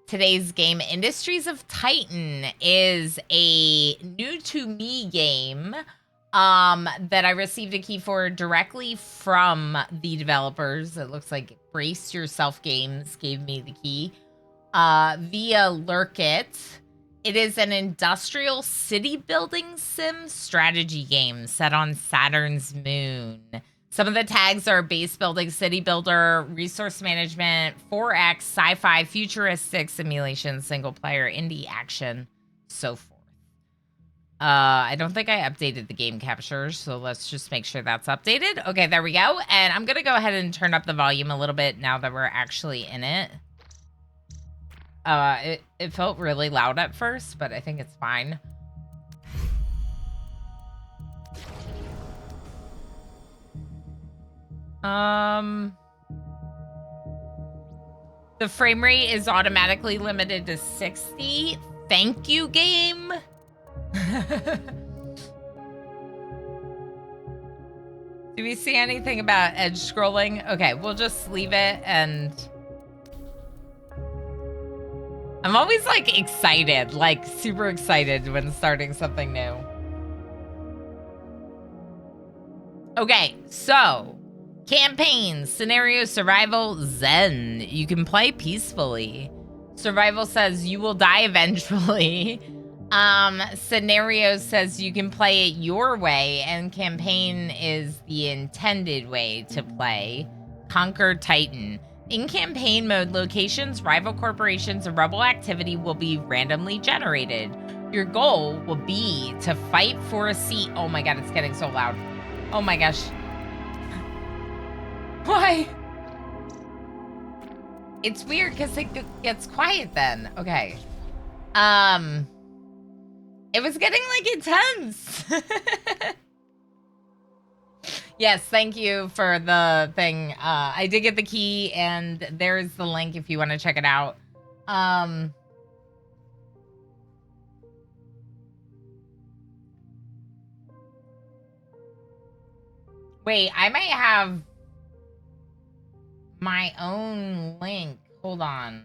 today's game, Industries of Titan, is a new to me game that I received a key for directly from the developers. It looks like Brace Yourself Games gave me the key via Lurkit. It is an industrial city building sim strategy game set on Saturn's moon. Some of the tags are base building, city builder, resource management, 4X, sci-fi, futuristic simulation, single player, indie action, so forth. I don't think I updated the game capture, so let's just make sure that's updated. Okay, there we go. And I'm going to go ahead and turn up the volume a little bit now that we're actually in it. It felt really loud at first, but I think it's fine. The frame rate is automatically limited to 60. Thank you, game. Do we see anything about edge scrolling? Okay, we'll just leave it, and I'm always like excited, like super excited when starting something new. Okay, so campaigns, scenario, survival, Zen. You can play peacefully. Survival says you will die eventually. Scenario says you can play it your way, and campaign is the intended way to play. Conquer Titan. In campaign mode, locations, rival corporations, and rebel activity will be randomly generated. Your goal will be to fight for a seat. Oh my god, it's getting so loud. Oh my gosh. Why? It's weird because it gets quiet then. Okay. It was getting like intense. Yes, thank you for the thing. I did get the key, and there's the link if you want to check it out. Wait, I might have my own link. Hold on.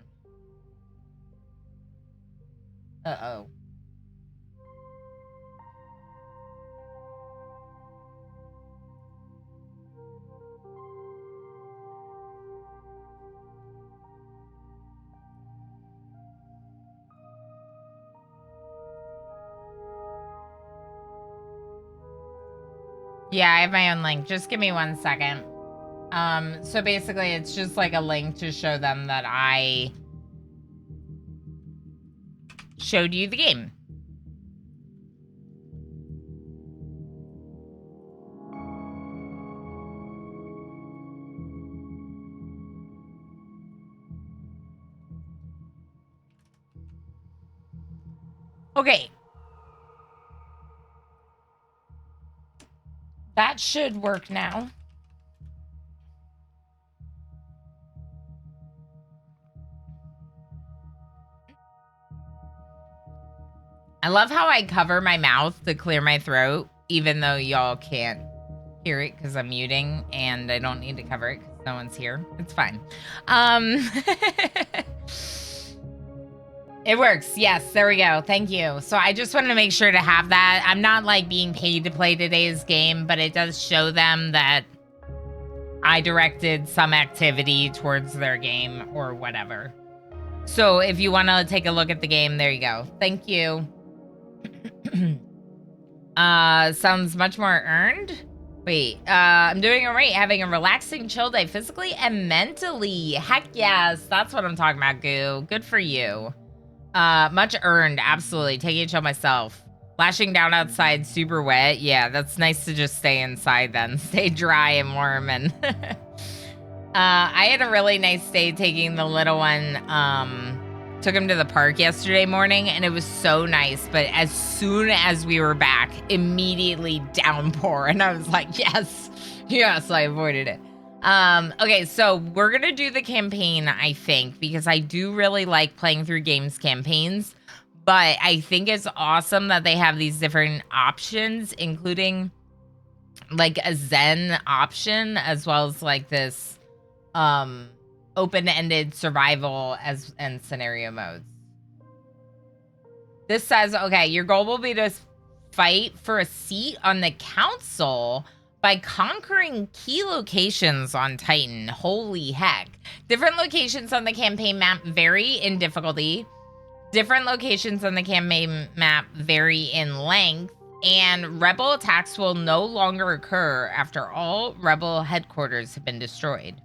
Uh-oh. Yeah, I have my own link. Just give me 1 second. So basically it's just like a link to show them that I showed you the game. Okay. That should work now. I love how I cover my mouth to clear my throat, even though y'all can't hear it because I'm muting, and I don't need to cover it because no one's here. It's fine. It works. Yes, there we go. Thank you. So I just wanted to make sure to have that. I'm not like being paid to play today's game, but it does show them that I directed some activity towards their game or whatever. So if you want to take a look at the game, there you go. Thank you. Sounds much more earned. Wait, I'm doing all right. Having a relaxing, chill day physically and mentally. Heck yes, that's what I'm talking about, Goo. Good for you. Much earned, absolutely. Taking a chill myself. Lashing down outside, super wet. Yeah, that's nice to just stay inside then. Stay dry and warm. And I had a really nice day taking the little one. Took him to the park yesterday morning, and it was so nice. But as soon as we were back, immediately downpour. And I was like, yes, yes, I avoided it. Okay, so we're gonna do the campaign, I think, because I do really like playing through games campaigns, but I think it's awesome that they have these different options, including like a Zen option, as well as like this, open-ended survival and scenario modes. This says, okay, your goal will be to fight for a seat on the council by conquering key locations on Titan. Holy heck. Different locations on the campaign map vary in difficulty. Different locations on the campaign map vary in length. And rebel attacks will no longer occur after all rebel headquarters have been destroyed.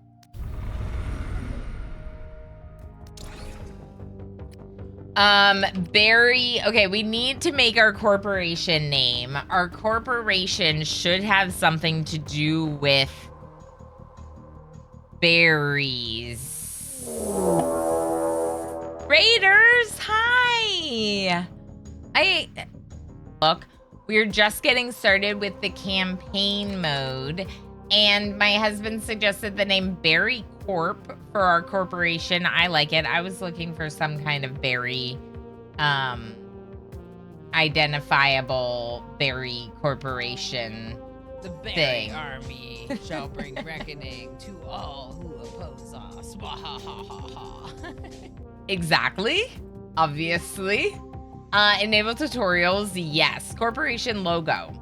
Barry, okay, we need to make our corporation name. Our corporation should have something to do with berries. Raiders, hi! Look, we're just getting started with the campaign mode, and my husband suggested the name Berry Corp for our corporation. I like it. I was looking for some kind of berry, identifiable berry corporation. The berry thing. army shall bring reckoning to all who oppose us. Exactly. Obviously. Enable tutorials, yes. Corporation logo.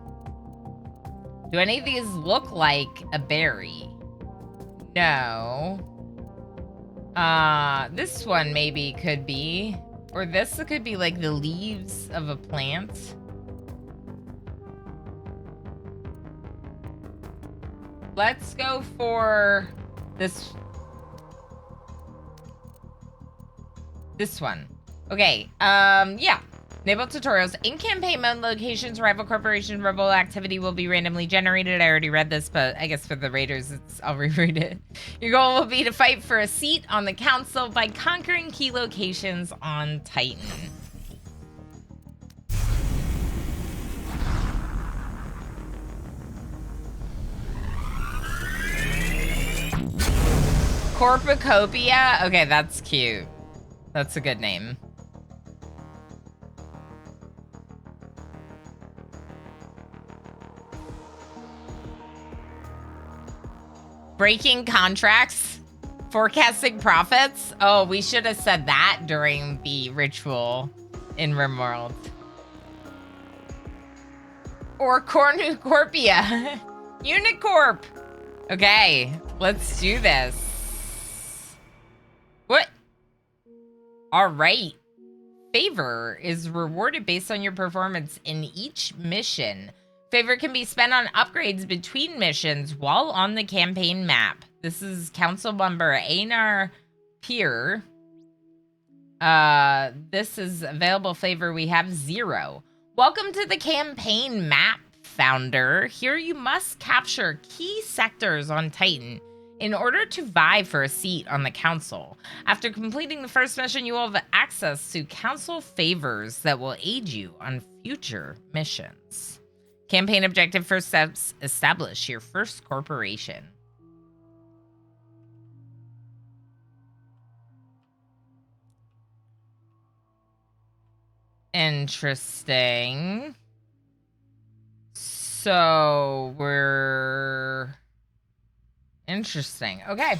Do any of these look like a berry? No. This one maybe could be. Or this could be like the leaves of a plant. Let's go for this one. Okay, yeah. Enable tutorials. In campaign mode, locations, rival corporation, rebel activity will be randomly generated. I already read this, but I guess for the raiders, I'll reread it. Your goal will be to fight for a seat on the council by conquering key locations on Titan. Corpacopia? Okay, that's cute. That's a good name. Breaking contracts? Forecasting profits? Oh, we should have said that during the ritual in RimWorld. Or Cornucorpia. Unicorp. Okay, let's do this. What? All right. Favor is rewarded based on your performance in each mission. Favor can be spent on upgrades between missions while on the campaign map. This is Council Member Einar Pier. This is available favor. We have 0. Welcome to the campaign map, Founder. Here you must capture key sectors on Titan in order to vie for a seat on the council. After completing the first mission, you will have access to council favors that will aid you on future missions. Campaign objective: first steps, establish your first corporation. Interesting. So we're... Interesting. Okay.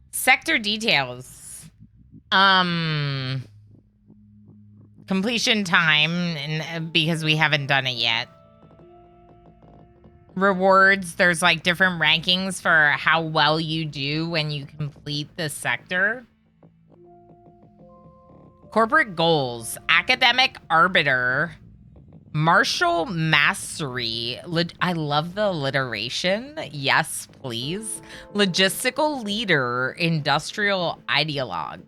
Sector details. Completion time, and because we haven't done it yet. Rewards, there's like different rankings for how well you do when you complete the sector. Corporate goals: academic arbiter, martial mastery. I love the alliteration. Yes, please. Logistical leader, industrial ideologue.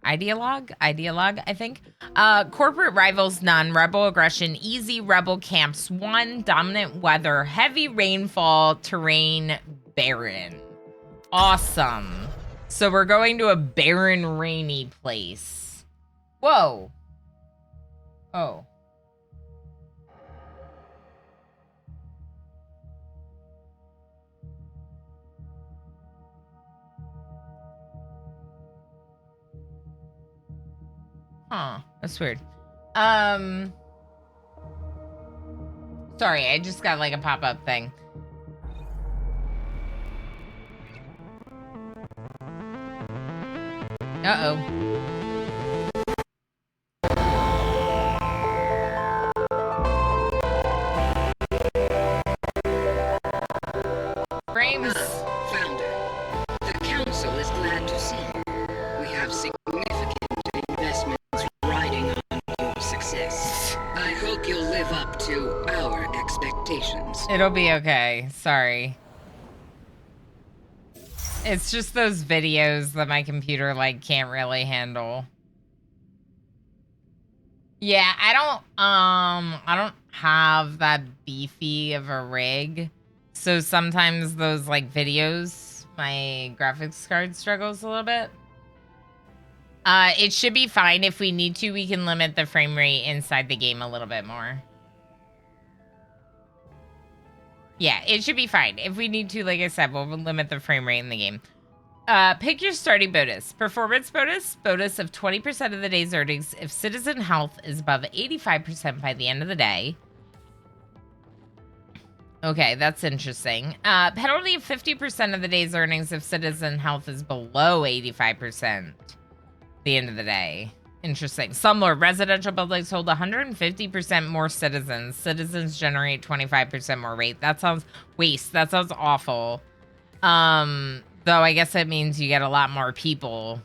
Ideologue, I think. Corporate rivals, none. Rebel aggression, easy. Rebel camps, 1. Dominant weather, heavy rainfall, terrain, barren. Awesome. So we're going to a barren, rainy place. Whoa. Oh. Huh, that's weird. Sorry, I just got like a pop-up thing. Uh-oh. Frames. Founder, the council is glad to see you. We have significant investments riding on your success. I hope you'll live up to our expectations. It'll be okay. Sorry. It's just those videos that my computer, like, can't really handle. Yeah, I don't have that beefy of a rig. So sometimes those, like, videos, my graphics card struggles a little bit. It should be fine. If we need to, we can limit the frame rate inside the game a little bit more. Yeah, it should be fine. If we need to, like I said, we'll limit the frame rate in the game. Pick your starting bonus. Performance bonus. Bonus of 20% of the day's earnings if citizen health is above 85% by the end of the day. Okay, that's interesting. Penalty of 50% of the day's earnings if citizen health is below 85% the end of the day. Interesting. Some more residential buildings hold 150% more citizens. Citizens generate 25% more rate. That sounds waste. That sounds awful. Though I guess that means you get a lot more people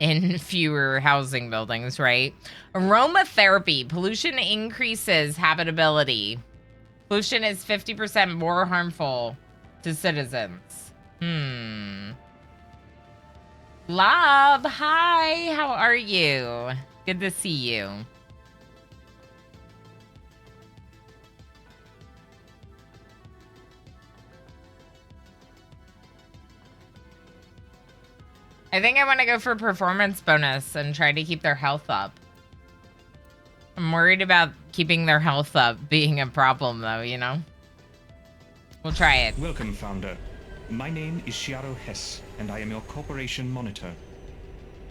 in fewer housing buildings, right? Aromatherapy. Pollution increases habitability. Pollution is 50% more harmful to citizens. Lob, hi, how are you? Good to see you. I think I want to go for performance bonus and try to keep their health up. I'm worried about keeping their health up being a problem, though, you know? We'll try it. Welcome, Founder. My name is Shiaro Hess, and I am your corporation monitor.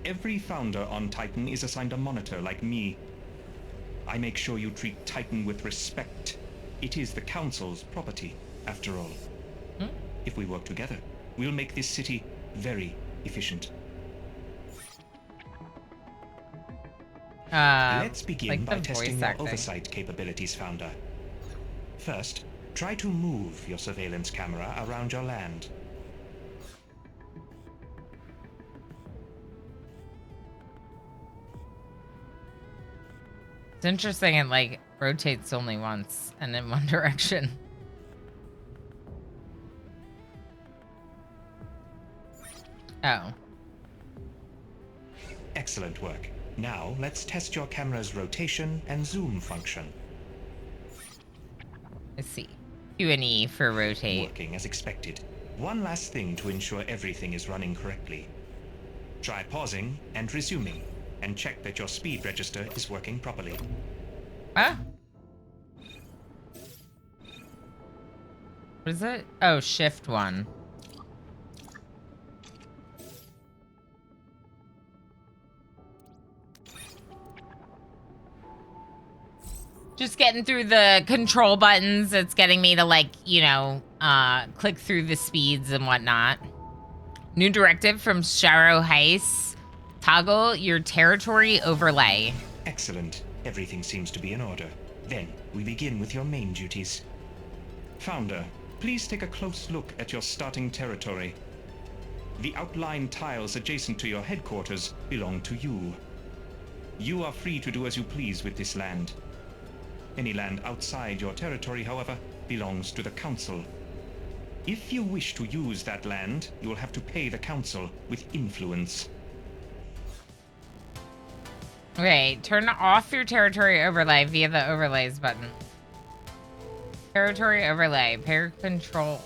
Every founder on Titan is assigned a monitor like me. I make sure you treat Titan with respect. It is the Council's property, after all. If we work together, we'll make this city very efficient. Let's begin like by testing your acting. oversight capabilities, Founder. First, try to move your surveillance camera around your land. It's interesting it, like, rotates only once and in one direction. Oh. Excellent work. Now, let's test your camera's rotation and zoom function. Let's see. Q and E for rotate. Working as expected. One last thing to ensure everything is running correctly. Try pausing and resuming, and check that your speed register is working properly. Huh? What is it? Oh, shift 1. Just getting through the control buttons. It's getting me to, like, you know, click through the speeds and whatnot. New directive from Sharo Heiss. Toggle your territory overlay. Excellent. Everything seems to be in order. Then, we begin with your main duties. Founder, please take a close look at your starting territory. The outlined tiles adjacent to your headquarters belong to you. You are free to do as you please with this land. Any land outside your territory, however, belongs to the Council. If you wish to use that land, you will have to pay the Council with influence. Okay, turn off your territory overlay via the overlays button. Territory overlay, pair control.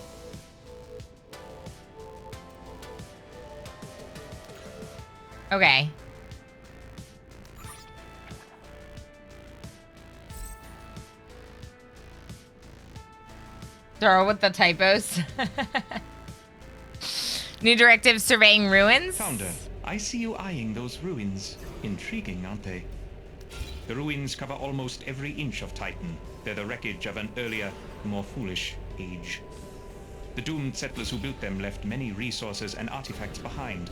Okay. Throw with the typos. New directive surveying ruins. Founder, I see you eyeing those ruins. Intriguing, aren't they? The ruins cover almost every inch of Titan. They're the wreckage of an earlier, more foolish age. The doomed settlers who built them left many resources and artifacts behind.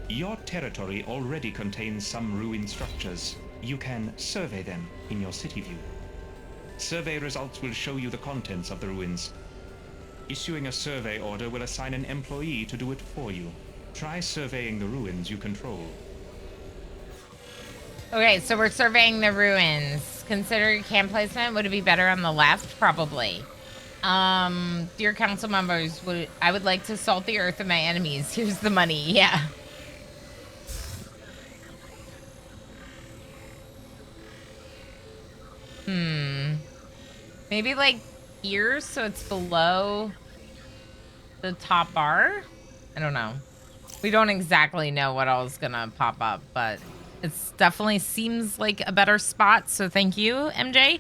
Your territory already contains some ruined structures. You can survey them in your city view. Survey results will show you the contents of the ruins. Issuing a survey order will assign an employee to do it for you. Try surveying the ruins you control. Okay, so we're surveying the ruins. Consider camp placement. Would it be better on the left? Probably. Dear council members, I would like to salt the earth of my enemies. Here's the money. Yeah. Maybe like here, so it's below the top bar? I don't know. We don't exactly know what all is gonna pop up, but it's definitely seems like a better spot, so thank you, MJ.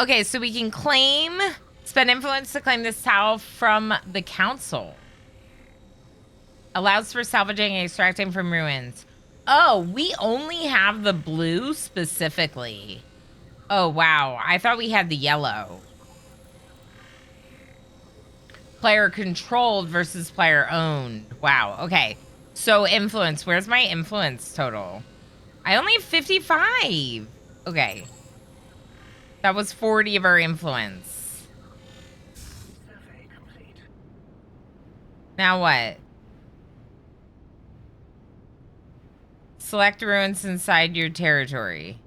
Okay, so we can spend influence to claim this towel from the council. Allows for salvaging and extracting from ruins. Oh, we only have the blue specifically. Oh, wow. I thought we had the yellow. Player controlled versus player owned. Wow. Okay. So influence. Where's my influence total? I only have 55. Okay. That was 40 of our influence. Now what? Select ruins inside your territory.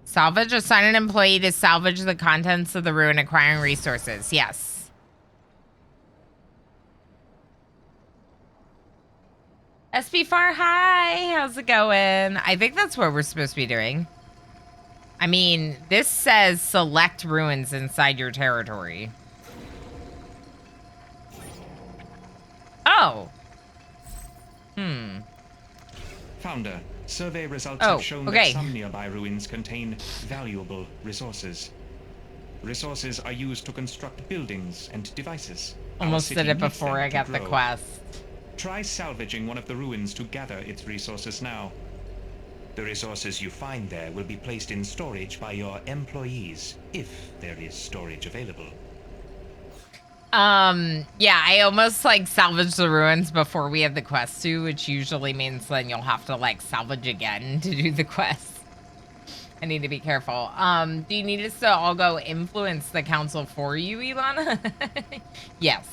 Salvage. Assign an employee to salvage the contents of the ruin, acquiring resources. Yes. SB Far, hi. How's it going? I think that's what we're supposed to be doing. I mean, this says select ruins inside your territory. Oh. Founder, survey results have shown that some nearby ruins contain valuable resources. Resources are used to construct buildings and devices. Almost did it before I got the quest. Try salvaging one of the ruins to gather its resources now. The resources you find there will be placed in storage by your employees, if there is storage available. Yeah, I almost like salvaged the ruins before we had the quest too, which usually means then you'll have to like salvage again to do the quest. I need to be careful. Do you need us to all go influence the council for you, Ilana? Yes.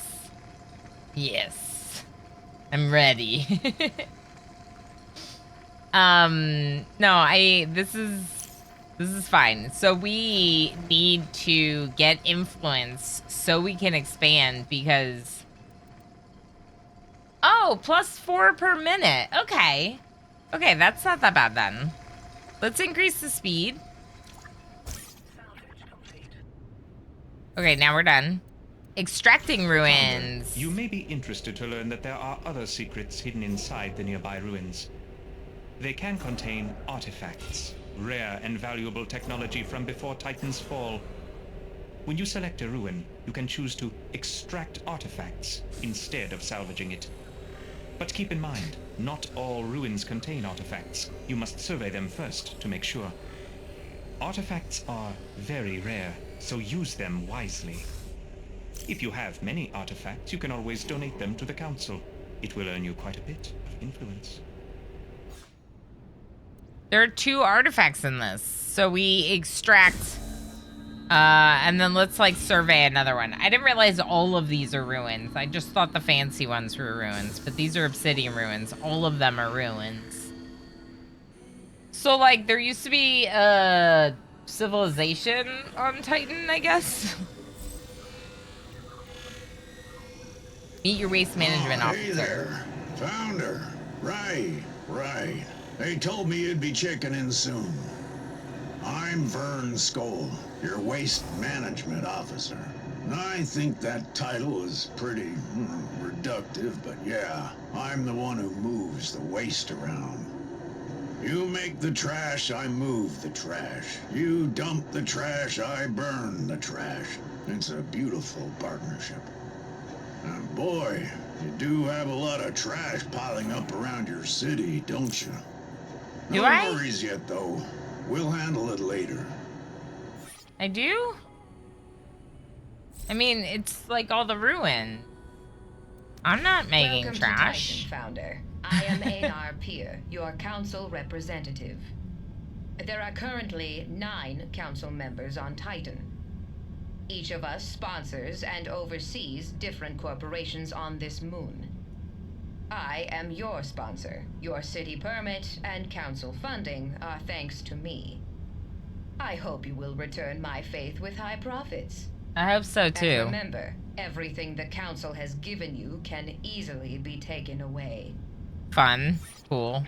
Yes. I'm ready. No, this is fine. So we need to get influence so we can expand because... Oh, +4 per minute. Okay. Okay, that's not that bad then. Let's increase the speed. Okay, now we're done. Extracting ruins. You may be interested to learn that there are other secrets hidden inside the nearby ruins. They can contain artifacts, rare and valuable technology from before Titan's fall. When you select a ruin, you can choose to extract artifacts instead of salvaging it. But keep in mind, not all ruins contain artifacts. You must survey them first to make sure. Artifacts are very rare, so use them wisely. If you have many artifacts, you can always donate them to the council. It will earn you quite a bit of influence. There are 2 artifacts in this. So we extract, and then let's like survey another one. I didn't realize all of these are ruins. I just thought the fancy ones were ruins, but these are obsidian ruins. All of them are ruins. So like there used to be a civilization on Titan, I guess. Meet your waste management officer. Hey there, Founder. Right. They told me you'd be checking in soon. I'm Vern Skoll, your waste management officer. I think that title is pretty reductive, but yeah, I'm the one who moves the waste around. You make the trash, I move the trash. You dump the trash, I burn the trash. It's a beautiful partnership. And boy, you do have a lot of trash piling up around your city, don't you? No worries yet, though. We'll handle it later. I do? I mean, it's like all the ruin. I'm not making Welcome trash. to Titan, Founder. I am Einar Peer, your council representative. There are currently 9 council members on Titan. Each of us sponsors and oversees different corporations on this moon. I am your sponsor. Your city permit and council funding are thanks to me. I hope you will return my faith with high profits. I hope so too. And remember, everything the council has given you can easily be taken away. Fun. Cool.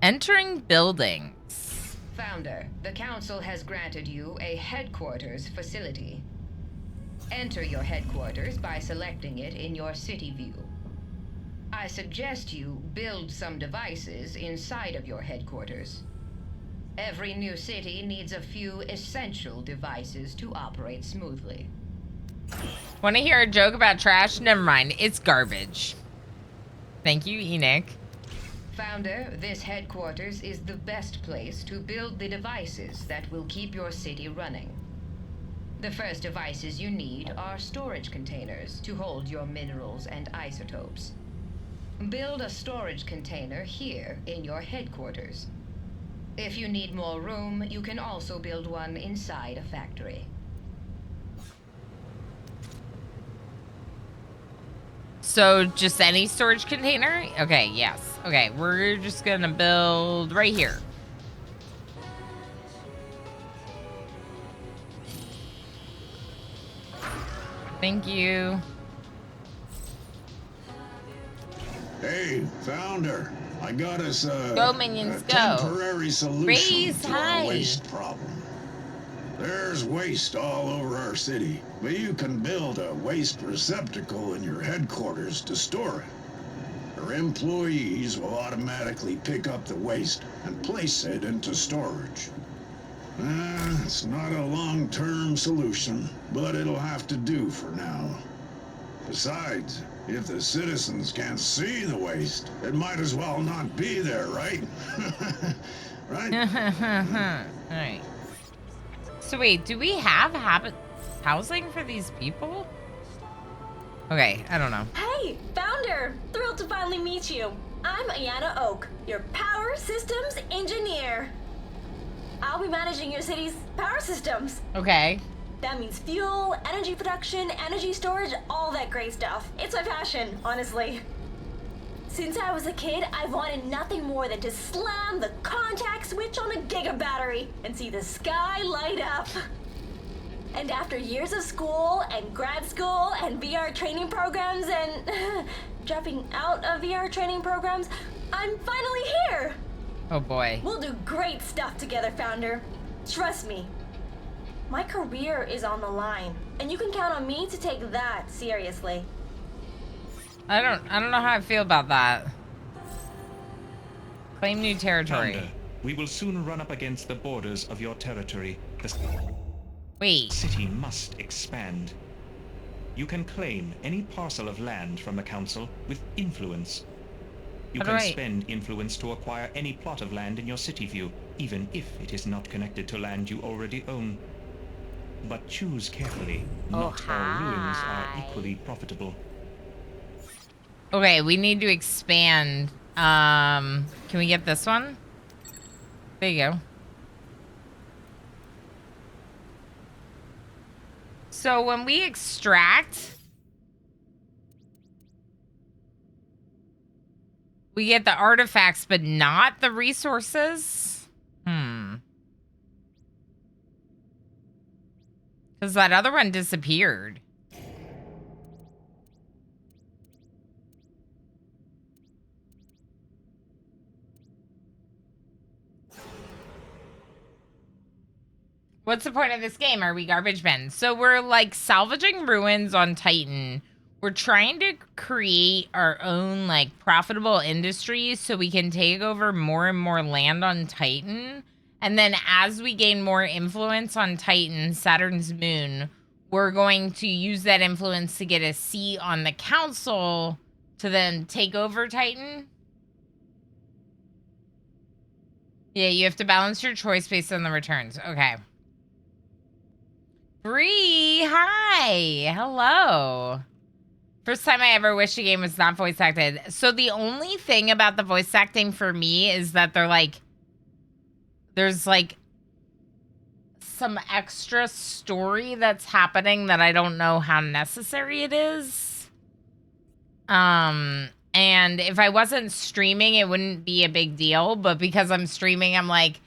Entering buildings. Founder, the council has granted you a headquarters facility. Enter your headquarters by selecting it in your city view. I suggest you build some devices inside of your headquarters. Every new city needs a few essential devices to operate smoothly. Want to hear a joke about trash? Never mind. It's garbage. Thank you, Enoch. Founder, this headquarters is the best place to build the devices that will keep your city running. The first devices you need are storage containers to hold your minerals and isotopes. Build a storage container here in your headquarters. If you need more room, you can also build one inside a factory. So, just any storage container? Okay, yes. Okay, we're just gonna build right here. Thank you. Hey, Founder. I got us Go, minions, a go. temporary solution Raise to high. our waste problem. There's waste all over our city, but you can build a waste receptacle in your headquarters to store it. Our employees will automatically pick up the waste and place it into storage. It's not a long-term solution, but it'll have to do for now. Besides, if the citizens can't see the waste, it might as well not be there, right? Right? Alright. So wait, do we have housing for these people? Okay, I don't know. Hey, Founder! Thrilled to finally meet you. I'm Ayana Oak, your power systems engineer. I'll be managing your city's power systems. Okay. That means fuel, energy production, energy storage, all that great stuff. It's my passion, honestly. Since I was a kid, I've wanted nothing more than to slam the contact switch on a giga battery and see the sky light up. And after years of school and grad school and VR training programs and dropping out of VR training programs, I'm finally here. Oh boy. We'll do great stuff together, Founder. Trust me. My career is on the line, and you can count on me to take that seriously. I don't know how I feel about that. Claim new territory. Founder, we will soon run up against the borders of your territory. The Wait. city must expand. You can claim any parcel of land from the council with influence. You How do can I- spend influence to acquire any plot of land in your city view, even if it is not connected to land you already own. But choose carefully. Not all ruins are equally profitable. Okay, we need to expand. Can we get this one? There you go. So when we extract, we get the artifacts, but not the resources? Because that other one disappeared. What's the point of this game? Are we garbage men? So we're like salvaging ruins on Titan. We're trying to create our own like profitable industries so we can take over more and more land on Titan. And then as we gain more influence on Titan, Saturn's moon, we're going to use that influence to get a seat on the council to then take over Titan. Yeah, you have to balance your choice based on the returns. Okay. Bree, hi. Hello. First time I ever wished a game was not voice acted. So the only thing about the voice acting for me is that there's like some extra story that's happening that I don't know how necessary it is. And if I wasn't streaming, it wouldn't be a big deal. But because I'm streaming, I'm like,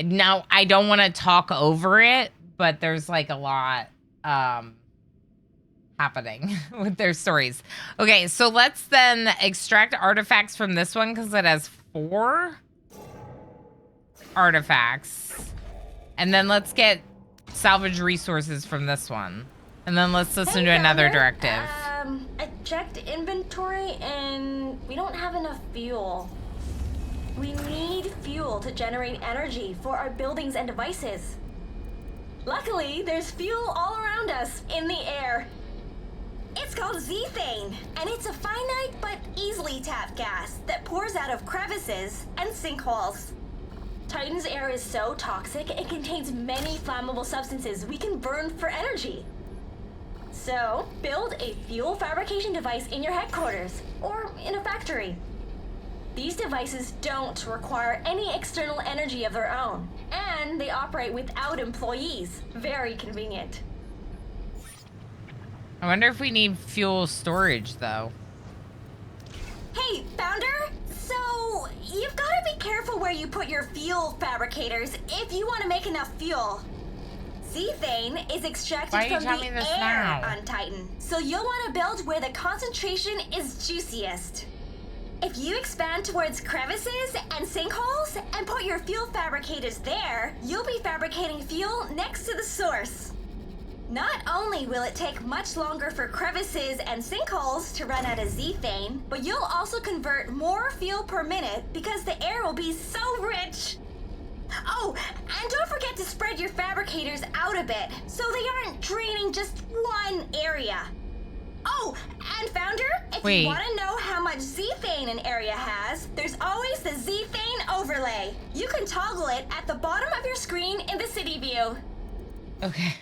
no, I don't want to talk over it. But there's like a lot happening with their stories. Okay, so let's then extract artifacts from this one because it has 4 artifacts. And then let's get salvage resources from this one. And then let's listen to another directive. I checked inventory and we don't have enough fuel. We need fuel to generate energy for our buildings and devices. Luckily, there's fuel all around us in the air. It's called zethane, and it's a finite but easily tapped gas that pours out of crevices and sinkholes. Titan's air is so toxic, it contains many flammable substances we can burn for energy. So, build a fuel fabrication device in your headquarters, or in a factory. These devices don't require any external energy of their own, and they operate without employees. Very convenient. I wonder if we need fuel storage, though. Hey, Founder! So, you've got to be careful where you put your fuel fabricators if you want to make enough fuel. Zethane is extracted from the air on Titan, so you'll want to build where the concentration is juiciest. If you expand towards crevices and sinkholes and put your fuel fabricators there, you'll be fabricating fuel next to the source. Not only will it take much longer for crevices and sinkholes to run out of zethane, but you'll also convert more fuel per minute because the air will be so rich. Oh, and don't forget to spread your fabricators out a bit so they aren't draining just one area. Oh, and Founder, if you want to know how much zethane an area has, there's always the zethane overlay. You can toggle it at the bottom of your screen in the city view. Okay.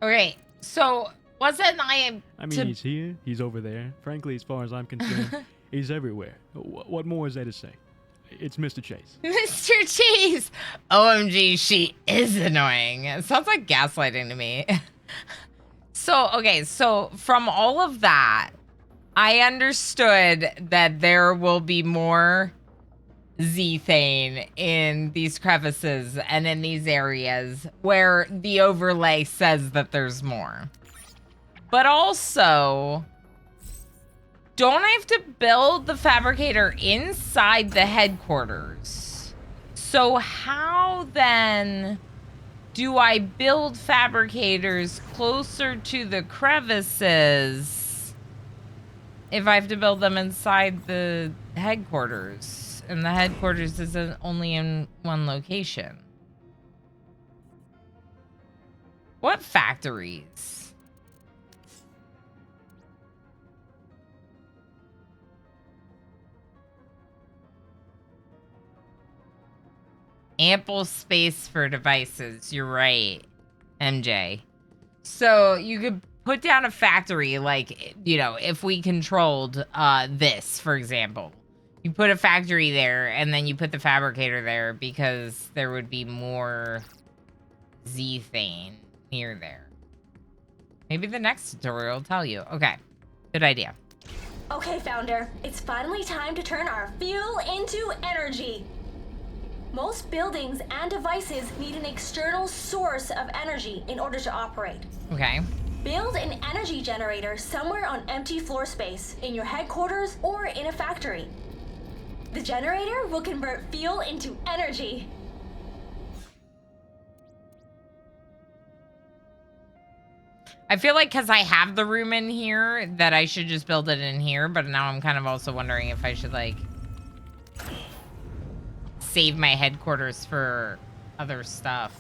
Okay, so wasn't I mean, he's here, he's over there. Frankly, as far as I'm concerned, he's everywhere. What more is there to say? It's Mr. Chase. Mr. Chase! OMG, she is annoying. It sounds like gaslighting to me. So from all of that, I understood that there will be more zethane in these crevices and in these areas where the overlay says that there's more. But also, don't I have to build the fabricator inside the headquarters? So how then do I build fabricators closer to the crevices if I have to build them inside the headquarters? And the headquarters isn't only in one location. What factories? Ample space for devices. You're right, MJ. So you could put down a factory, like, you know, if we controlled this, for example. You put a factory there, and then you put the fabricator there because there would be more zethane near there. Maybe the next tutorial will tell you. Okay, good idea. Okay, Founder, it's finally time to turn our fuel into energy. Most buildings and devices need an external source of energy in order to operate. Okay. Build an energy generator somewhere on empty floor space, in your headquarters or in a factory. The generator will convert fuel into energy. I feel like because I have the room in here that I should just build it in here, but now I'm kind of also wondering if I should, like, save my headquarters for other stuff.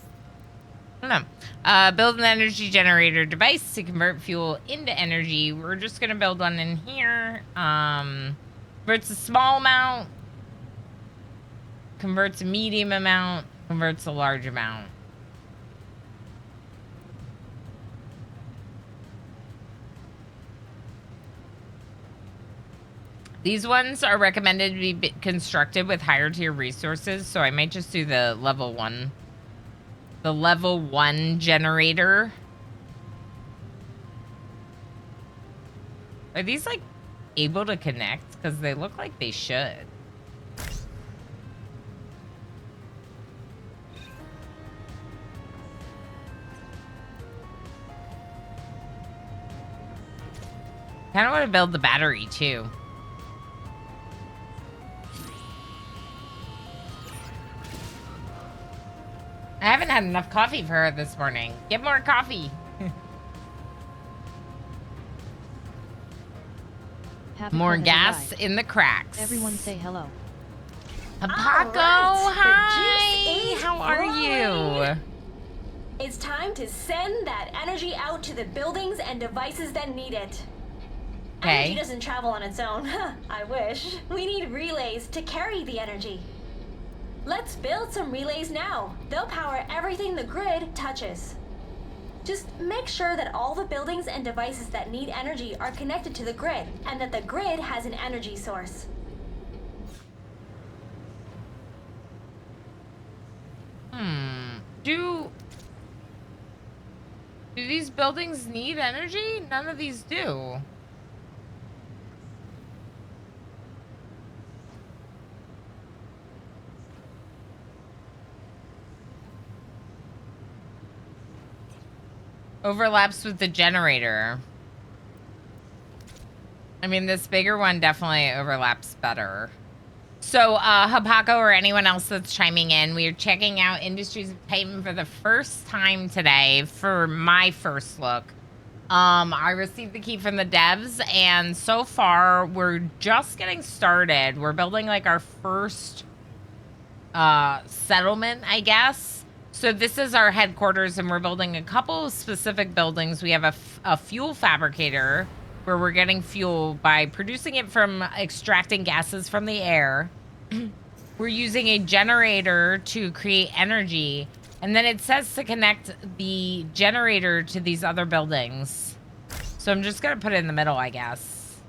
I don't know. Build an energy generator device to convert fuel into energy. We're just gonna build one in here. Converts a small amount, converts a medium amount, converts a large amount. These ones are recommended to be constructed with higher tier resources, so I might just do the level 1. The level 1 generator. Are these, like, able to connect? Because they look like they should. Kind of want to build the battery, too. I haven't had enough coffee for her this morning. Get more coffee. More gas in the cracks. Everyone say hello. Paco, hi. How are you? It's time to send that energy out to the buildings and devices that need it. Okay. Energy doesn't travel on its own. I wish. We need relays to carry the energy. Let's build some relays now. They'll power everything the grid touches. Just make sure that all the buildings and devices that need energy are connected to the grid, and that the grid has an energy source. Do these buildings need energy? None of these do. Overlaps with the generator. I mean, this bigger one definitely overlaps better. So, Hapako or anyone else that's chiming in, we are checking out Industries of Titan for the first time today for my first look. I received the key from the devs, and so far, we're just getting started. We're building, like, our first settlement, I guess. So this is our headquarters, and we're building a couple of specific buildings. We have a fuel fabricator, where we're getting fuel by producing it from extracting gases from the air. We're using a generator to create energy. And then it says to connect the generator to these other buildings. So I'm just going to put it in the middle, I guess.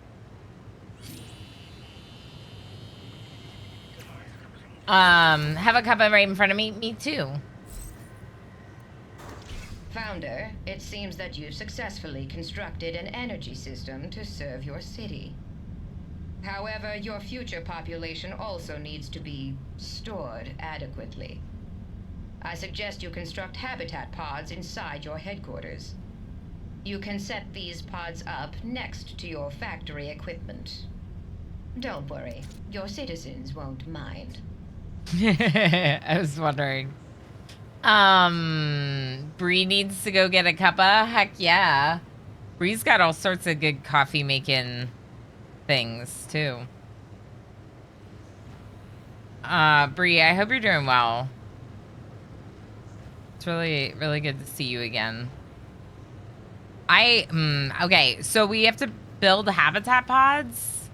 Have a cuppa right in front of me? Me too. Founder, it seems that you've successfully constructed an energy system to serve your city. However, your future population also needs to be stored adequately. I suggest you construct habitat pods inside your headquarters. You can set these pods up next to your factory equipment. Don't worry, your citizens won't mind. I was wondering. Bree needs to go get a cuppa. Heck yeah. Bree's got all sorts of good coffee making things too. Bree, I hope you're doing well. It's really, really good to see you again. Okay, so we have to build habitat pods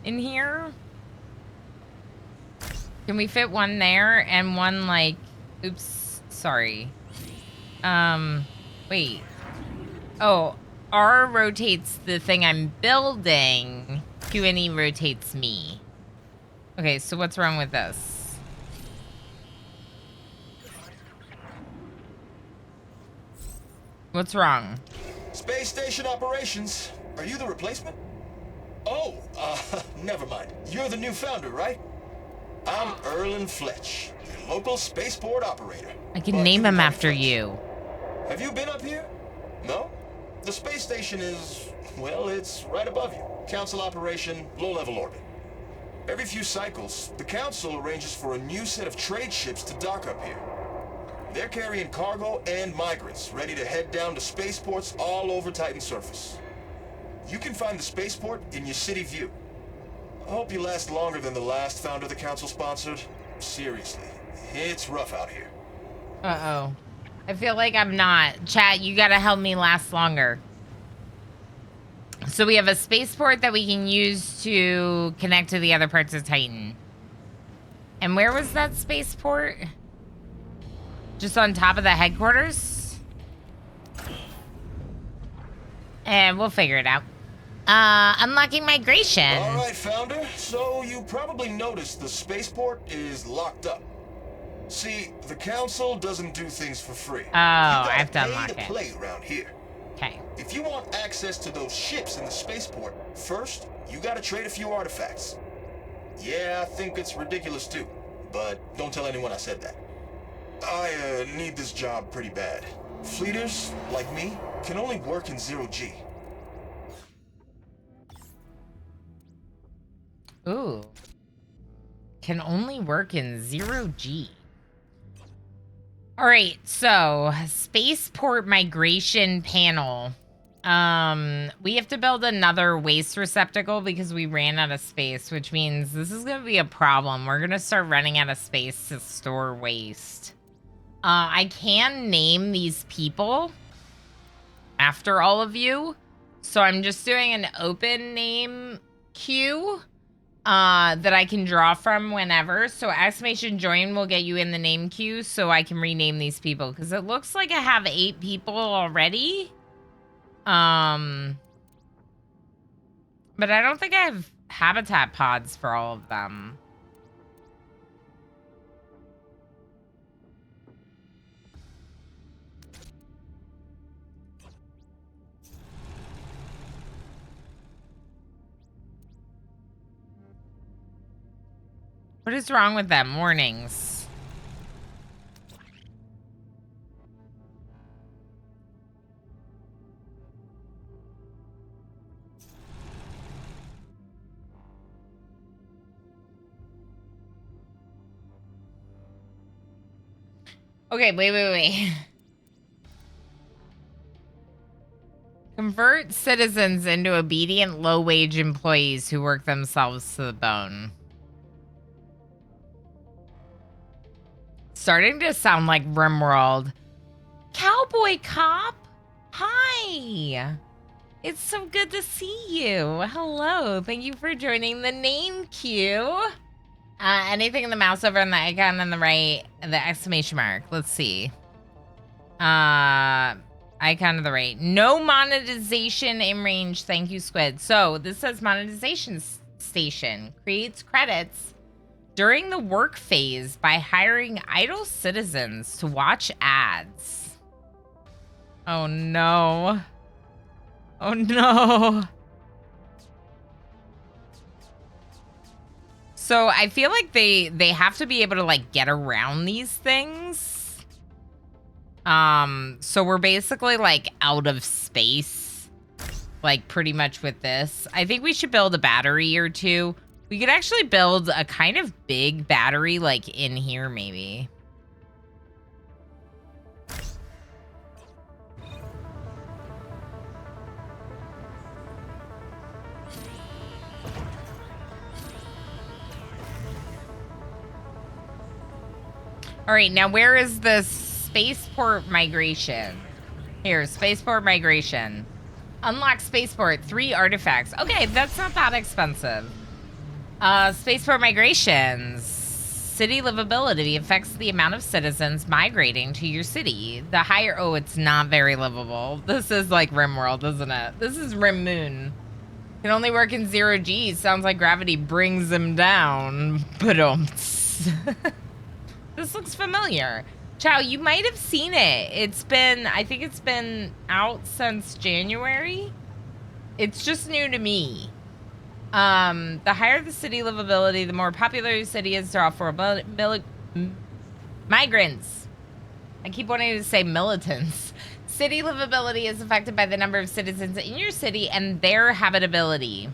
in here. Can we fit one there and one like, oops. Sorry. Wait. Oh, R rotates the thing I'm building. Q&E rotates me. Okay, so what's wrong with this? What's wrong? Space station operations. Are you the replacement? Oh, never mind. You're the new founder, right? I'm Erlen Fletch, your local spaceport operator. I can name him after you. Have you been up here? No? The space station is, well, it's right above you. Council operation, low-level orbit. Every few cycles, the Council arranges for a new set of trade ships to dock up here. They're carrying cargo and migrants, ready to head down to spaceports all over Titan's surface. You can find the spaceport in your city view. I hope you last longer than the last founder the Council sponsored. Seriously, it's rough out here. Uh-oh. I feel like I'm not. Chat, you gotta help me last longer. So we have a spaceport that we can use to connect to the other parts of Titan. And where was that spaceport? Just on top of the headquarters? And we'll figure it out. Unlocking migration. All right, Founder. So you probably noticed the spaceport is locked up. See, the council doesn't do things for free. Oh, I have to unlock it. Play around here. Okay. If you want access to those ships in the spaceport, first, you gotta trade a few artifacts. Yeah, I think it's ridiculous too, but don't tell anyone I said that. I need this job pretty bad. Fleeters, like me, can only work in 0G. Ooh. Can only work in 0G. All right, so spaceport migration panel. We have to build another waste receptacle because we ran out of space, which means this is gonna be a problem. We're gonna start running out of space to store waste. I can name these people after all of you, so I'm just doing an open name queue. That I can draw from whenever. So exclamation join will get you in the name queue so I can rename these people. Because it looks like I have 8 people already. But I don't think I have habitat pods for all of them. What is wrong with them? Warnings. Okay, wait. Convert citizens into obedient low-wage employees who work themselves to the bone. Starting to sound like RimWorld. Cowboy Cop, hi. It's so good to see you. Hello, thank you for joining the name queue. Anything in the mouse over on the icon on the right, the exclamation mark. Let's see. Icon on the right. No monetization in range. Thank you, Squid. So this says monetization station creates credits during the work phase by hiring idle citizens to watch ads. Oh no. Oh no. So I feel like they have to be able to like get around these things. So we're basically like out of space, like pretty much with this. I think we should build a battery or two. We could actually build a kind of big battery like in here maybe. All right, now where is the spaceport migration? Here, spaceport migration. Unlock spaceport, 3 artifacts. Okay, that's not that expensive. Spaceport migrations. City livability affects the amount of citizens migrating to your city. The higher, oh, it's not very livable. This is like RimWorld, isn't it? This is Rim Moon. Can only work in 0G. Sounds like gravity brings them down. Ba-dumts. This looks familiar. Chow, you might have seen it. It's been, I think it's been out since January. It's just new to me. The higher the city livability, the more popular the city is to offer migrants. I keep wanting to say militants. City livability is affected by the number of citizens in your city and their habitability.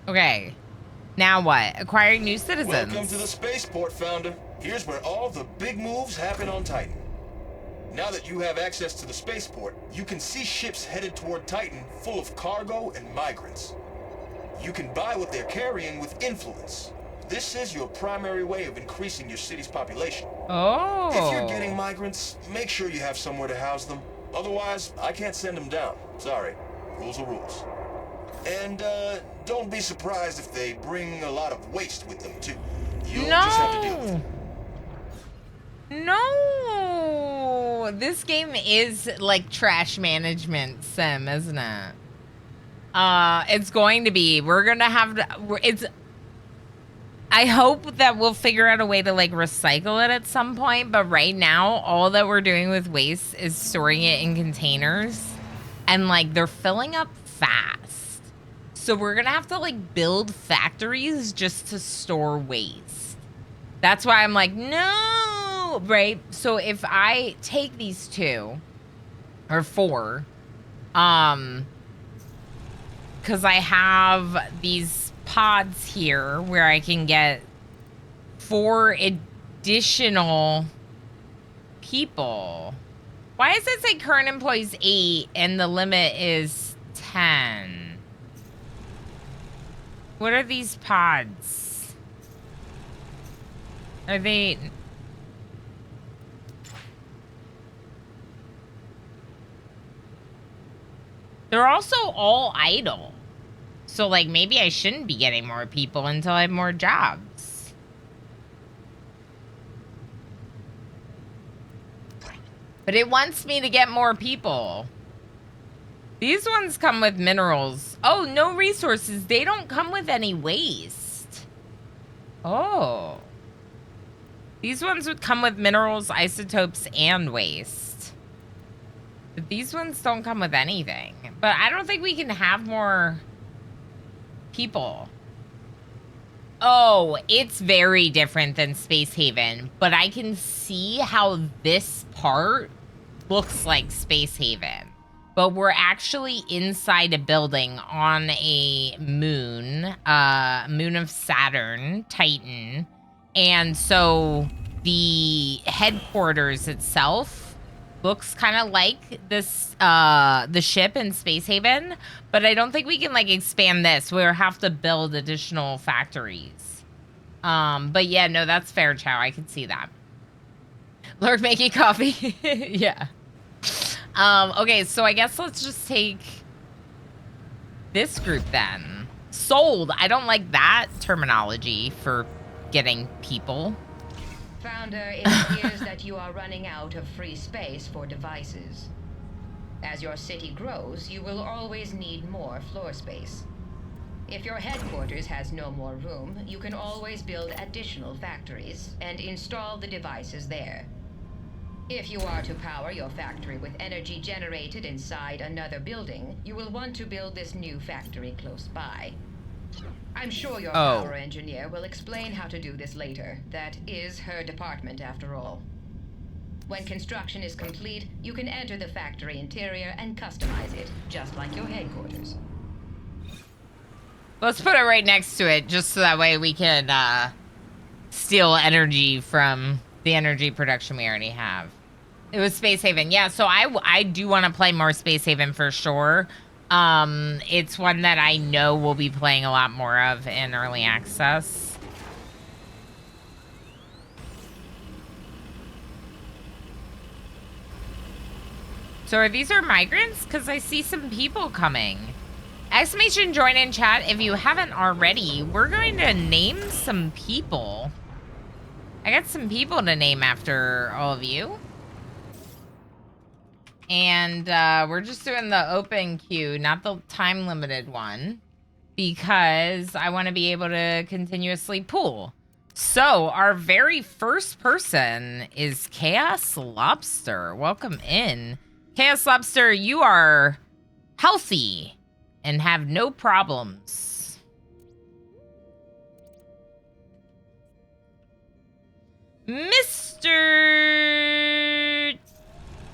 Okay. Now what? Acquiring new citizens. Welcome to the spaceport, Founder. Here's where all the big moves happen on Titan. Now that you have access to the spaceport, you can see ships headed toward Titan full of cargo and migrants. You can buy what they're carrying with influence. This is your primary way of increasing your city's population. Oh. If you're getting migrants, make sure you have somewhere to house them. Otherwise, I can't send them down. Sorry. Rules are rules. And, don't be surprised if they bring a lot of waste with them, too. You'll just have to deal with it. No. This game is like trash management sim, isn't it? It's going to be. We're going to have to... It's... I hope that we'll figure out a way to like recycle it at some point, but right now all that we're doing with waste is storing it in containers and like they're filling up fast. So we're gonna have to like build factories just to store waste. That's why I'm like, no, right? So if I take these 2 or 4, because I have these pods here where I can get 4 additional people. Why does it say current employees 8 and the limit is 10? What are these pods? Are they... They're also all idle. So, like, maybe I shouldn't be getting more people until I have more jobs. But it wants me to get more people. These ones come with minerals. Oh, no resources. They don't come with any waste. Oh. These ones would come with minerals, isotopes, and waste. But these ones don't come with anything. But I don't think we can have more... people. Oh, it's very different than Space Haven, but I can see how this part looks like Space Haven. But we're actually inside a building on a moon, moon of Saturn, Titan. And so the headquarters itself looks kind of like this, the ship in Space Haven, but I don't think we can like expand this. We'll have to build additional factories. But yeah, no, that's fair, Chow. I can see that. Lord making coffee. Yeah. Okay, so I guess let's just take this group then. Sold. I don't like that terminology for getting people. Founder, it appears that you are running out of free space for devices. As your city grows, you will always need more floor space. If your headquarters has no more room, you can always build additional factories and install the devices there. If you are to power your factory with energy generated inside another building, you will want to build this new factory close by. I'm sure your power engineer will explain how to do this later. That is her department, after all. When construction is complete, you can enter the factory interior and customize it, just like your headquarters. Let's put it right next to it, just so that way we can steal energy from the energy production we already have. It was Space Haven. Yeah, so I do want to play more Space Haven for sure. It's one that I know we'll be playing a lot more of in early access. So are these migrants? Because I see some people coming. Exclamation join in chat if you haven't already. We're going to name some people. I got some people to name after all of you. And we're just doing the open queue, not the time limited one, because I want to be able to continuously pool. So our very first person is Chaos Lobster. Welcome in. Chaos Lobster, you are healthy and have no problems. Mr.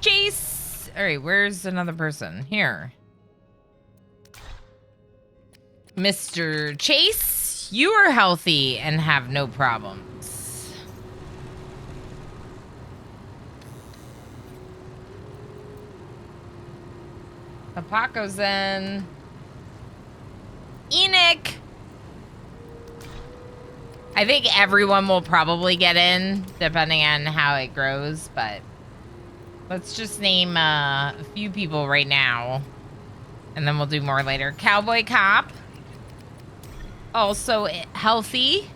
Chase. All right, where's another person? Here. Mr. Chase, you are healthy and have no problems. Papaco's in. Enoch. I think everyone will probably get in, depending on how it grows, but let's just name a few people right now, and then we'll do more later. Cowboy Cop. Also healthy.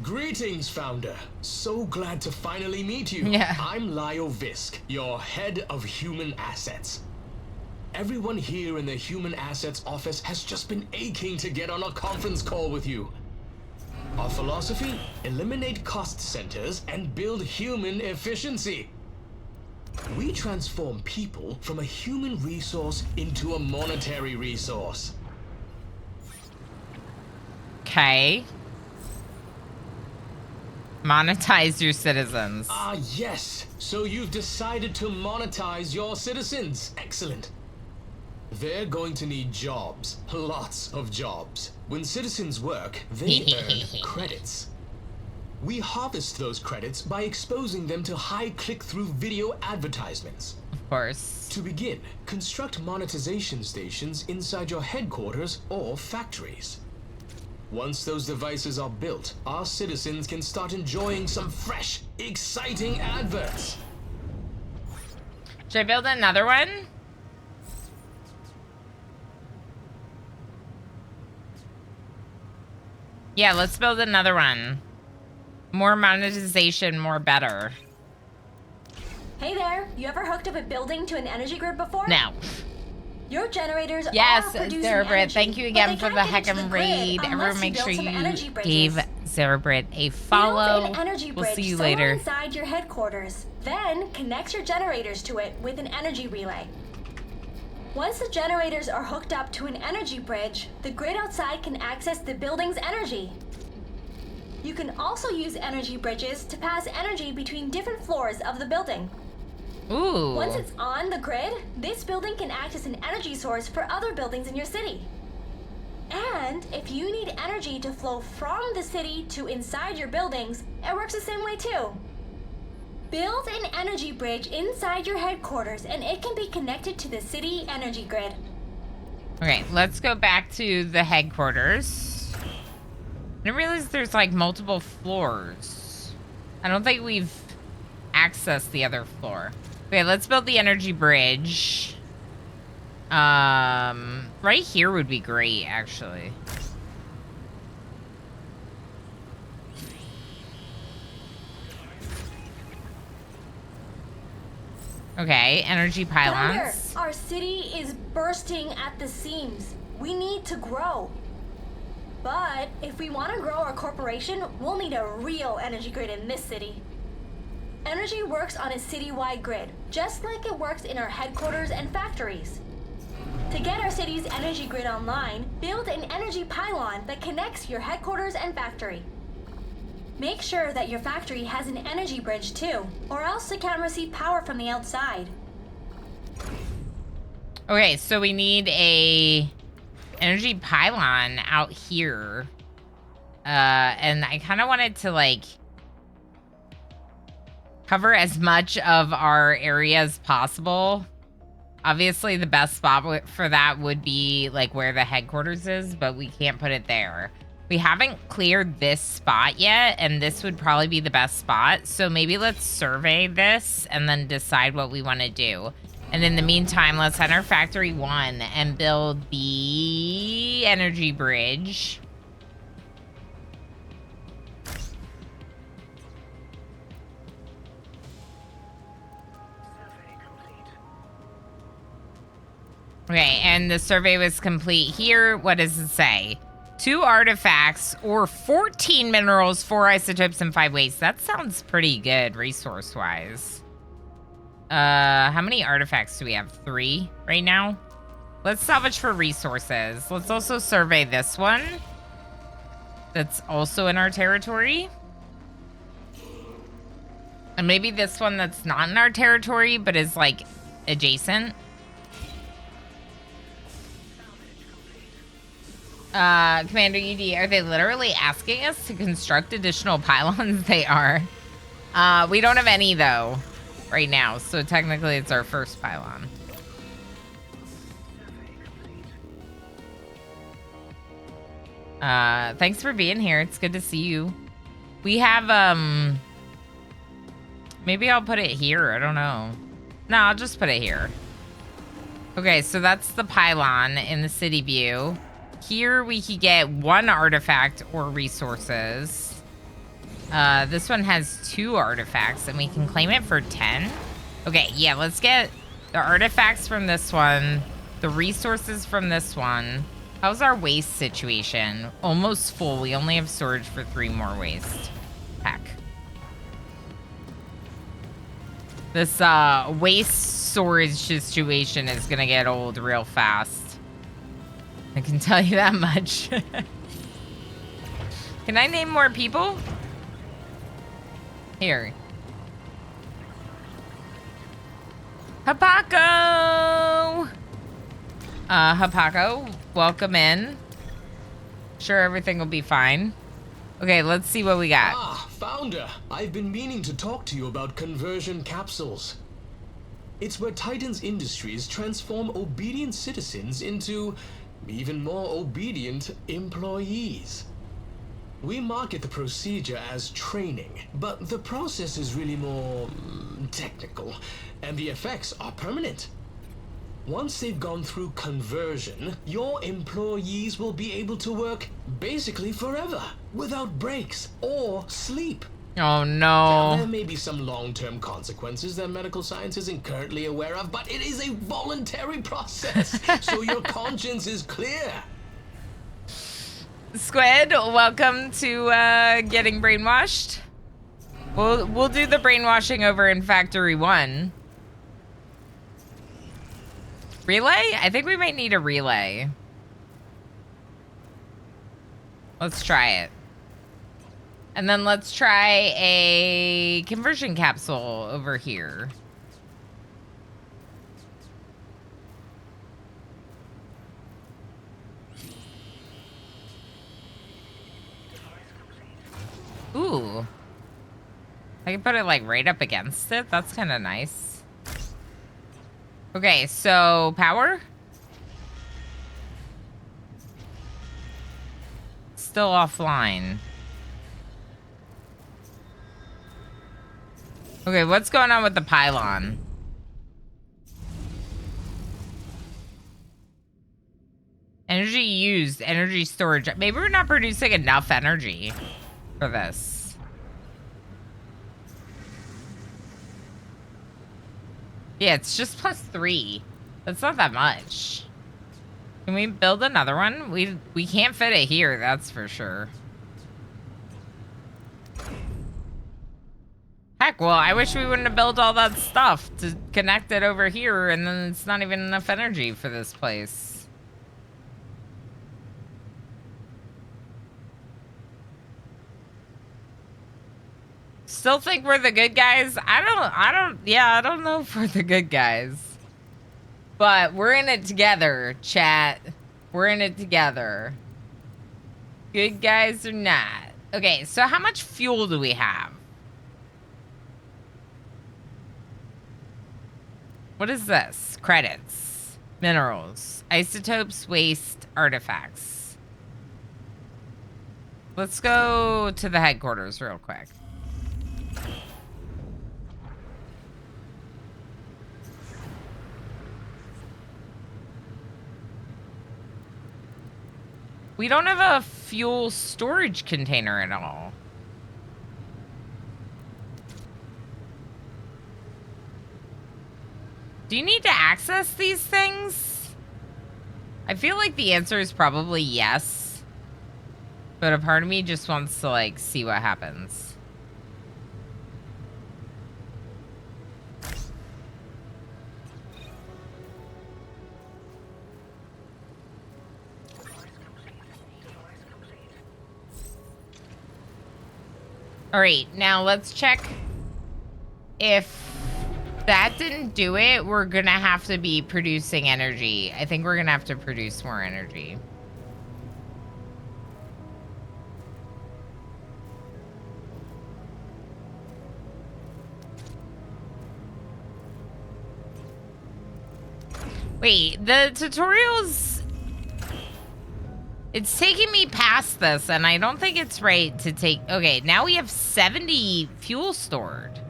Greetings, Founder. So glad to finally meet you. Yeah. I'm Lyle Visk, your head of human assets. Everyone here in the human assets office has just been aching to get on a conference call with you. Our philosophy: eliminate cost centers and build human efficiency. We transform people from a human resource into a monetary resource. Okay. Monetize your citizens. Ah, yes. So you've decided to monetize your citizens. Excellent. They're going to need jobs. Lots of jobs. When citizens work, they earn credits. We harvest those credits by exposing them to high click-through video advertisements. Of course. To begin, construct monetization stations inside your headquarters or factories. Once those devices are built, our citizens can start enjoying some fresh, exciting adverts. Should I build another one? Yeah, let's build another one. More monetization, more better. Hey there, you ever hooked up a building to an energy grid before? No. Your generators Yes, are producing Zarabrit, energy, thank you but again they for the can't get into heckin' the grid raid. unless Everyone make build sure some you energy bridges. gave Zarabrit a follow. Build an energy We'll bridge see you somewhere later. inside your headquarters. Then connect your generators to it with an energy relay. Once the generators are hooked up to an energy bridge, the grid outside can access the building's energy. You can also use energy bridges to pass energy between different floors of the building. Ooh. Once it's on the grid, this building can act as an energy source for other buildings in your city. And if you need energy to flow from the city to inside your buildings, it works the same way too. Build an energy bridge inside your headquarters and it can be connected to the city energy grid. Okay, let's go back to the headquarters. I didn't realize there's like multiple floors. I don't think we've accessed the other floor. Okay, let's build the energy bridge. Right here would be great, actually. Okay, energy pylons. Thunder, our city is bursting at the seams. We need to grow. But if we want to grow our corporation, we'll need a real energy grid in this city. Energy works on a citywide grid, just like it works in our headquarters and factories. To get our city's energy grid online, build an energy pylon that connects your headquarters and factory. Make sure that your factory has an energy bridge too, or else it can't receive power from the outside. Okay, so we need a energy pylon out here. And I kind of wanted to like cover as much of our area as possible. Obviously, the best spot for that would be like where the headquarters is, but we can't put it there. We haven't cleared this spot yet, and this would probably be the best spot. So maybe let's survey this and then decide what we want to do. And in the meantime, let's enter Factory 1 and build the energy bridge. Okay, and the survey was complete here. What does it say? 2 artifacts or 14 minerals, 4 isotopes, and 5 wastes. That sounds pretty good resource-wise. How many artifacts do we have? 3 right now? Let's salvage for resources. Let's also survey this one. That's also in our territory. And maybe this one that's not in our territory, but is like adjacent. Commander UD, are they literally asking us to construct additional pylons? They are. We don't have any, though, right now. So technically, it's our first pylon. Thanks for being here. It's good to see you. We have, maybe I'll put it here. I don't know. No, I'll just put it here. Okay, so that's the pylon in the city view. Here we could get 1 artifact or resources. This one has 2 artifacts and we can claim it for 10. Okay, yeah, let's get the artifacts from this one, the resources from this one. How's our waste situation? Almost full. We only have storage for 3 more waste. Heck. This waste storage situation is gonna get old real fast. I can tell you that much. Can I name more people? Here. Hapako! Hapako, welcome in. Sure, everything will be fine. Okay, let's see what we got. Ah, Founder, I've been meaning to talk to you about conversion capsules. It's where Titan's Industries transform obedient citizens into even more obedient employees. We market the procedure as training, but the process is really more technical, and the effects are permanent. Once they've gone through conversion, your employees will be able to work basically forever, without breaks or sleep. Oh Now, no. there may be some long-term consequences that medical science isn't currently aware of, but it is a voluntary process, so your conscience is clear. Squid, welcome to getting brainwashed. We'll do the brainwashing over in Factory 1. Relay? I think we might need a relay. Let's try it. And then let's try a conversion capsule over here. Ooh. I can put it like right up against it. That's kind of nice. Okay, so power? Still offline. Okay, what's going on with the pylon? Energy used, energy storage. Maybe we're not producing enough energy for this. Yeah, it's just +3. That's not that much. Can we build another one? We can't fit it here, that's for sure. Heck, well, I wish we wouldn't have built all that stuff to connect it over here, and then it's not even enough energy for this place. Still think we're the good guys? I don't know if we're the good guys. But we're in it together, chat. We're in it together. Good guys or not. Okay, so how much fuel do we have? What is this? Credits. Minerals. Isotopes, waste, artifacts. Let's go to the headquarters real quick. We don't have a fuel storage container at all. Do you need to access these things? I feel like the answer is probably yes. But a part of me just wants to, like, see what happens. All right, now let's check if that didn't do it. We're gonna have to be producing energy. I think we're gonna have to produce more energy. Wait, the tutorials... It's taking me past this, and I don't think it's right to take... Okay, now we have 70 fuel stored.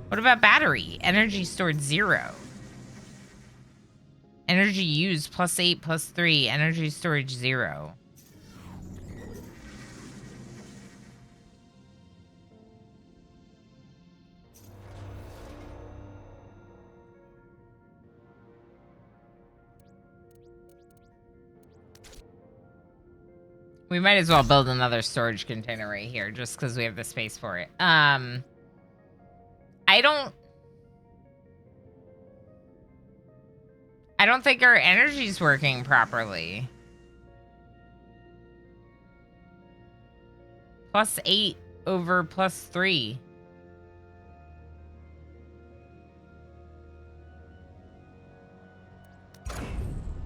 What about battery? Energy stored 0. Energy used +8, +3. Energy storage 0. We might as well build another storage container right here just because we have the space for it. I don't think our energy's working properly. +8 over +3.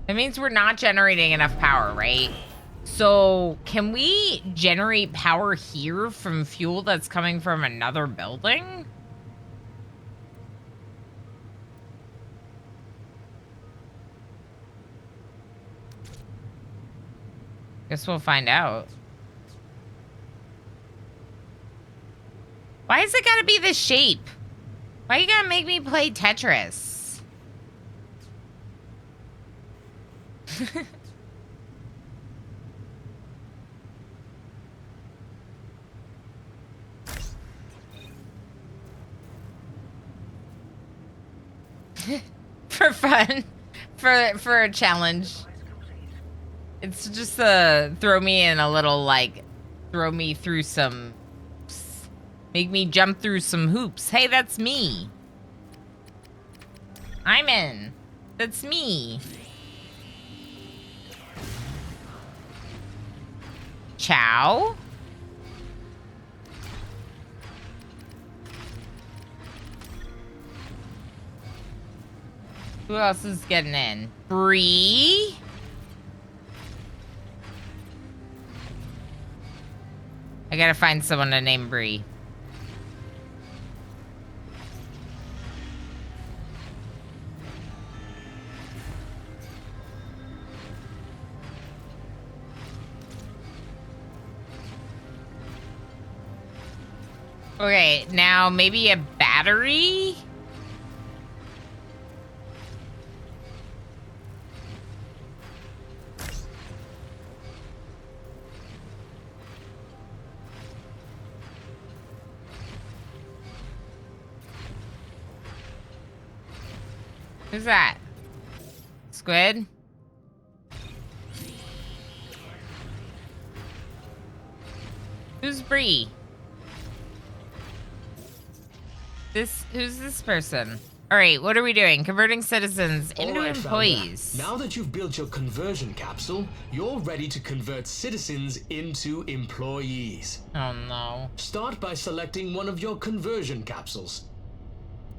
That means we're not generating enough power, right? So, can we generate power here from fuel that's coming from another building? Guess we'll find out. Why has it gotta be this shape? Why you gotta make me play Tetris? For fun. For a challenge. It's just throw me in a little, like, throw me through some... Make me jump through some hoops. Hey, that's me. I'm in. That's me. Ciao. Who else is getting in? Bree? I gotta find someone to name Bree. Okay, now maybe a battery? Who's that? Squid? Who's Bree? Who's this person? All right, what are we doing? Converting citizens into employees. Now that you've built your conversion capsule, you're ready to convert citizens into employees. Oh no. Start by selecting one of your conversion capsules.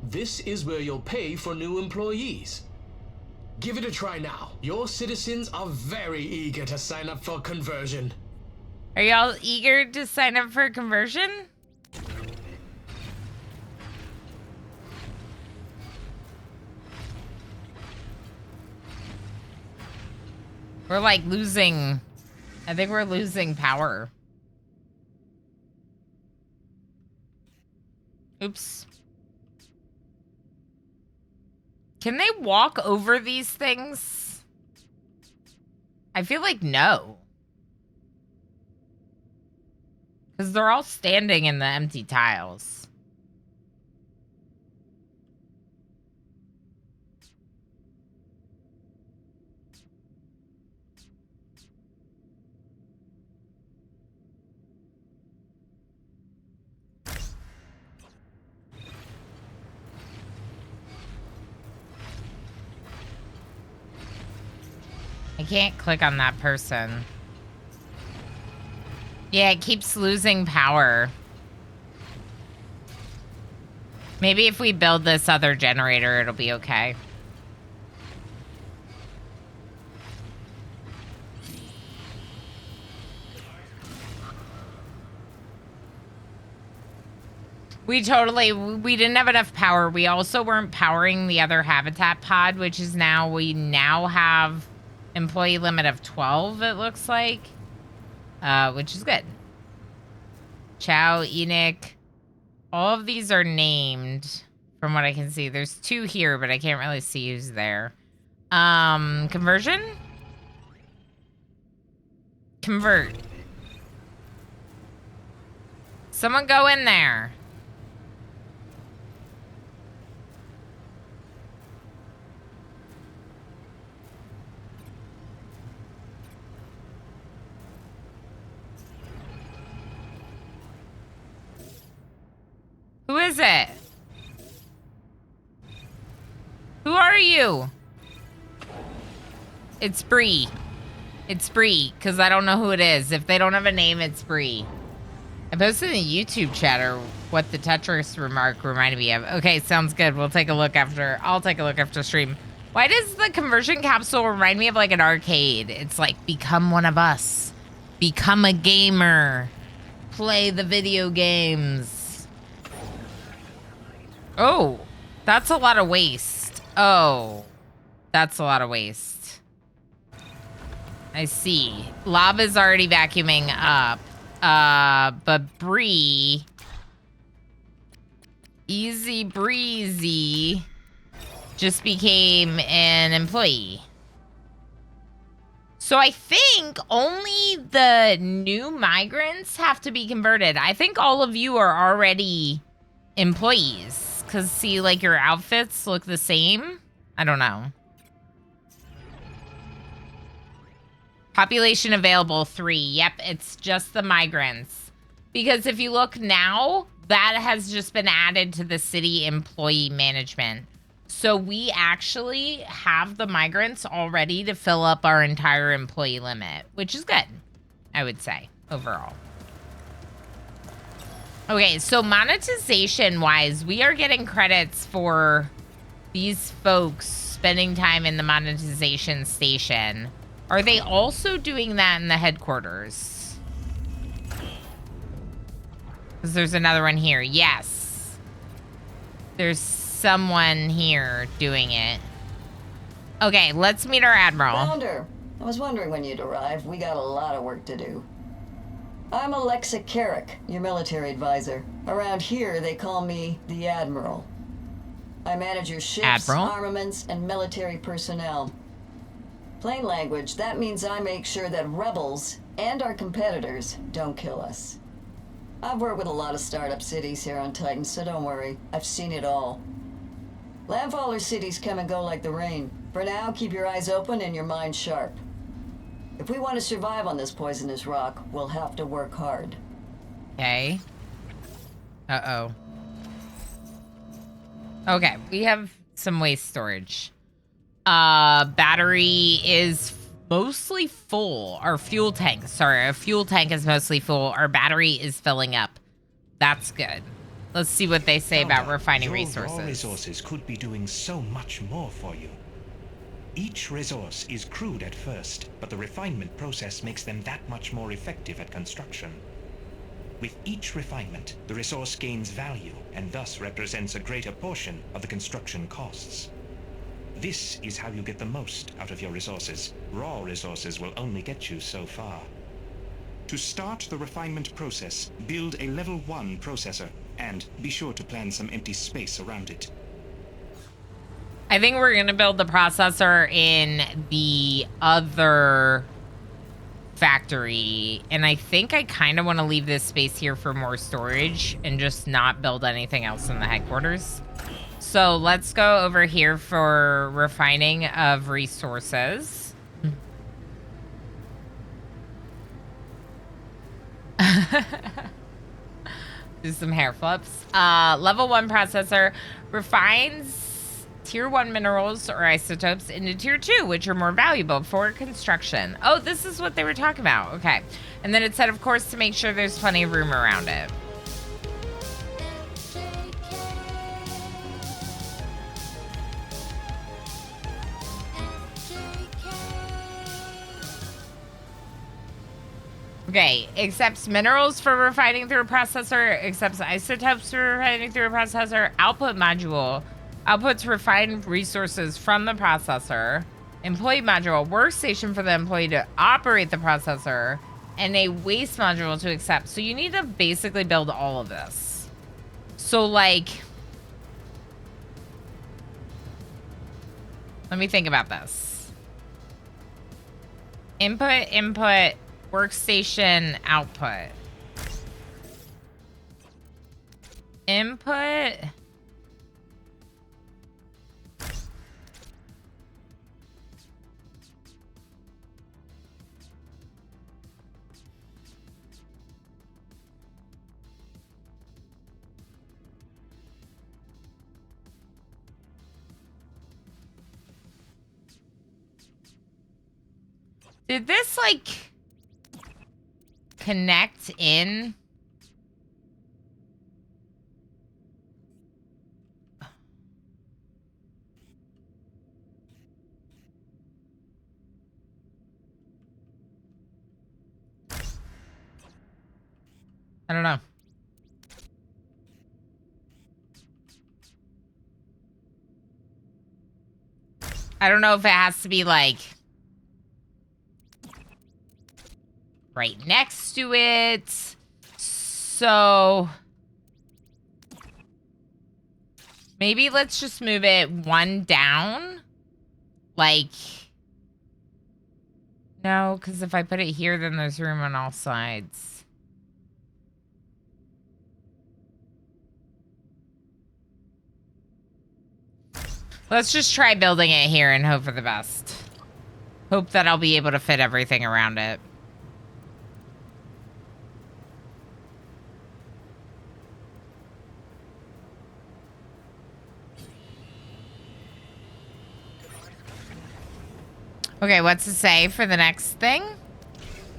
This is where you'll pay for new employees. Give it a try now. Your citizens are very eager to sign up for conversion. Are y'all eager to sign up for conversion? We're like losing... I think we're losing power. Oops. Can they walk over these things? I feel like no. Because they're all standing in the empty tiles. I can't click on that person. Yeah, it keeps losing power. Maybe if we build this other generator, it'll be okay. We didn't have enough power. We also weren't powering the other habitat pod, which is now, we now have Employee limit of 12, it looks like. Which is good. Chow, Enoch. All of these are named from what I can see. There's 2 here, but I can't really see who's there. Conversion? Convert. Someone go in there. Who is it? Who are you? It's Bree. It's Bree, because I don't know who it is. If they don't have a name, it's Bree. I posted in the YouTube chat or what the Tetris remark reminded me of. Okay, sounds good. We'll take a look after. I'll take a look after stream. Why does the conversion capsule remind me of like an arcade? It's like, become one of us. Become a gamer. Play the video games. Oh, that's a lot of waste. Oh, that's a lot of waste. I see. Lava's already vacuuming up. But Bree, easy breezy, just became an employee. So I think only the new migrants have to be converted. I think all of you are already employees. Because, see, like, your outfits look the same? I don't know. Population available, 3. Yep, it's just the migrants. Because if you look now, that has just been added to the city employee management. So we actually have the migrants already to fill up our entire employee limit, which is good, I would say, overall. Okay, so monetization-wise, we are getting credits for these folks spending time in the monetization station. Are they also doing that in the headquarters? Because there's another one here. Yes. There's someone here doing it. Okay, let's meet our admiral. Founder, I was wondering when you'd arrive. We got a lot of work to do. I'm Alexa Carrick, your military advisor. Around here, they call me the Admiral. I manage your ships, armaments, and military personnel. Plain language, that means I make sure that rebels and our competitors don't kill us. I've worked with a lot of startup cities here on Titan, so don't worry. I've seen it all. Landfaller cities come and go like the rain. For now, keep your eyes open and your mind sharp. If we want to survive on this poisonous rock, we'll have to work hard. Okay. Uh-oh. Okay, we have some waste storage. Battery is mostly full. Our fuel tank, sorry, our fuel tank is mostly full. Our battery is filling up. That's good. Let's see what they say about refining resources. Raw resources could be doing so much more for you. Each resource is crude at first, but the refinement process makes them that much more effective at construction. With each refinement, the resource gains value and thus represents a greater portion of the construction costs. This is how you get the most out of your resources. Raw resources will only get you so far. To start the refinement process, build a level 1 processor, and be sure to plan some empty space around it. I think we're going to build the processor in the other factory. And I think I kind of want to leave this space here for more storage and just not build anything else in the headquarters. So let's go over here for refining of resources. Do some hair flips. Level 1 processor refines Tier 1 minerals or isotopes into Tier 2, which are more valuable for construction. Oh, this is what they were talking about. Okay. And then it said, of course, to make sure there's plenty of room around it. Okay, accepts minerals for refining through a processor, accepts isotopes for refining through a processor, output module, outputs refined resources from the processor, Employee module, workstation for the employee to operate the processor, and a waste module to accept. So you need to basically build all of this. So like, let me think about this. Input, workstation, output. Input. Did this, like, connect in? I don't know. I don't know if it has to be, like, right next to it. So maybe let's just move it one down. Like, no, because if I put it here, then there's room on all sides. Let's just try building it here and hope for the best. Hope that I'll be able to fit everything around it. Okay, what's to say for the next thing?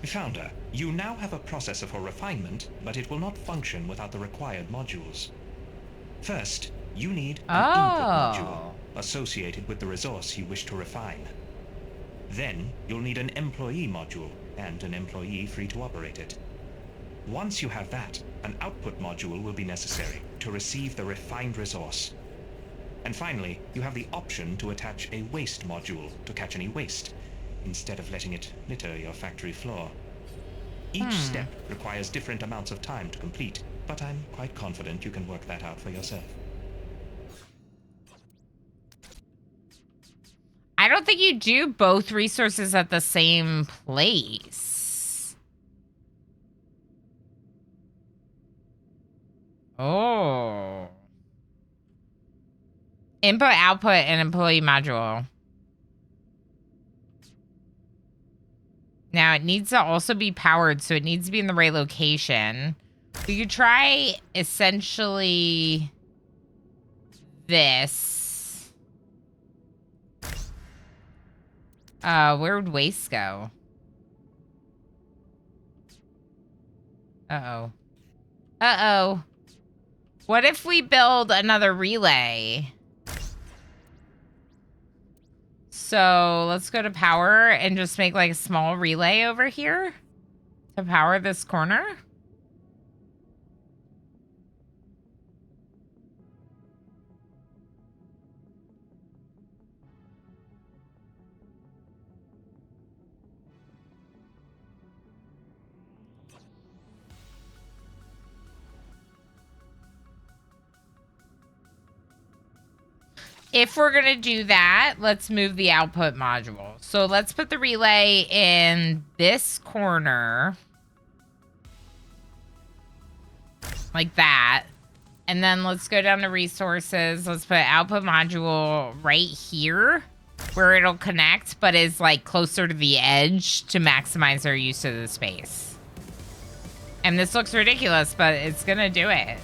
Founder, you now have a processor for refinement, but it will not function without the required modules. First, you need an input module associated with the resource you wish to refine. Then, you'll need an employee module and an employee free to operate it. Once you have that, an output module will be necessary to receive the refined resource. And finally, you have the option to attach a waste module to catch any waste, instead of letting it litter your factory floor. Each step requires different amounts of time to complete, but I'm quite confident you can work that out for yourself. I don't think you do both resources at the same place. Oh. Input, output, and employee module. Now, it needs to also be powered, so it needs to be in the right location. We could try, essentially, this. Where would waste go? Uh-oh. Uh-oh. What if we build another relay? So let's go to power and just make like a small relay over here to power this corner. If we're going to do that, let's move the output module. So let's put the relay in this corner. Like that. And then let's go down to resources. Let's put output module right here where it'll connect, but is like closer to the edge to maximize our use of the space. And this looks ridiculous, but it's going to do it.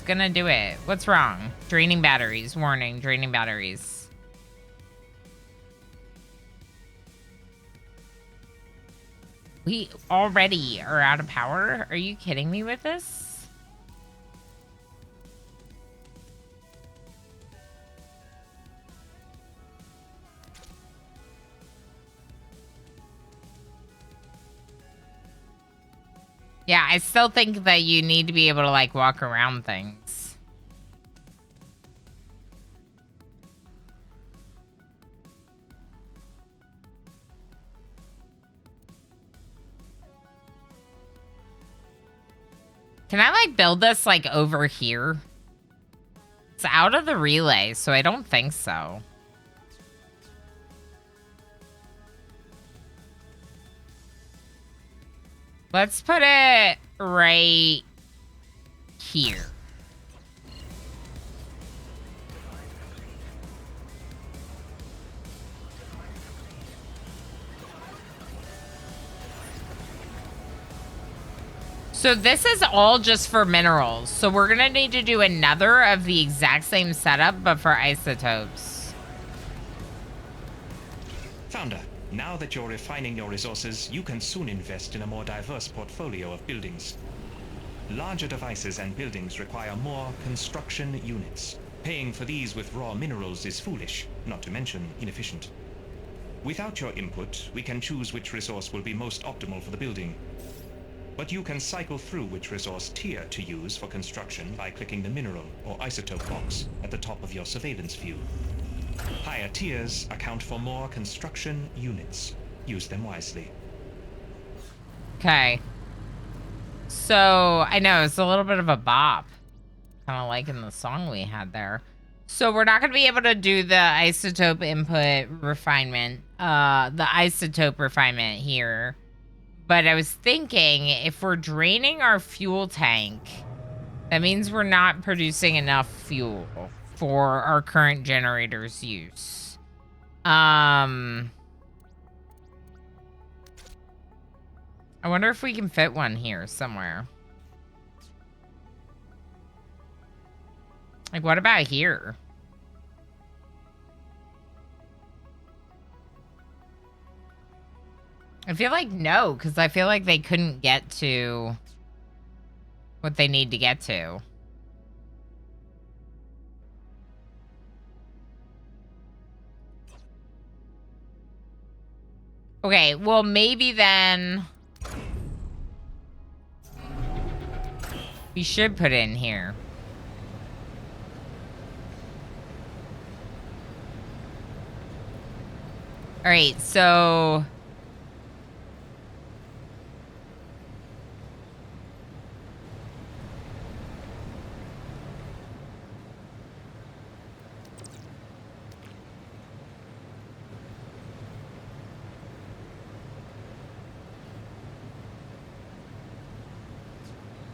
Gonna do it. What's wrong? Draining batteries. Warning, draining batteries. We already are out of power? Are you kidding me with this? Yeah, I still think that you need to be able to, like, walk around things. Can I, like, build this, like, over here? It's out of the relay, so I don't think so. Let's put it right here. So this is all just for minerals. So we're going to need to do another of the exact same setup, but for isotopes. Founder, now that you're refining your resources, you can soon invest in a more diverse portfolio of buildings. Larger devices and buildings require more construction units. Paying for these with raw minerals is foolish, not to mention inefficient. Without your input, we can choose which resource will be most optimal for the building. But you can cycle through which resource tier to use for construction by clicking the mineral or isotope box at the top of your surveillance view. Higher tiers account for more construction units. Use them wisely. Okay. So, I know, it's a little bit of a bop. Kind of like in the song we had there. So, we're not going to be able to do the isotope input refinement. The isotope refinement here. But I was thinking, if we're draining our fuel tank, that means we're not producing enough fuel for our current generator's use. I wonder if we can fit one here somewhere. Like, what about here? I feel like no, because I feel like they couldn't get to what they need to get to. Okay, well, maybe then we should put it in here. All right, so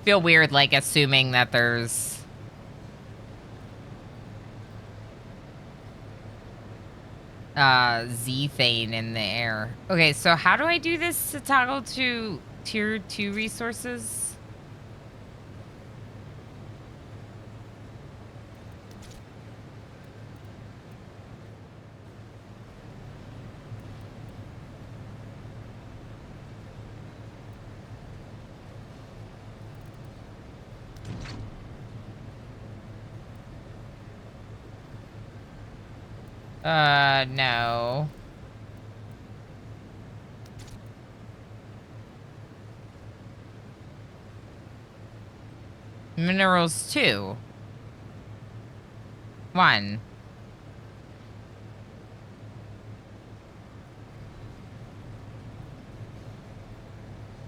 feel weird, like, assuming that there's Z-Thane in the air. Okay, so how do I do this to toggle to tier 2 resources? No. Minerals 2. 1.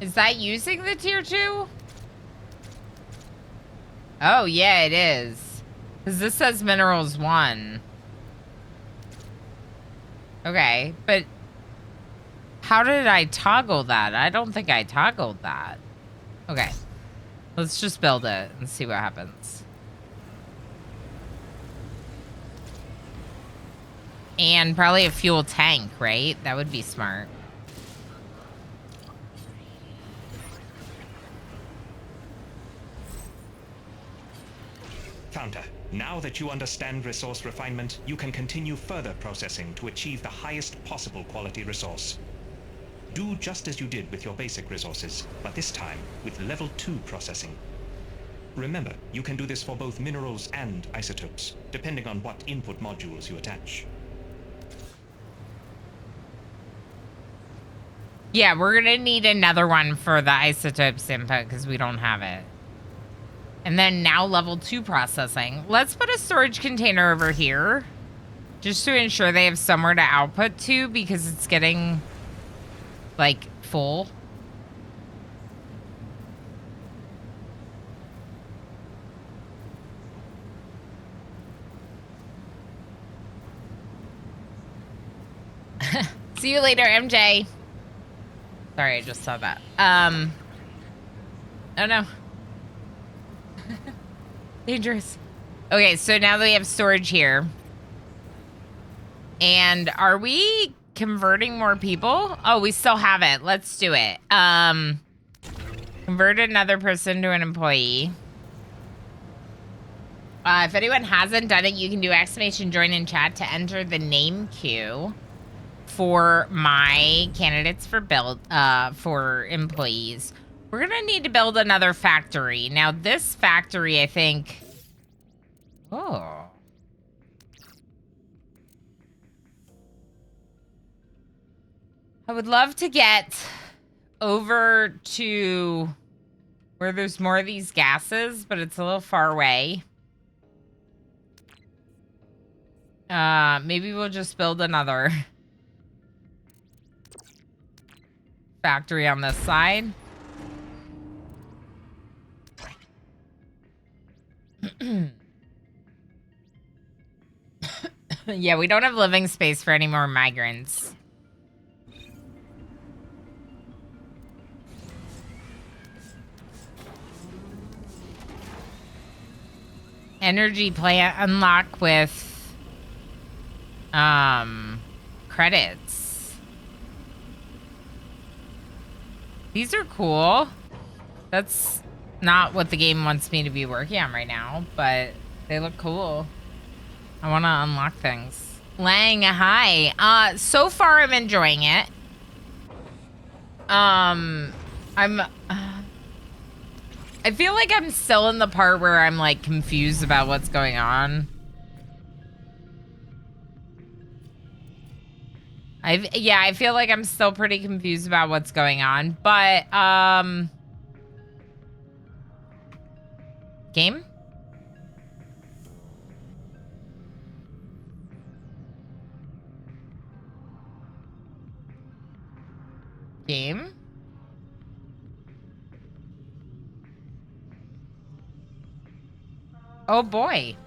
Is that using the tier 2? Oh, yeah, it is. Because this says minerals 1. Okay, but how did I toggle that? I don't think I toggled that. Okay. Let's just build it and see what happens. And probably a fuel tank, right? That would be smart. Founder, now that you understand resource refinement, you can continue further processing to achieve the highest possible quality resource. Do just as you did with your basic resources, but this time with level 2 processing. Remember, you can do this for both minerals and isotopes, depending on what input modules you attach. Yeah, we're gonna need another one for the isotopes input because we don't have it. And then now level 2 processing. Let's put a storage container over here just to ensure they have somewhere to output to because it's getting, like, full. See you later, MJ. Sorry, I just saw that. Oh no. Dangerous. Okay, so now that we have storage here. And are we converting more people? Oh, we still have it. Let's do it. Convert another person to an employee. If anyone hasn't done it, you can do exclamation join in chat to enter the name queue for my candidates for build for employees. We're gonna need to build another factory. Now this factory, I think. Oh. I would love to get over to where there's more of these gases, but it's a little far away. Maybe we'll just build another factory on this side. Yeah, we don't have living space for any more migrants. Energy plant unlock with credits. These are cool. That's not what the game wants me to be working on right now, but they look cool. I want to unlock things. Lang, hi. So far I'm enjoying it. I feel like I'm still in the part where I'm like confused about what's going on. I feel like I'm still pretty confused about what's going on, but game? Game? Oh boy.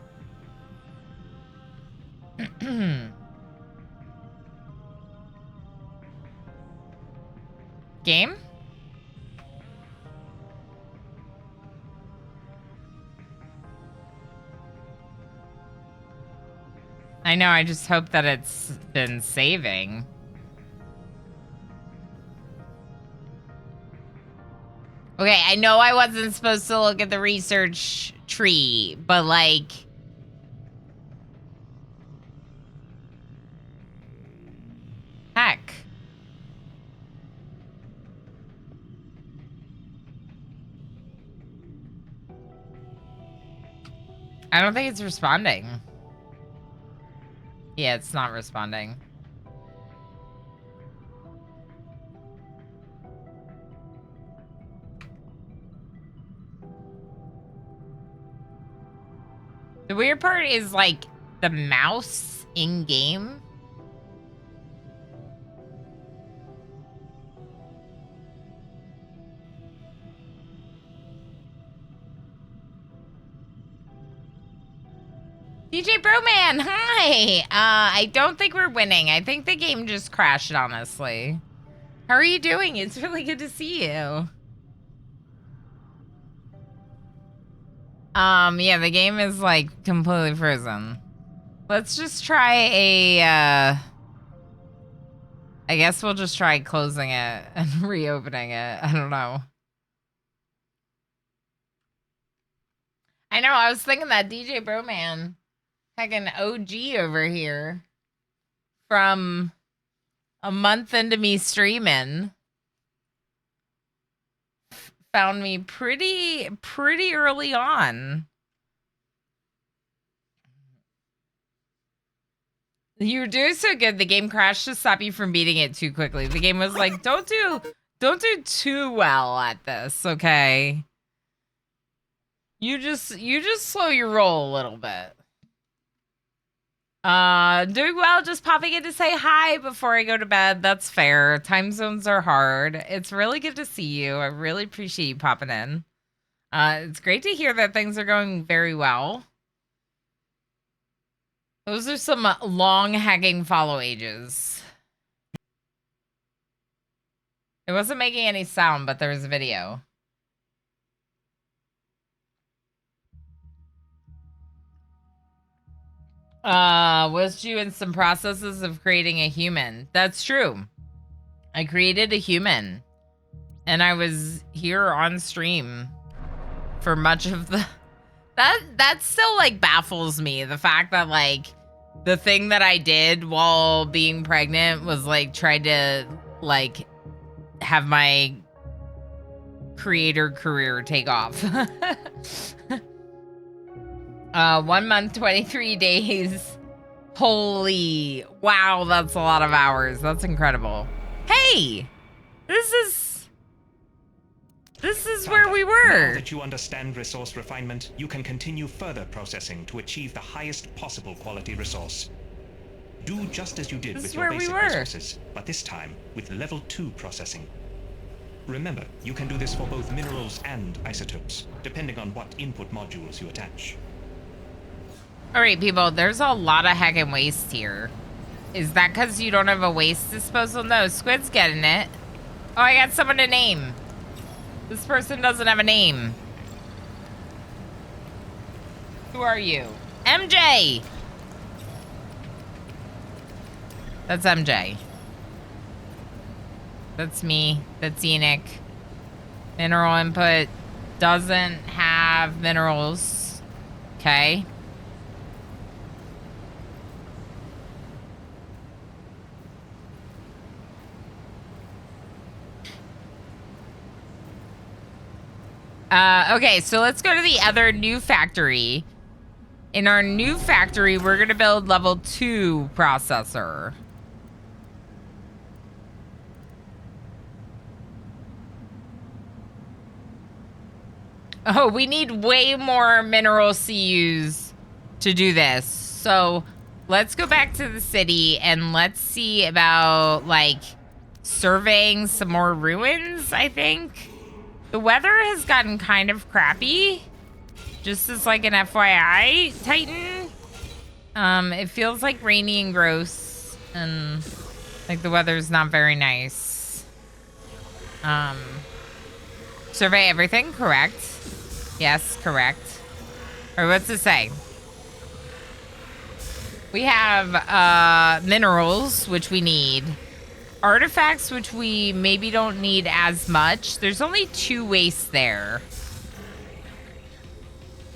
Game? I know, I just hope that it's been saving. Okay, I know I wasn't supposed to look at the research tree, but like... Heck. I don't think it's responding. Yeah, it's not responding. The weird part is like the mouse in game. DJ Broman, hi! I don't think we're winning. I think the game just crashed, honestly. How are you doing? It's really good to see you. Yeah, the game is, like, completely frozen. Let's just try a, I guess we'll just try closing it and reopening it. I don't know. I know, I was thinking that DJ Broman. Like an OG over here from a month into me streaming. Found me pretty early on. You were doing so good. The game crashed to stop you from beating it too quickly. The game was like, don't do too well at this, okay? You just slow your roll a little bit. Doing well, just popping in to say hi before I go to bed. That's fair. Time zones are hard. It's really good to see you. I really appreciate you popping in. It's great to hear that things are going very well. Those are some long hacking follow ages. It wasn't making any sound, but there was a video. Was you in some processes of creating a human? That's true. I created a human. And I was here on stream for much of the... That still, like, baffles me. The fact that, like, the thing that I did while being pregnant was, like, try to, like, have my creator career take off. 1 month, 23 days. Holy, wow, that's a lot of hours. That's incredible. Hey, this is where we were. Now that you understand resource refinement, you can continue further processing to achieve the highest possible quality resource. Do just as you did with your basic resources, but this time with level 2 processing. Remember, you can do this for both minerals and isotopes, depending on what input modules you attach. All right, people, there's a lot of heckin' waste here. Is that because you don't have a waste disposal? No, Squid's getting it. Oh, I got someone to name. This person doesn't have a name. Who are you? MJ! That's MJ. That's me. That's Enoch. Mineral input doesn't have minerals. Okay. Okay, so let's go to the other new factory. In our new factory, we're going to build level 2 processor. Oh, we need way more mineral CUs to do this. So let's go back to the city and let's see about, like, surveying some more ruins, I think. The weather has gotten kind of crappy. Just as, like, an FYI, Titan. It feels, like, rainy and gross. And, like, the weather's not very nice. Survey everything, correct. Yes, correct. Or what's it say? We have, minerals, which we need. Artifacts, which we maybe don't need as much. There's only 2 wastes there.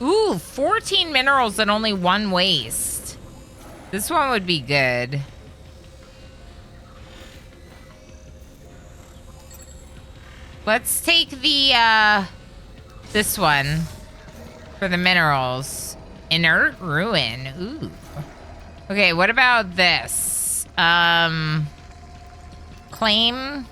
Ooh, 14 minerals and only 1 waste. This one would be good. Let's take the, this one for the minerals. Inert ruin. Ooh. Okay, what about this? Claim.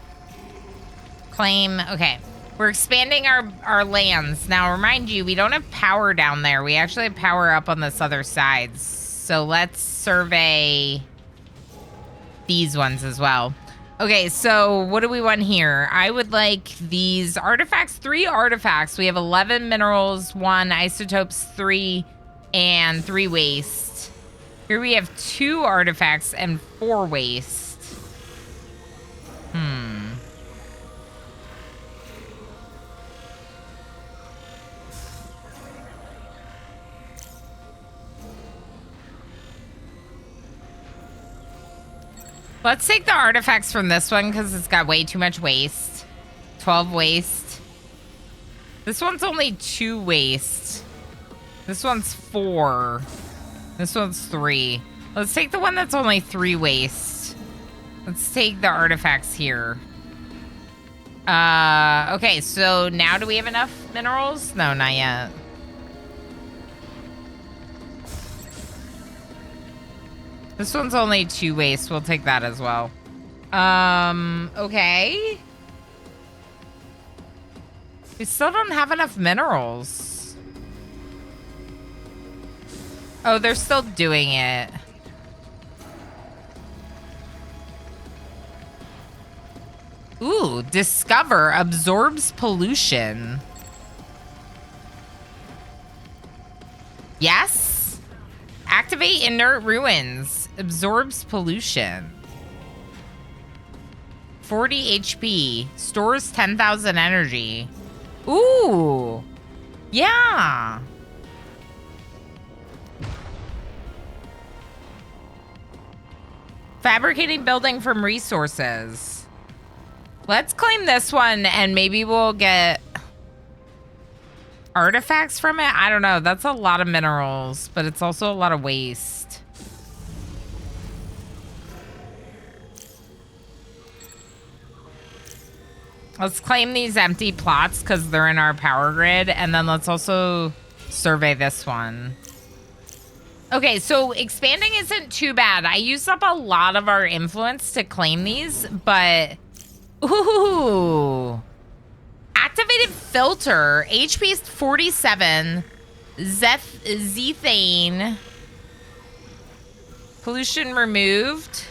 Okay. We're expanding our lands. Now, remind you, we don't have power down there. We actually have power up on this other side. So let's survey these ones as well. Okay, so what do we want here? I would like these artifacts. 3 artifacts. We have 11 minerals, 1 isotopes, 3, and 3 waste. Here we have 2 artifacts and 4 waste. Let's take the artifacts from this one because it's got way too much waste. 12 waste. This one's only 2 waste. This one's 4. This one's 3. Let's take the one that's only 3 waste. Let's take the artifacts here. Okay, so now do we have enough minerals? No, not yet. This one's only 2 waste. We'll take that as well. Okay. We still don't have enough minerals. Oh, they're still doing it. Ooh, discover absorbs pollution. Yes. Activate inert ruins. Absorbs pollution. 40 HP. Stores 10,000 energy. Ooh. Yeah. Fabricating building from resources. Let's claim this one and maybe we'll get artifacts from it. I don't know. That's a lot of minerals, but it's also a lot of waste. Let's claim these empty plots because they're in our power grid. And then let's also survey this one. Okay, so expanding isn't too bad. I used up a lot of our influence to claim these, but... Ooh. Activated filter. HP is 47. Zethane. Pollution removed.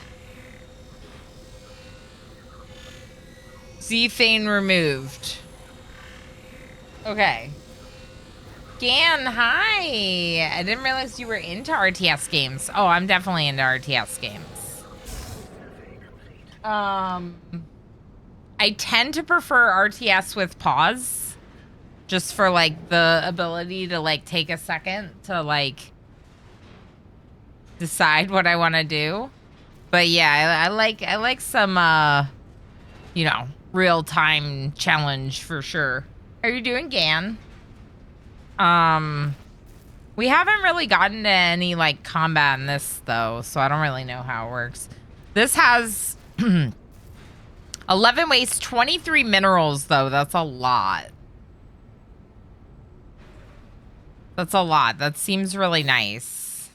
Zethane removed. Okay. Gan, hi. I didn't realize you were into RTS games. Oh, I'm definitely into RTS games. I tend to prefer RTS with pause. Just for, like, the ability to, like, take a second to, like, decide what I want to do. But, yeah, I like some, you know, real-time challenge for sure. How are you doing, Gan? We haven't really gotten to any, like, combat in this, though, so I don't really know how it works. This has 11 waste, 23 minerals, though. That's a lot. That's a lot. That seems really nice.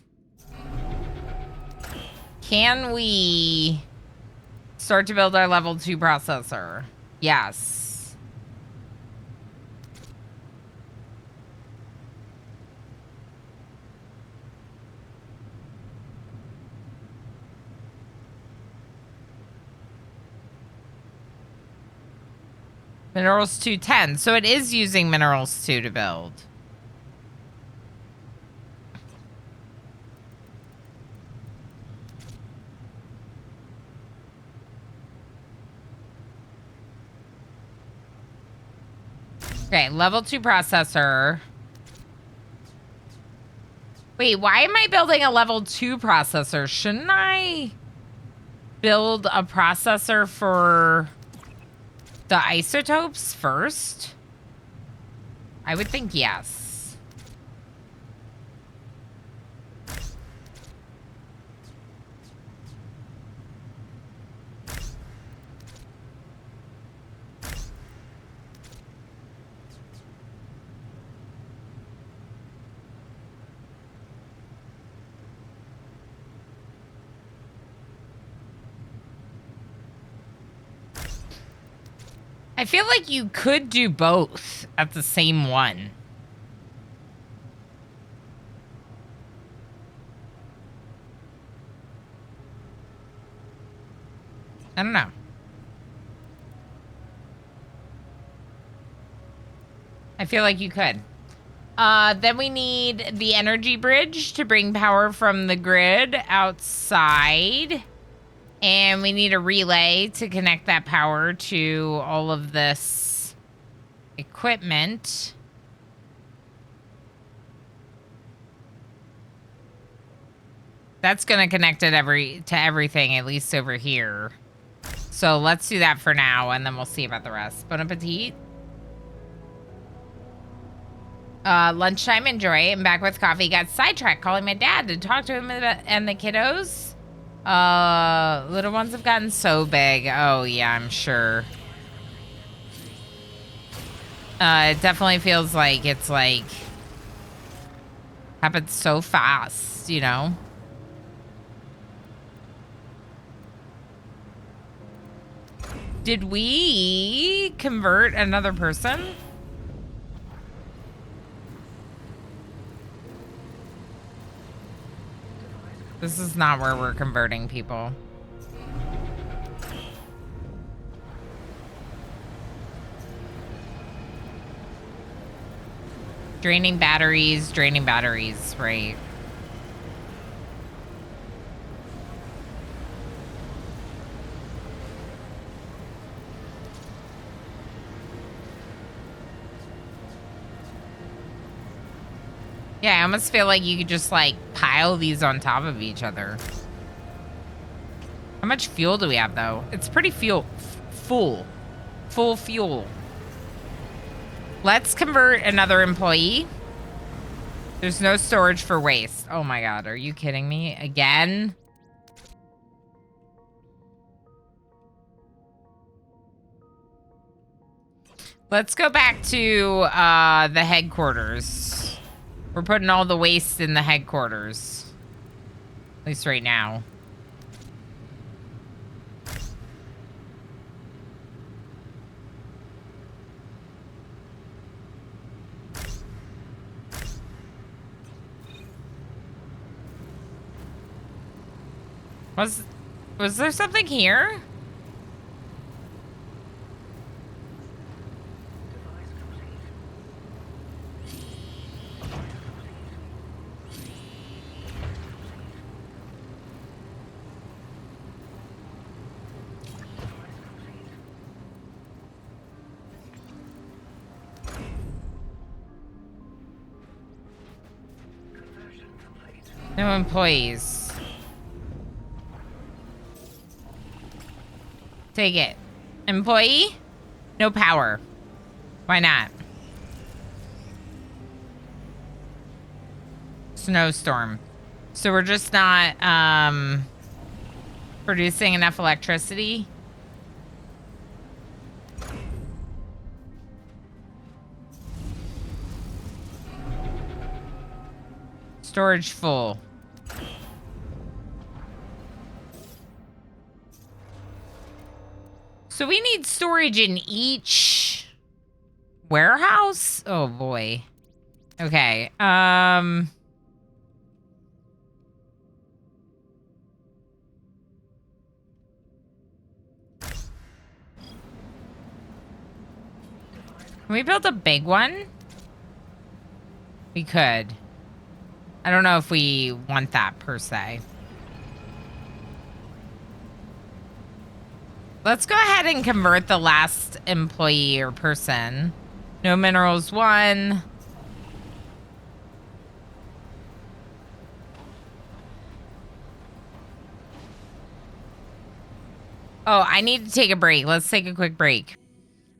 Can we start to build our level 2 processor? Yes. Minerals 210. So it is using minerals 2 to build. Okay, level 2 processor. Wait, why am I building a level 2 processor? Shouldn't I build a processor for the isotopes first? I would think yes. I feel like you could do both at the same one. I don't know. I feel like you could. Then we need the energy bridge to bring power from the grid outside. And we need a relay to connect that power to all of this equipment. That's going to connect it to everything, at least over here. So let's do that for now, and then we'll see about the rest. Bon appetit. Lunchtime, enjoy. I'm back with coffee. Got sidetracked calling my dad to talk to him and the kiddos. Little ones have gotten so big. Oh, yeah, I'm sure. It definitely feels like it's, like, happens so fast, you know? Did we convert another person? This is not where we're converting people. Draining batteries, right. Yeah, I almost feel like you could just, like, pile these on top of each other. How much fuel do we have, though? It's pretty full. Full fuel. Let's convert another employee. There's no storage for waste. Oh my god, are you kidding me? Again? Let's go back to the headquarters. We're putting all the waste in the headquarters. At least right now. Was there something here? No employees. Take it. Employee? No power. Why not? Snowstorm. So we're just not producing enough electricity. Storage full. So we need storage in each warehouse? Oh boy. Okay. Can we build a big one? We could. I don't know if we want that per se. Let's go ahead and convert the last employee or person. No minerals 1. Oh, I need to take a break. Let's take a quick break.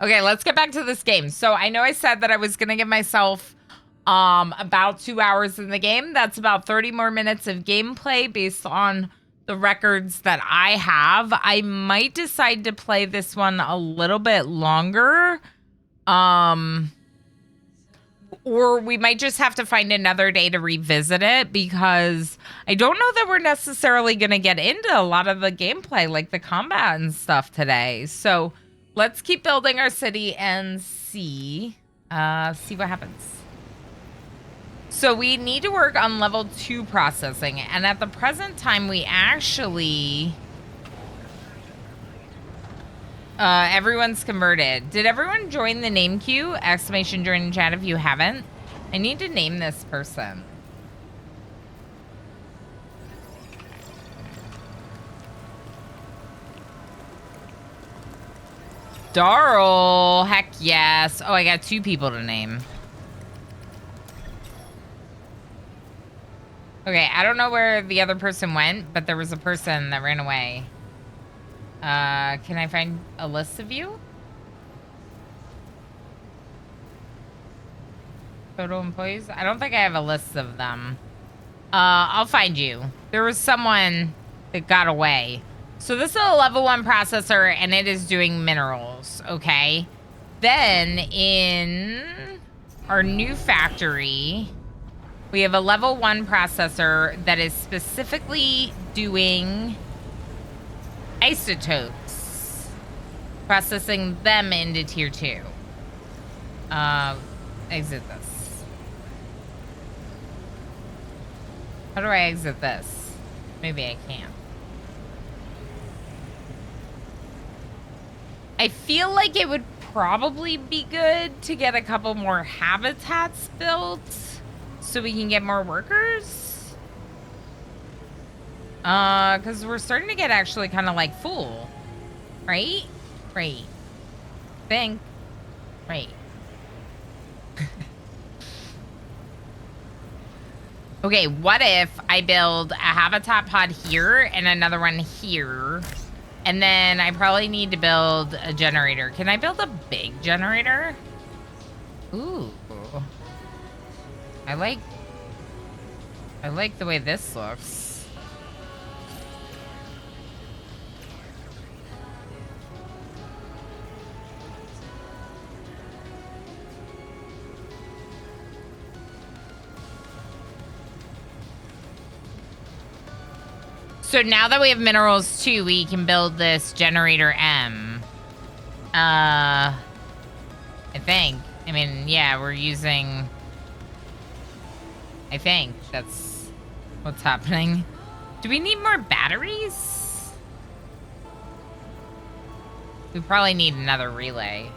Okay, let's get back to this game. So I know I said that I was going to give myself about 2 hours in the game. That's about 30 more minutes of gameplay based on the records that I have. I might decide to play this one a little bit longer. Or we might just have to find another day to revisit it, because I don't know that we're necessarily going to get into a lot of the gameplay, like the combat and stuff today. So let's keep building our city and see what happens. So we need to work on level 2 processing, and at the present time we actually everyone's converted. Did everyone join the name queue? Exclamation join chat if you haven't. I need to name this person. Darl, heck yes. Oh, I got 2 people to name. Okay, I don't know where the other person went, but there was a person that ran away. Can I find a list of you? Total employees? I don't think I have a list of them. I'll find you. There was someone that got away. So this is a level 1 processor, and it is doing minerals, okay? Then in our new factory, we have a level 1 processor that is specifically doing isotopes, processing them into tier 2. Exit this. How do I exit this? Maybe I can't. I feel like it would probably be good to get a couple more habitats built so we can get more workers. Because we're starting to get actually kind of like full. Right? Right. Think. Right. Okay, what if I build a habitat pod here and another one here? And then I probably need to build a generator. Can I build a big generator? Ooh. I like the way this looks. So now that we have minerals too, we can build this generator M. I think. I mean, yeah, we're using... I think that's what's happening. Do we need more batteries? We probably need another relay.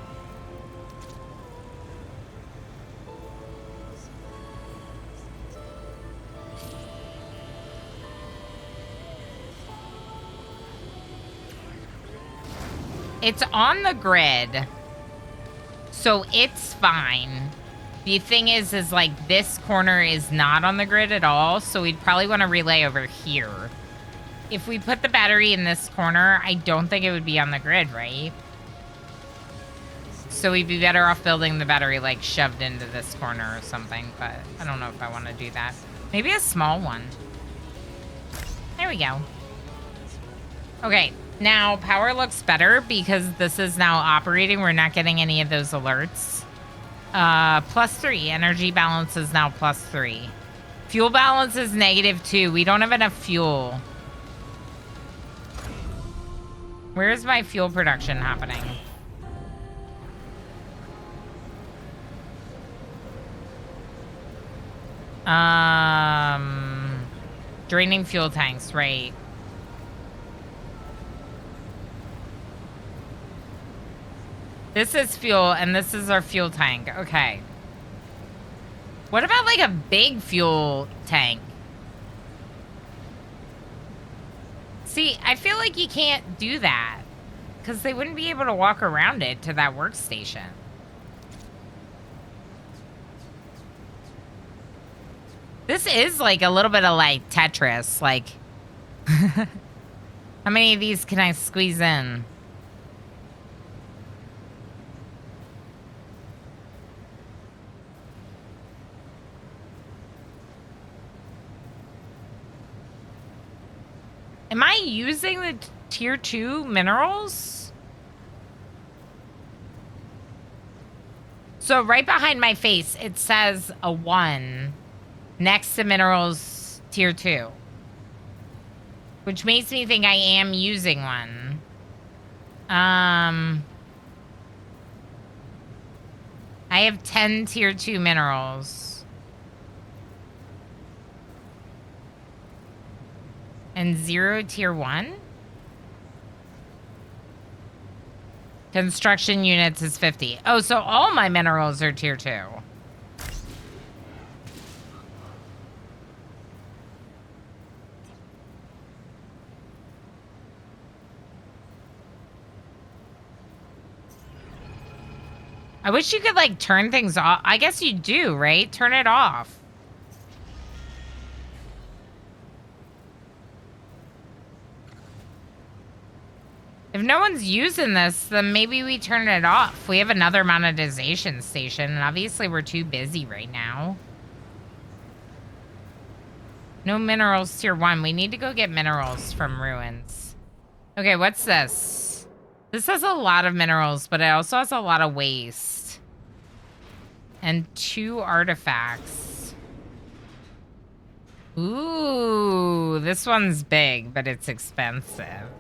It's on the grid, so it's fine. The thing is like this corner is not on the grid at all, so we'd probably want to relay over here. If we put the battery in this corner, I don't think it would be on the grid, right? So we'd be better off building the battery like shoved into this corner or something, but I don't know if I want to do that. Maybe a small one. There we go. Okay. Now, power looks better because this is now operating. We're not getting any of those alerts. +3. Energy balance is now +3. Fuel balance is -2. We don't have enough fuel. Where is my fuel production happening? Draining fuel tanks, right. This is fuel, and this is our fuel tank. Okay. What about, like, a big fuel tank? See, I feel like you can't do that. Because they wouldn't be able to walk around it to that workstation. This is, like, a little bit of, like, Tetris. Like, how many of these can I squeeze in? Am I using the tier 2 minerals? So right behind my face, it says a 1 next to minerals tier 2. Which makes me think I am using one. I have 10 tier 2 minerals. And 0 tier 1? Construction units is 50. Oh, so all my minerals are tier 2. I wish you could, like, turn things off. I guess you do, right? Turn it off. If no one's using this, then maybe we turn it off. We have another monetization station, and obviously we're too busy right now. No minerals tier 1. We need to go get minerals from ruins. Okay, what's this? This has a lot of minerals, but it also has a lot of waste. And 2 artifacts. Ooh, this one's big, but it's expensive.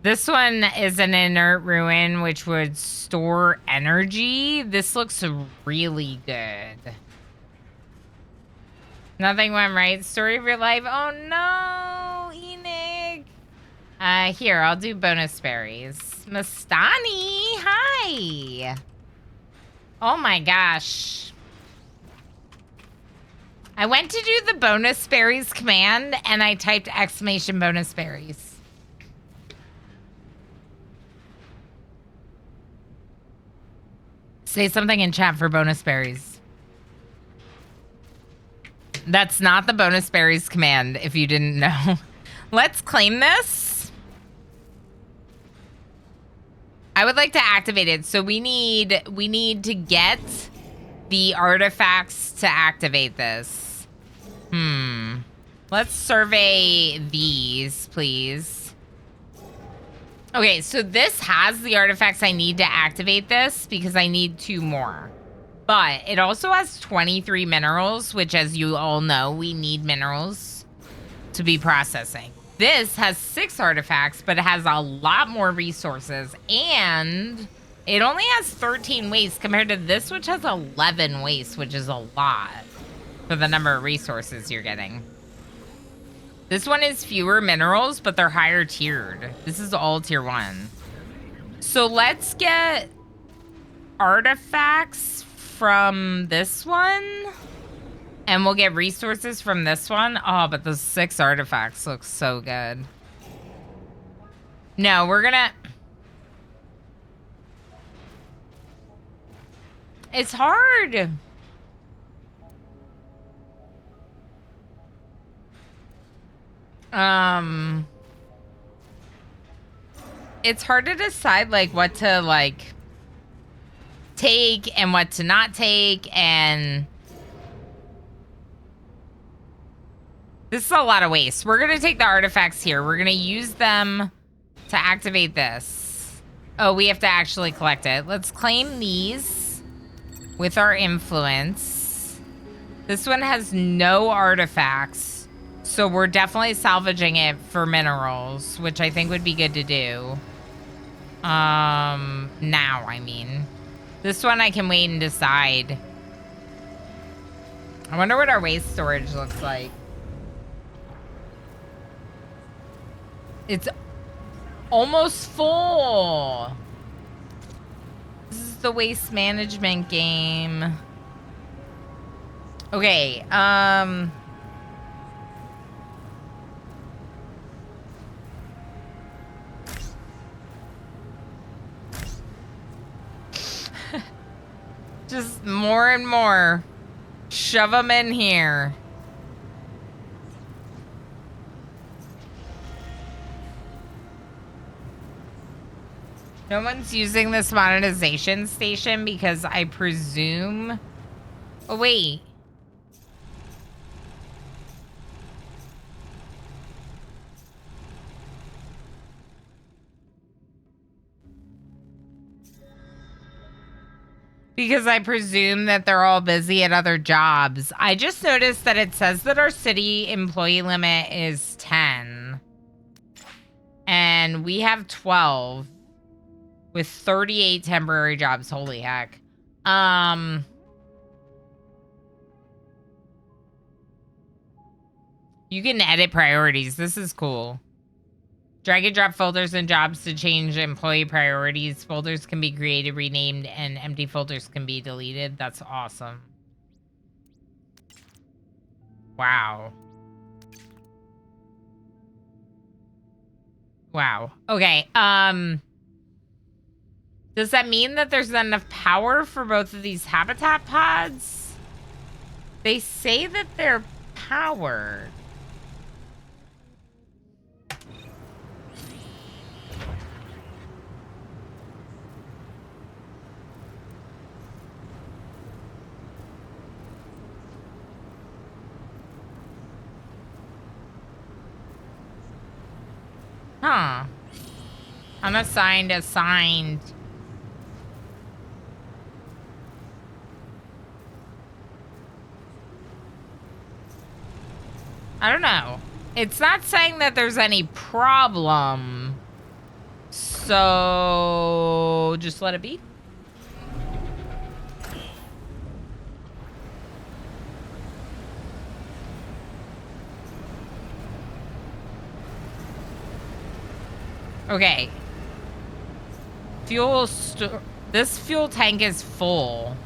This one is an inert ruin, which would store energy. This looks really good. Nothing went right. Story of your life. Oh, no, Enoch. Here, I'll do bonus berries. Mastani, hi. Oh, my gosh. I went to do the bonus berries command, and I typed exclamation bonus berries. Say something in chat for bonus berries. That's not the bonus berries command, if you didn't know. Let's claim this. I would like to activate it. So we need to get the artifacts to activate this. Let's survey these, please. Okay, so this has the artifacts I need to activate this because I need 2 more. But it also has 23 minerals, which, as you all know, we need minerals to be processing. This has 6 artifacts, but it has a lot more resources, and it only has 13 waste compared to this, which has 11 waste, which is a lot for the number of resources you're getting. This one is fewer minerals, but they're higher tiered. This is all tier 1. So let's get artifacts from this one, and we'll get resources from this one. Oh, but those 6 artifacts look so good. No, we're gonna... It's hard. It's hard to decide, like, what to, like, take and what to not take, and this is a lot of waste. We're gonna take the artifacts here. We're gonna use them to activate this. Oh, we have to actually collect it. Let's claim these with our influence. This one has no artifacts, so we're definitely salvaging it for minerals, which I think would be good to do. Now, I mean. This one I can wait and decide. I wonder what our waste storage looks like. It's almost full. This is the waste management game. Okay, just more and more. Shove them in here. No one's using this monetization station because I presume... Oh, wait. Because I presume that they're all busy at other jobs. I just noticed that it says that our city employee limit is 10. And we have 12. With 38 temporary jobs. Holy heck. You can edit priorities. This is cool. Drag and drop folders and jobs to change employee priorities. Folders can be created, renamed, and empty folders can be deleted. That's awesome. Wow. Wow. Okay, does that mean that there's not enough power for both of these habitat pods? They say that they're powered. Huh. Unassigned, assigned. I don't know. It's not saying that there's any problem. So just let it be. Okay. This fuel tank is full.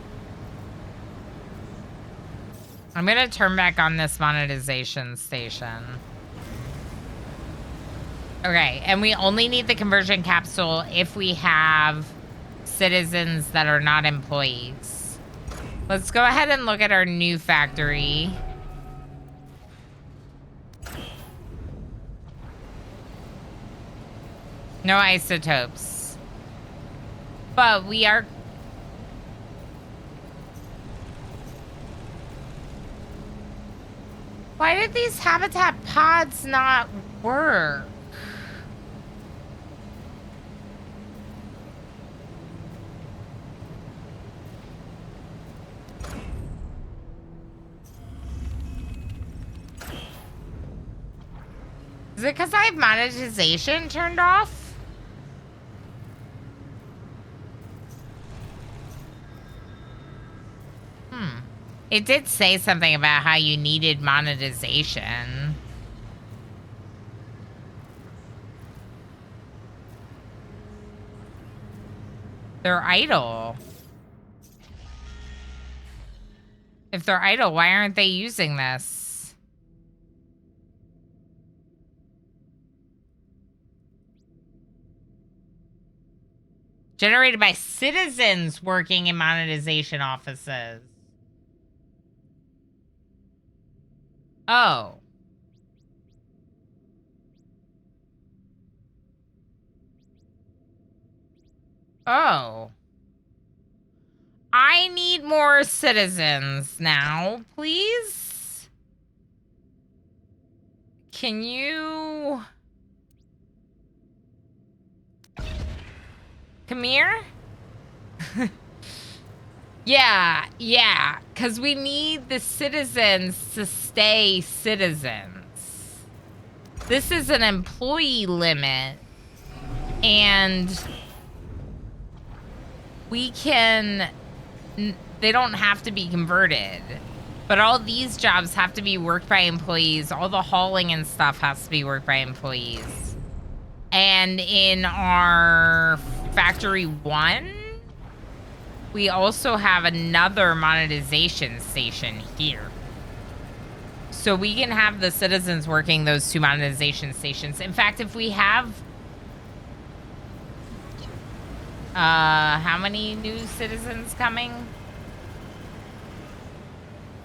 I'm gonna turn back on this monetization station. Okay, and we only need the conversion capsule if we have citizens that are not employees. Let's go ahead and look at our new factory. No isotopes. But we are... Why did these habitat pods not work? Is it because I have monetization turned off? It did say something about how you needed monetization. They're idle. If they're idle, why aren't they using this? Generated by citizens working in monetization offices. Oh. Oh. I need more citizens now, please. Can you... Come here? Yeah, because we need the citizens to stay citizens. This is an employee limit, and we can... They don't have to be converted, but all these jobs have to be worked by employees. All the hauling and stuff has to be worked by employees. And in our Factory 1, we also have another monetization station here. So we can have the citizens working those two monetization stations. In fact, if we have... how many new citizens coming?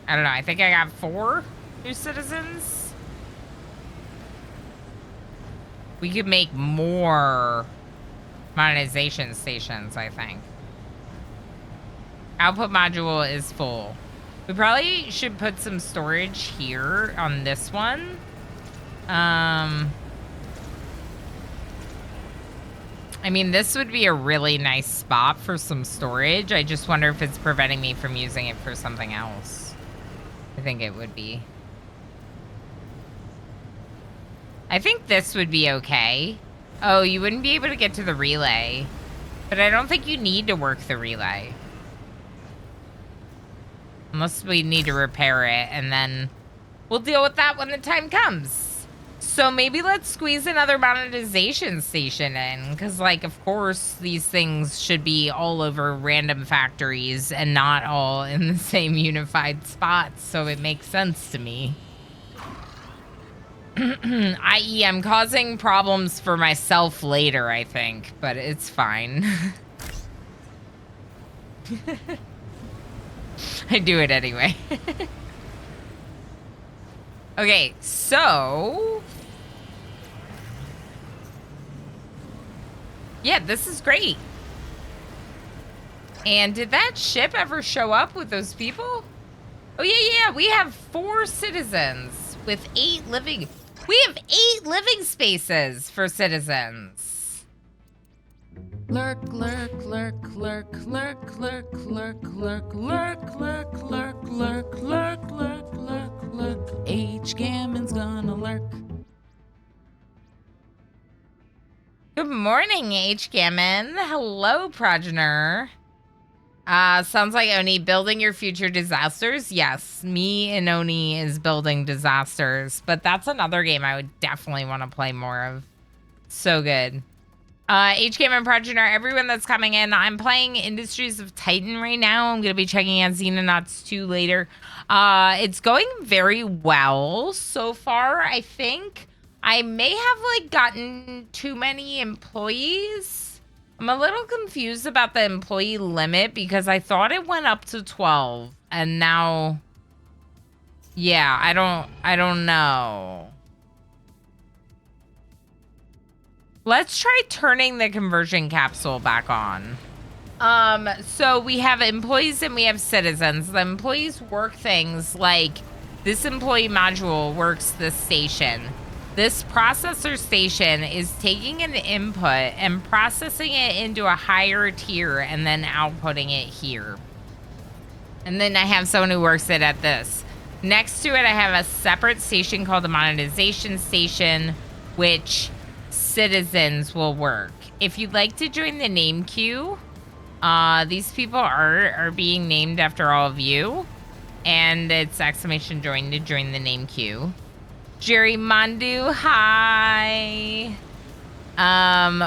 I don't know. I think I got 4 new citizens. We could make more monetization stations, I think. Output module is full. We probably should put some storage here on this one. I mean, this would be a really nice spot for some storage. I just wonder if it's preventing me from using it for something else. I think it would be. I think this would be okay. Oh, you wouldn't be able to get to the relay. But I don't think you need to work the relay. Unless we need to repair it, and then we'll deal with that when the time comes. So maybe let's squeeze another monetization station in, because, like, of course, these things should be all over random factories and not all in the same unified spots, so it makes sense to me. I.e., I'm causing problems for myself later, I think, but it's fine. I do it anyway. Okay, so... yeah, this is great. And did that ship ever show up with those people? Oh, yeah, we have 4 citizens with 8 living... We have 8 living spaces for citizens. Lurk, lurk, lurk, lurk, lurk, lurk, lurk, lurk, lurk, lurk, lurk, lurk, lurk, lurk, lurk, lurk. H-Gammon's gonna lurk. Good morning, H-Gammon. Hello, Progenitor. Sounds like Oni building your future disasters. Yes, me and Oni is building disasters, but that's another game I would definitely want to play more of. So good. H-Gammon Progenitor, everyone that's coming in, I'm playing Industries of Titan right now. I'm going to be checking out Xenonauts 2 later. It's going very well so far, I think. I may have, like, gotten too many employees. I'm a little confused about the employee limit because I thought it went up to 12 and now, yeah, I don't know. Let's try turning the conversion capsule back on. So we have employees and we have citizens. The employees work things like this employee module works this station. This processor station is taking an input and processing it into a higher tier and then outputting it here. And then I have someone who works it at this. Next to it, I have a separate station called the monetization station, which citizens will work. If you'd like to join the name queue, these people are being named after all of you. And it's exclamation join to join the name queue. Jerry Mandu, hi.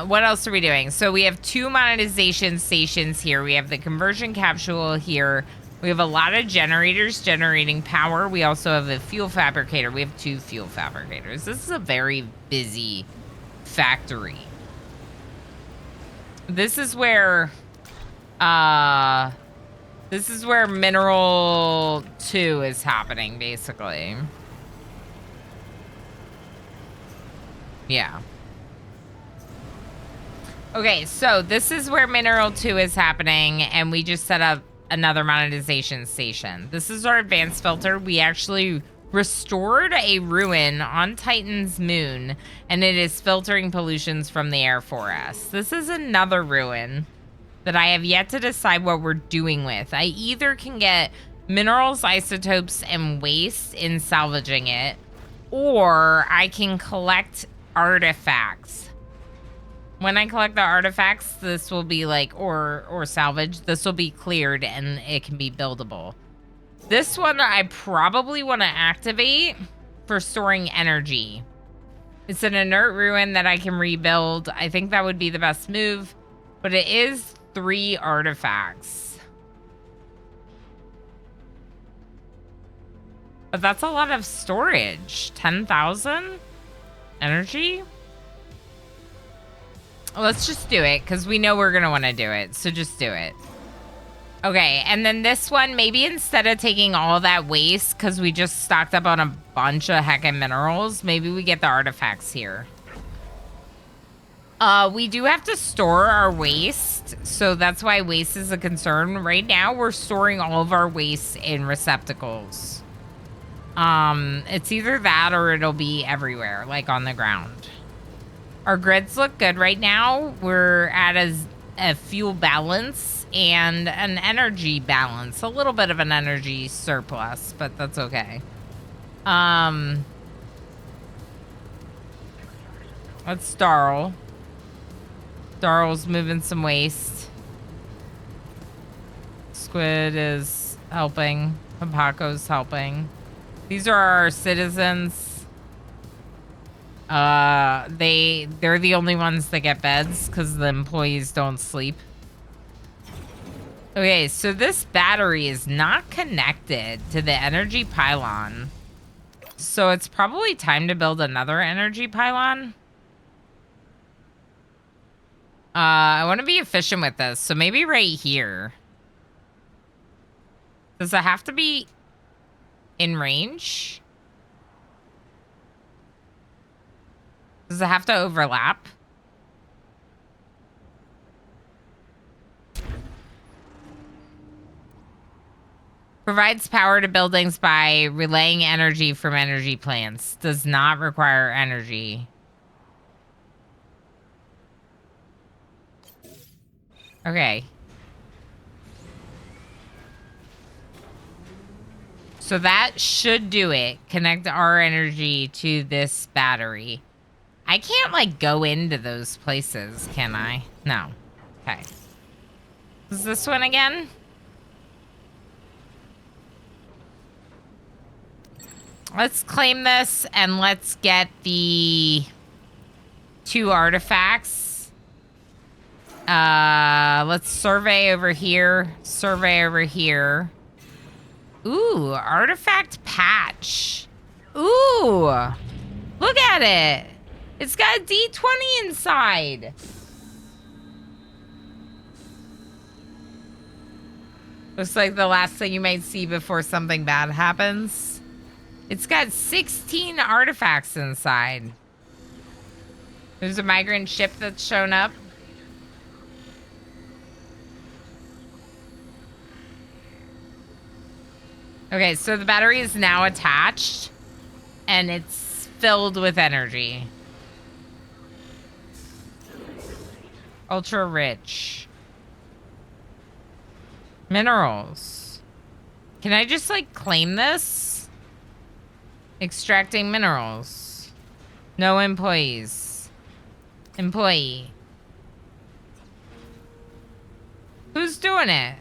What else are we doing? So we have 2 monetization stations here. We have the conversion capsule here. We have a lot of generators generating power. We also have a fuel fabricator. We have 2 fuel fabricators. This is a very busy factory. This is where Mineral 2 is happening, basically. Yeah. Okay, so this is where Mineral 2 is happening, and we just set up another monetization station. This is our advanced filter. We actually restored a ruin on Titan's moon, and it is filtering pollutions from the air for us. This is another ruin that I have yet to decide what we're doing with. I either can get minerals, isotopes, and waste in salvaging it, or I can collect artifacts. When I collect the artifacts, this will be like, or salvage, this will be cleared and it can be buildable. This one I probably want to activate for storing energy. It's an inert ruin that I can rebuild. I think that would be the best move, but it is 3 artifacts. But that's a lot of storage. 10,000 energy? Let's just do it, because we know we're going to want to do it. So just do it. Okay, and then this one, maybe instead of taking all that waste, because we just stocked up on a bunch of heckin' minerals, maybe we get the artifacts here. We do have to store our waste, so that's why waste is a concern. Right now, we're storing all of our waste in receptacles. It's either that or it'll be everywhere, like on the ground. Our grids look good right now. We're at a fuel balance and an energy balance. A little bit of an energy surplus, but that's okay. Let's Darl. Darl's moving some waste. Squid is helping. Papaco's helping. These are our citizens. They're the only ones that get beds because the employees don't sleep. Okay, so this battery is not connected to the energy pylon. So it's probably time to build another energy pylon. I want to be efficient with this, so maybe right here. Does it have to be in range? Does it have to overlap? Provides power to buildings by relaying energy from energy plants. Does not require energy. Okay. So that should do it. Connect our energy to this battery. I can't, like, go into those places, can I? No. Okay. Is this one again? Let's claim this, and let's get the 2 artifacts. Let's survey over here. Survey over here. Ooh, artifact patch. Ooh, look at it. It's got a D20 inside. Looks like the last thing you might see before something bad happens. It's got 16 artifacts inside. There's a migrant ship that's shown up. Okay, so the battery is now attached, and it's filled with energy. Ultra rich. Minerals. Can I just, like, claim this? Extracting minerals. No employees. Employee. Who's doing it?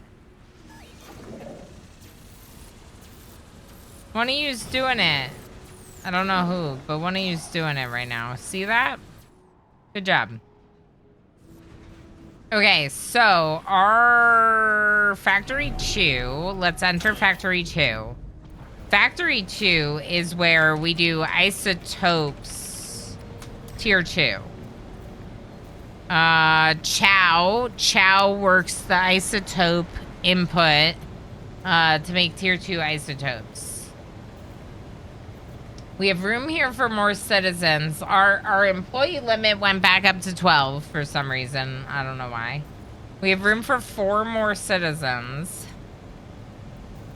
One of you's doing it. I don't know who, but one of you's doing it right now. See that? Good job. Okay, so our Factory 2, let's enter Factory 2. Factory 2 is where we do isotopes tier 2. Chow works the isotope input to make tier 2 isotopes. We have room here for more citizens. Our employee limit went back up to 12 for some reason. I don't know why. We have room for 4 more citizens.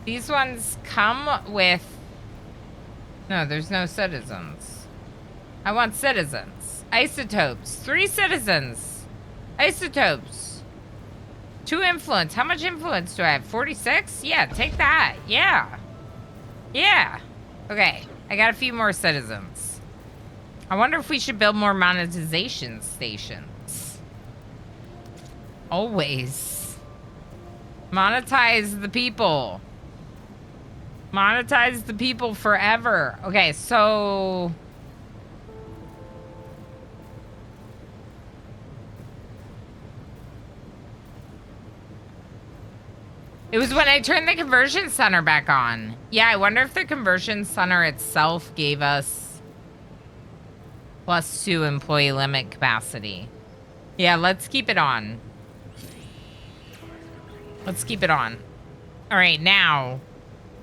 These ones come with... No, there's no citizens. I want citizens. Isotopes. 3 citizens. Isotopes. 2 influence. How much influence do I have? 46? Yeah, take that. Yeah. Yeah. Okay. I got a few more citizens. I wonder if we should build more monetization stations. Always. Monetize the people. Monetize the people forever. Okay, so... It was when I turned the conversion center back on. Yeah, I wonder if the conversion center itself gave us +2 employee limit capacity. Yeah, let's keep it on. Let's keep it on. All right, now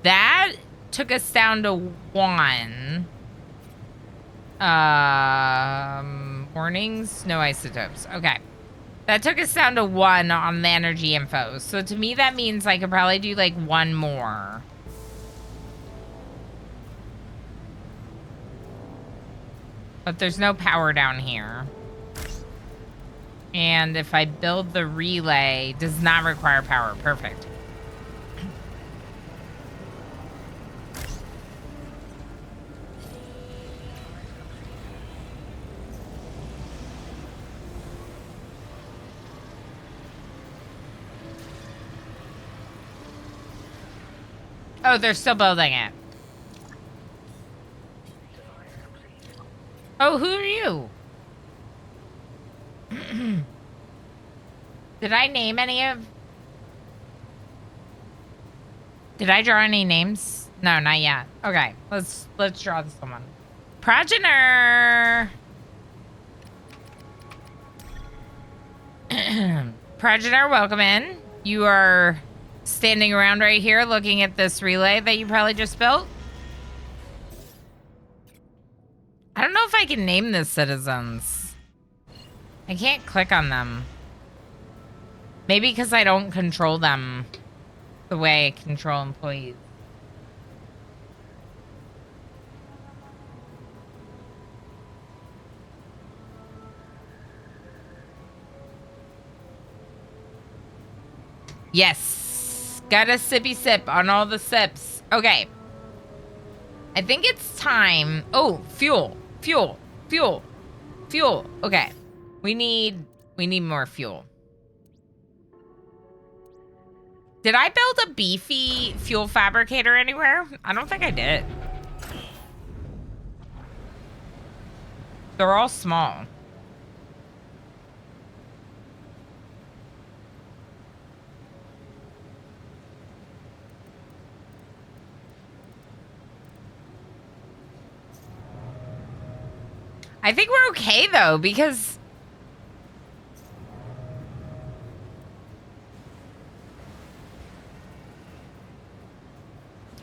that took us down to 1. Warnings, no isotopes. Okay. That took us down to 1 on the energy info. So to me, that means I could probably do like 1 more. But there's no power down here. And if I build the relay, does not require power. Perfect. Oh, they're still building it. Oh, who are you? Did I name any of... Did I draw any names? No, not yet. Okay, let's draw someone. Progenitor! Progenitor, welcome in. You are... standing around right here looking at this relay that you probably just built. I don't know if I can name the citizens. I can't click on them. Maybe because I don't control them the way I control employees. Yes. Got a sippy sip on all the sips. Okay. I think it's time. Oh, fuel. Fuel. Fuel. Fuel. Okay. We need more fuel. Did I build a beefy fuel fabricator anywhere? I don't think I did. They're all small. I think we're okay, though, because...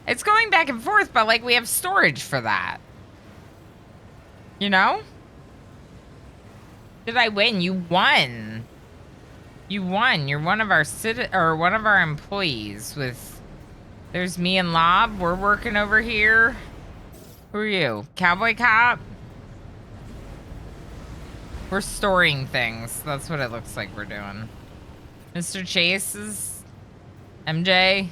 it's going back and forth, but, like, we have storage for that. You know? Did I win? You won. You won. You're one of our one of our employees with... There's me and Lob. We're working over here. Who are you? Cowboy Cop? We're storing things. That's what it looks like we're doing. Mr. Chase is... MJ?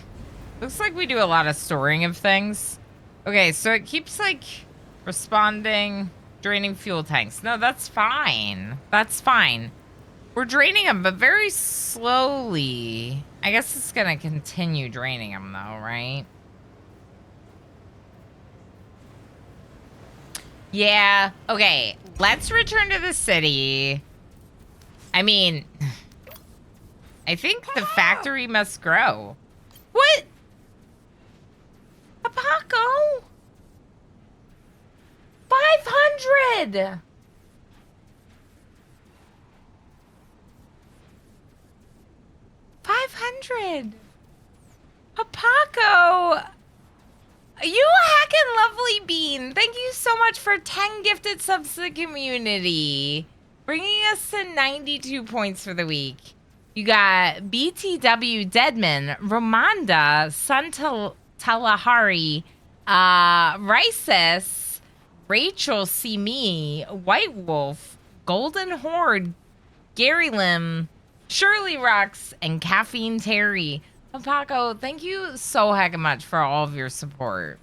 Looks like we do a lot of storing of things. Okay, so it keeps, like, responding, draining fuel tanks. No, that's fine. That's fine. We're draining them, but very slowly. I guess it's gonna continue draining them, though, right? Yeah. Okay, let's return to the city. I mean, I think the factory must grow. What? A Paco? 500! A Paco! You heckin' lovely bean. Thank you so much for 10 gifted subs to the community. Bringing us to 92 points for the week. You got BTW Deadman, Romanda, Talahari, Rices, Rachel Simi, White Wolf, Golden Horde, Gary Lim, Shirley Rux, and Caffeine Terry. Paco, thank you so heckin' much for all of your support.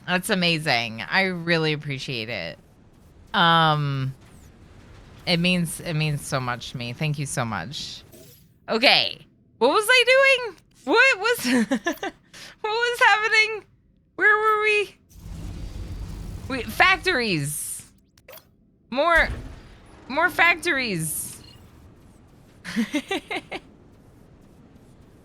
That's amazing. I really appreciate it. It means so much to me. Thank you so much. Okay. What was I doing? What was what was happening? Where were we? Factories. More factories.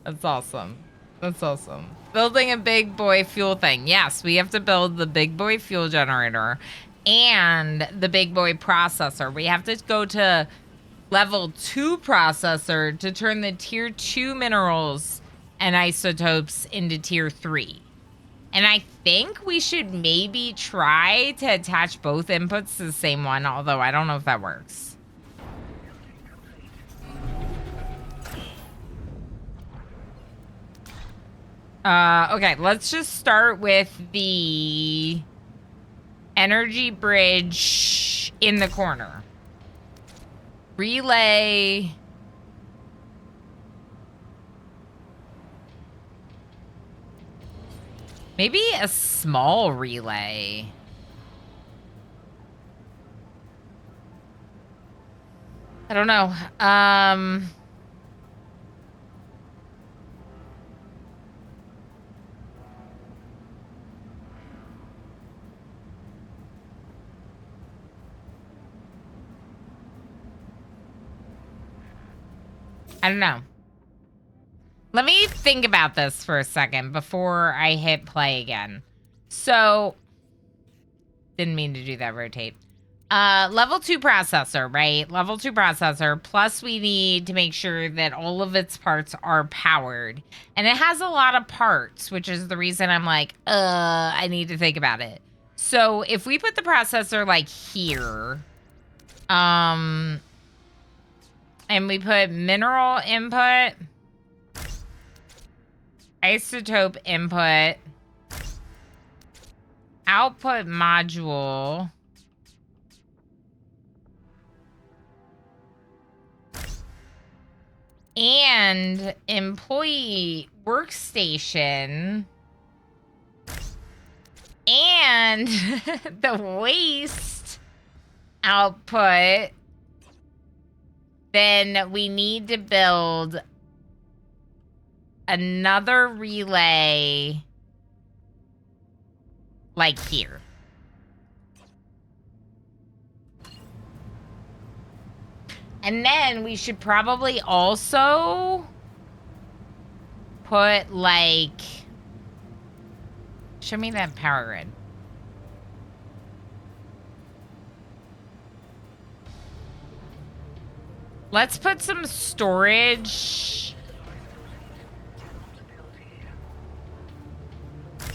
That's awesome. That's awesome. Building a big boy fuel thing. Yes, we have to build the big boy fuel generator and the big boy processor. We have to go to level 2 processor to turn the tier 2 minerals and isotopes into tier 3. And I think we should maybe try to attach both inputs to the same one, although I don't know if that works. Okay, let's just start with the energy bridge in the corner. Relay. Maybe a small relay. I don't know. I don't know. Let me think about this for a second before I hit play again. So, didn't mean to do that rotate. Level 2 processor, right? Level 2 processor, plus we need to make sure that all of its parts are powered. And it has a lot of parts, which is the reason I'm like, I need to think about it. So, if we put the processor, like, here, and we put mineral input, isotope input, output module, and employee workstation, and the waste output, then we need to build another relay like here. And then we should probably also put like, show me that power grid. Let's put some storage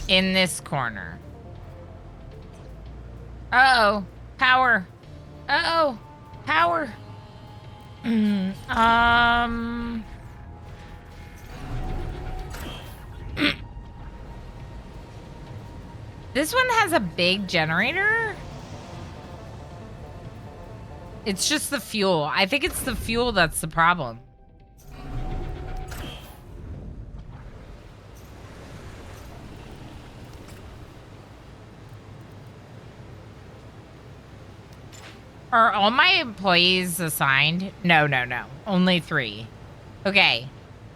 in this corner. Uh-oh. Power. Uh-oh. power. This one has a big generator. It's just the fuel. I think it's the fuel that's the problem. Are all my employees assigned? No. Only 3. Okay.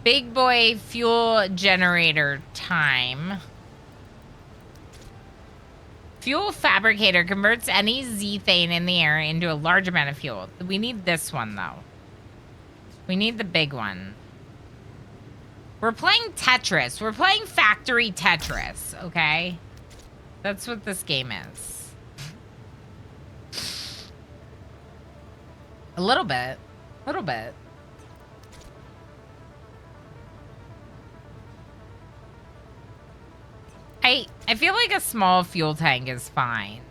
Big boy fuel generator time. Fuel fabricator converts any zethane in the air into a large amount of fuel. We need this one, though. We need the big one. We're playing Tetris. We're playing Factory Tetris, okay? That's what this game is. A little bit. A little bit. I feel like a small fuel tank is fine.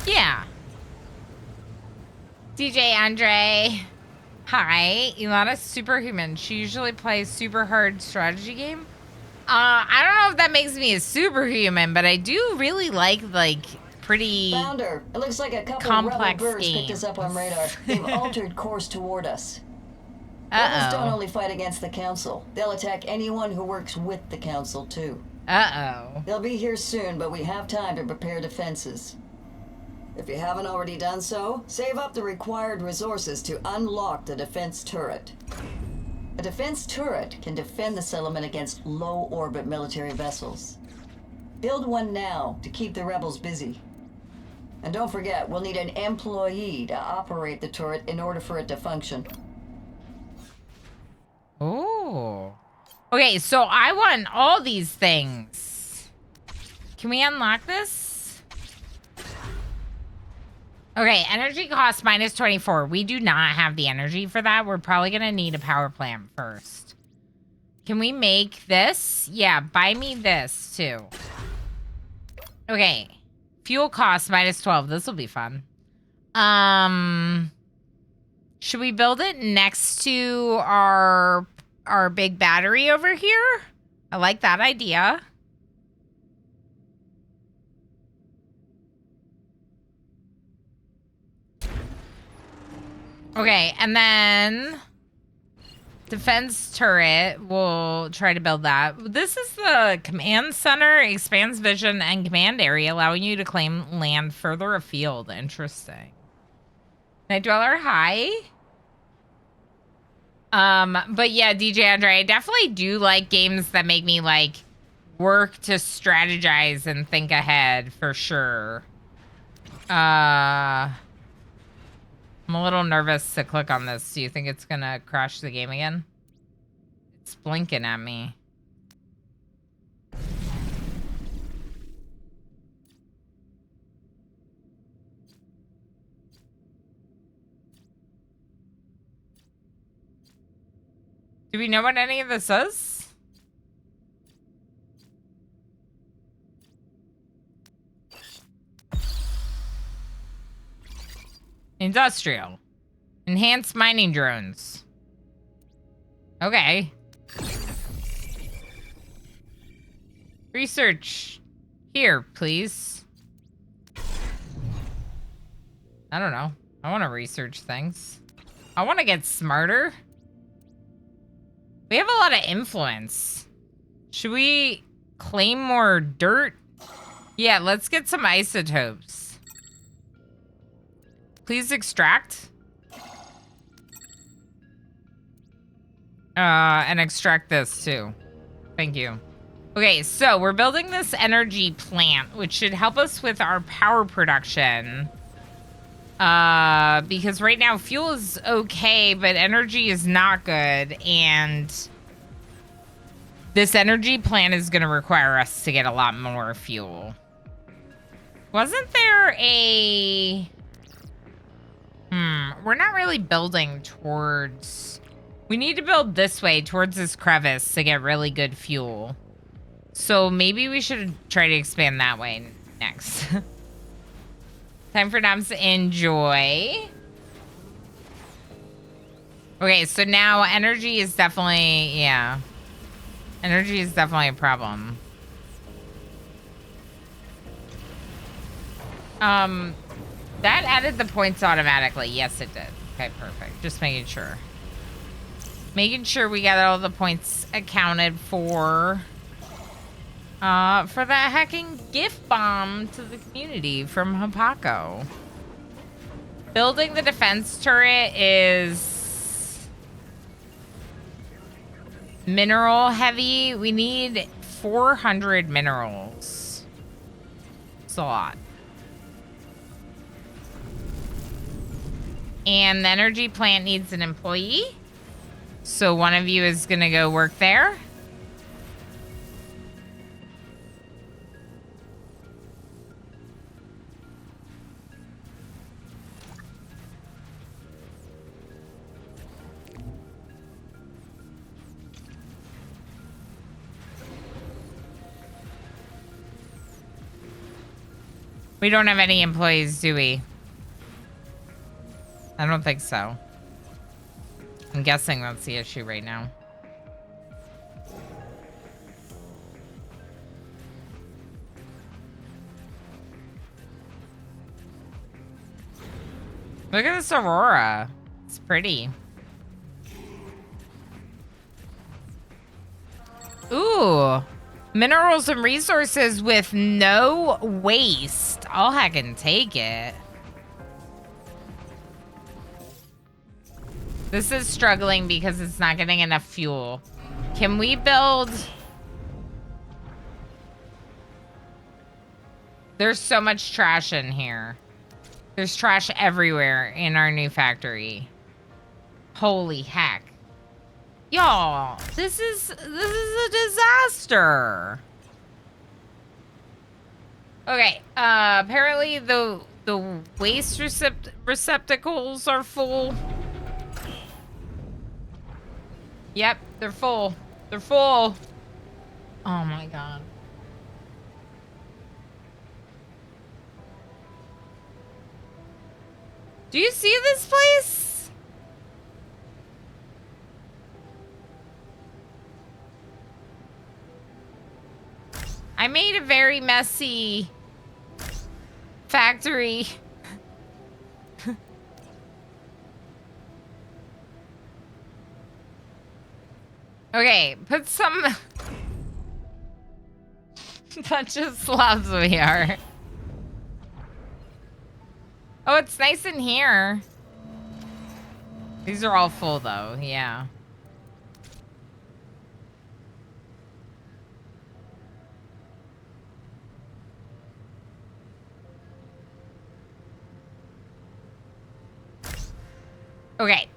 Yeah. DJ Andre. Hi. Ilana's superhuman. She usually plays super hard strategy game. I don't know if that makes me a superhuman, but I do really like pretty Founder, it looks like a couple complex of rebel birds games. picked us up on radar. They've altered course toward us. Rebels don't only fight against the Council. They'll attack anyone who works with the Council, too. They'll be here soon, but we have time to prepare defenses. If you haven't already done so, save up the required resources to unlock the defense turret. A defense turret can defend the settlement against low-orbit military vessels. Build one now to keep the rebels busy. And don't forget, we'll need an employee to operate the turret in order for it to function. Oh. Okay, so I want all these things. Can we unlock this? Okay, energy cost minus 24. We do not have the energy for that. We're probably going to need a power plant first. Can we make this? Yeah, buy me this too. Okay. Fuel cost minus 12. This will be fun. Should we build it next to our big battery over here? I like that idea. Okay, and then defense turret, we'll try to build that. This is the command center, expands vision and command area, allowing you to claim land further afield. Interesting. Night Dweller, hi. But yeah, DJ Andre, I definitely do like games that make me like work to strategize and think ahead for sure. I'm a little nervous to click on this. Do you think it's gonna crash the game again? It's blinking at me. Do we know what any of this is? Industrial. Enhanced mining drones. Okay. Research. Here, please. I don't know. I want to research things. I want to get smarter. We have a lot of influence. Should we claim more dirt? Yeah, let's get some isotopes. Please extract. And extract this too. Thank you. Okay, so we're building this energy plant, which should help us with our power production. Because right now fuel is okay, but energy is not good, and this energy plant is going to require us to get a lot more fuel. Wasn't there a... we're not really building towards... We need to build this way, towards this crevice, to get really good fuel. So maybe we should try to expand that way next. Time for Noms to enjoy. Okay, so now energy is definitely... Yeah. Energy is definitely a problem. That added the points automatically. Yes, it did. Okay, perfect. Just making sure. Making sure we got all the points accounted for that hacking gift bomb to the community from Hapako. Building the defense turret is mineral heavy. We need 400 minerals. It's a lot. And the energy plant needs an employee. So one of you is going to go work there. We don't have any employees, do we? I don't think so. I'm guessing that's the issue right now. Look at this aurora. It's pretty. Ooh. Minerals and resources with no waste. I'll hack and take it. This is struggling because it's not getting enough fuel. Can we build... There's so much trash in here. There's trash everywhere in our new factory. Holy heck. Y'all, this is a disaster. Okay, apparently the waste receptacles are full. Yep, they're full. They're full. Oh my god. Do you see this place? I made a very messy factory. Okay, put some... bunch of slobs we are. Oh, it's nice in here. These are all full though, yeah. Okay.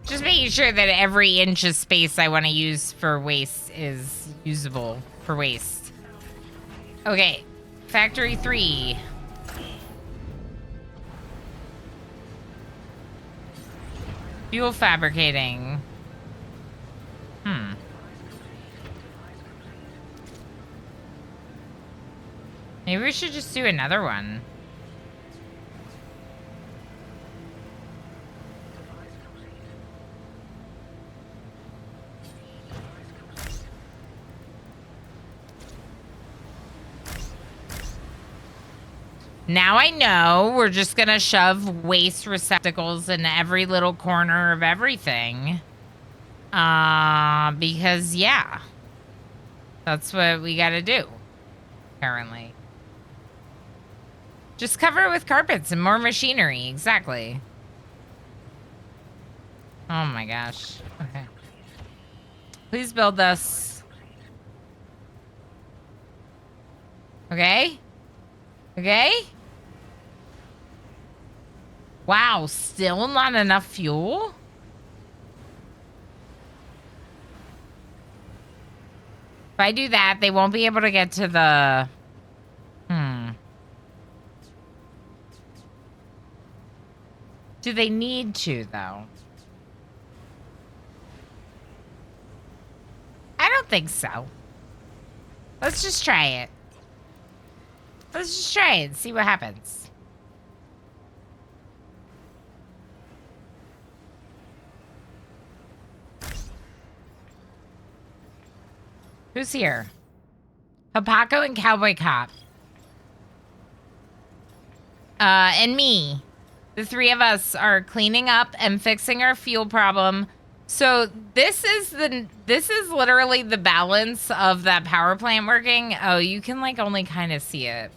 Just making sure that every inch of space I want to use for waste is usable for waste. Okay. Factory 3. Fuel fabricating. Maybe we should just do another one. Now I know we're just gonna shove waste receptacles in every little corner of everything. Because yeah. That's what we gotta do. Apparently. Just cover it with carpets and more machinery. Exactly. Oh my gosh. Okay. Please build this. Okay? Okay? Wow, still not enough fuel? If I do that, they won't be able to get to the... Do they need to, though? I don't think so. Let's just try it. Let's just try it and see what happens. Who's here? Hapako and Cowboy Cop. And me. The three of us are cleaning up and fixing our fuel problem. So this is literally the balance of that power plant working. Oh, you can like only kind of see it.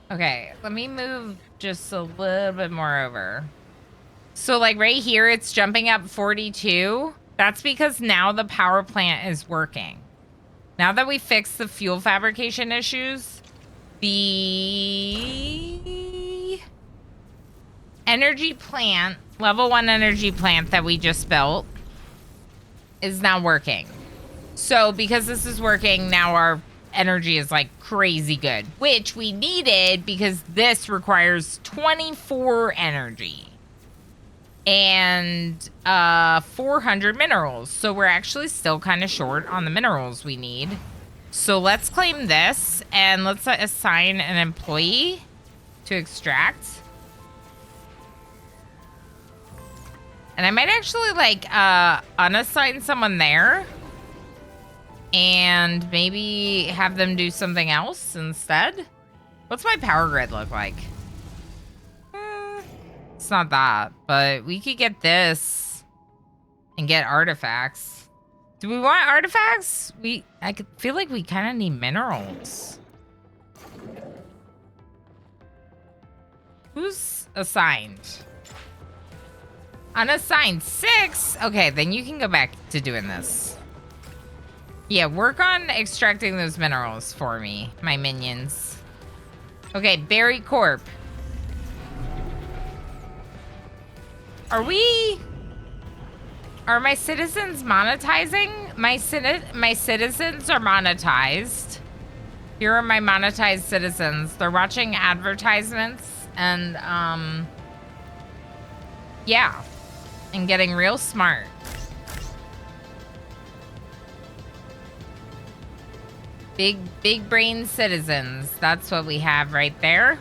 Okay, let me move just a little bit more over. So like right here, it's jumping up 42. That's because now the power plant is working. Now that we fixed the fuel fabrication issues, the energy plant, level 1 energy plant that we just built is now working. So because this is working, now our energy is like crazy good, which we needed because this requires 24 energy and 400 minerals. So we're actually still kind of short on the minerals we need. So let's claim this and let's assign an employee to extract. And I might actually like unassign someone there and maybe have them do something else instead. What's my power grid look like? It's not that, but we could get this and get artifacts. Do we want artifacts? I could feel like we kind of need minerals. Who's assigned? Unassigned 6? Okay, then you can go back to doing this. Yeah, work on extracting those minerals for me, my minions. Okay, Berry Corp. Are my citizens monetizing? My citizens are monetized. Here are my monetized citizens. They're watching advertisements and, yeah. And getting real smart. Big brain citizens. That's what we have right there.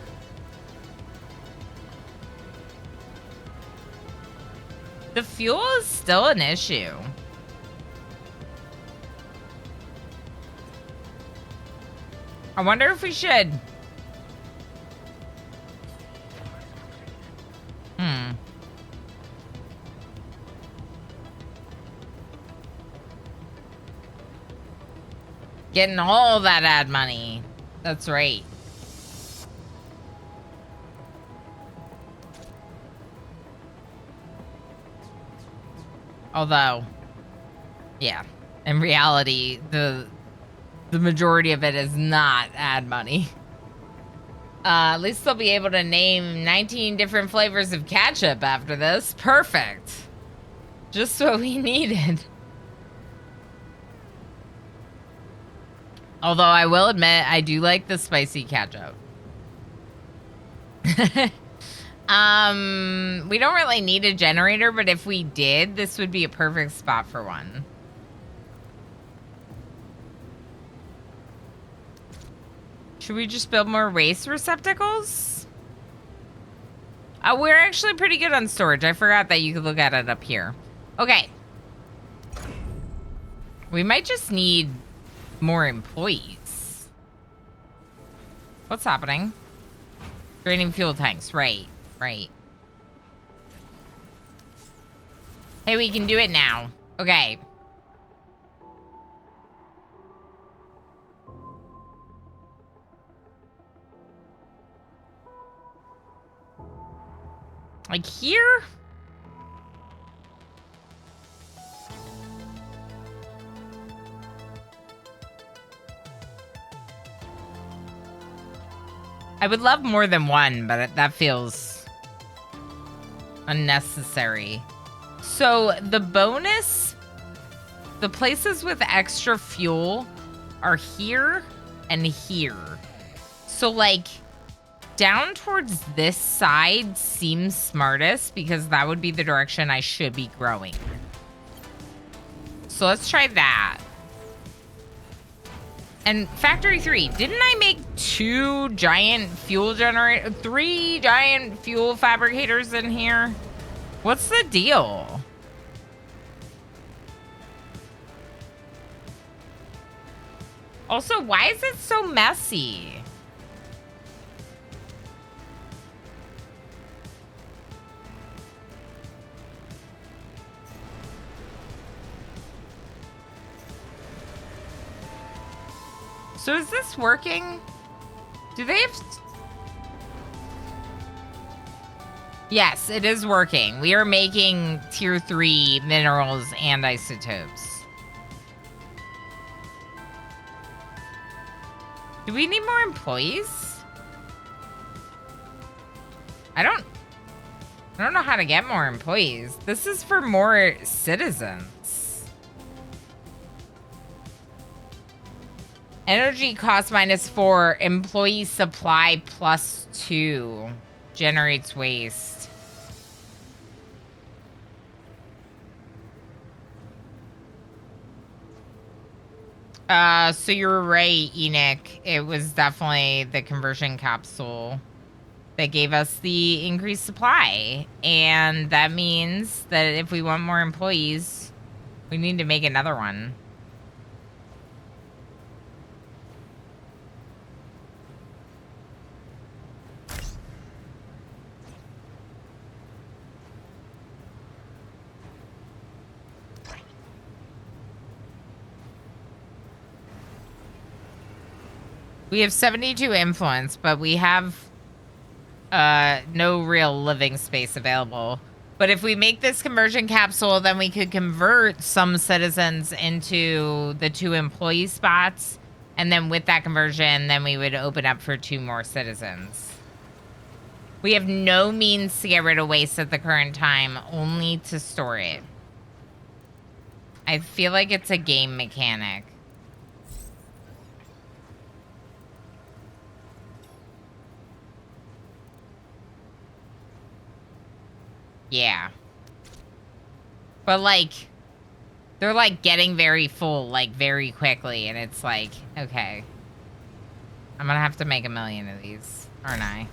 The fuel is still an issue. I wonder if we should. Getting all that ad money. That's right. Although, yeah, in reality, the majority of it is not ad money. At least they'll be able to name 19 different flavors of ketchup after this. Perfect. Just what we needed. Although I will admit, I do like the spicy ketchup. We don't really need a generator, but if we did, this would be a perfect spot for one. Should we just build more waste receptacles? We're actually pretty good on storage. I forgot that you could look at it up here. Okay. We might just need more employees. What's happening? Draining fuel tanks. Right. Right. Hey, we can do it now. Okay. Like here? I would love more than one, but that feels unnecessary. So the bonus, the places with extra fuel are here and here. So like down towards this side seems smartest because that would be the direction I should be growing. So let's try that. And Factory 3, didn't I make 3 giant fuel fabricators in here? What's the deal? Also, why is it so messy? So is this working? Do they have... Yes, it is working. We are making tier 3 minerals and isotopes. Do we need more employees? I don't know how to get more employees. This is for more citizens. Energy cost -4, employee supply +2, generates waste. So you're right, Enoch. It was definitely the conversion capsule that gave us the increased supply. And that means that if we want more employees, we need to make another one. We have 72 influence, but we have no real living space available. But if we make this conversion capsule, then we could convert some citizens into the 2 employee spots. And then with that conversion, then we would open up for 2 more citizens. We have no means to get rid of waste at the current time, only to store it. I feel like it's a game mechanic. Yeah. But, like, they're, like, getting very full, like, very quickly. And it's like, okay. I'm gonna have to make 1 million of these, aren't I?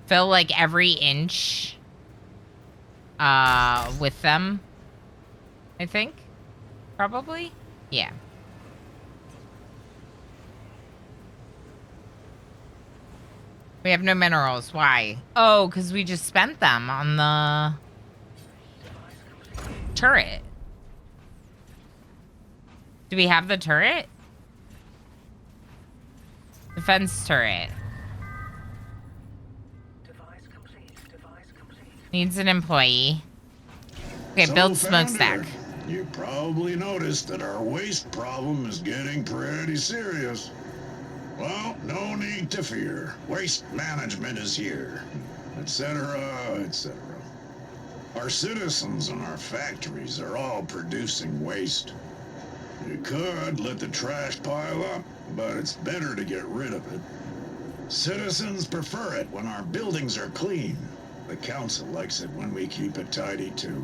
Fill, like, every inch with them, I think. Probably? Yeah. We have no minerals. Why? Oh, because we just spent them on the turret. Do we have the turret? Defense turret. Needs an employee. Okay, build smokestack. You probably noticed that our waste problem is getting pretty serious. Well, no need to fear. Waste management is here, etc., etc. Our citizens and our factories are all producing waste. You could let the trash pile up, but it's better to get rid of it. Citizens prefer it when our buildings are clean. The council likes it when we keep it tidy, too.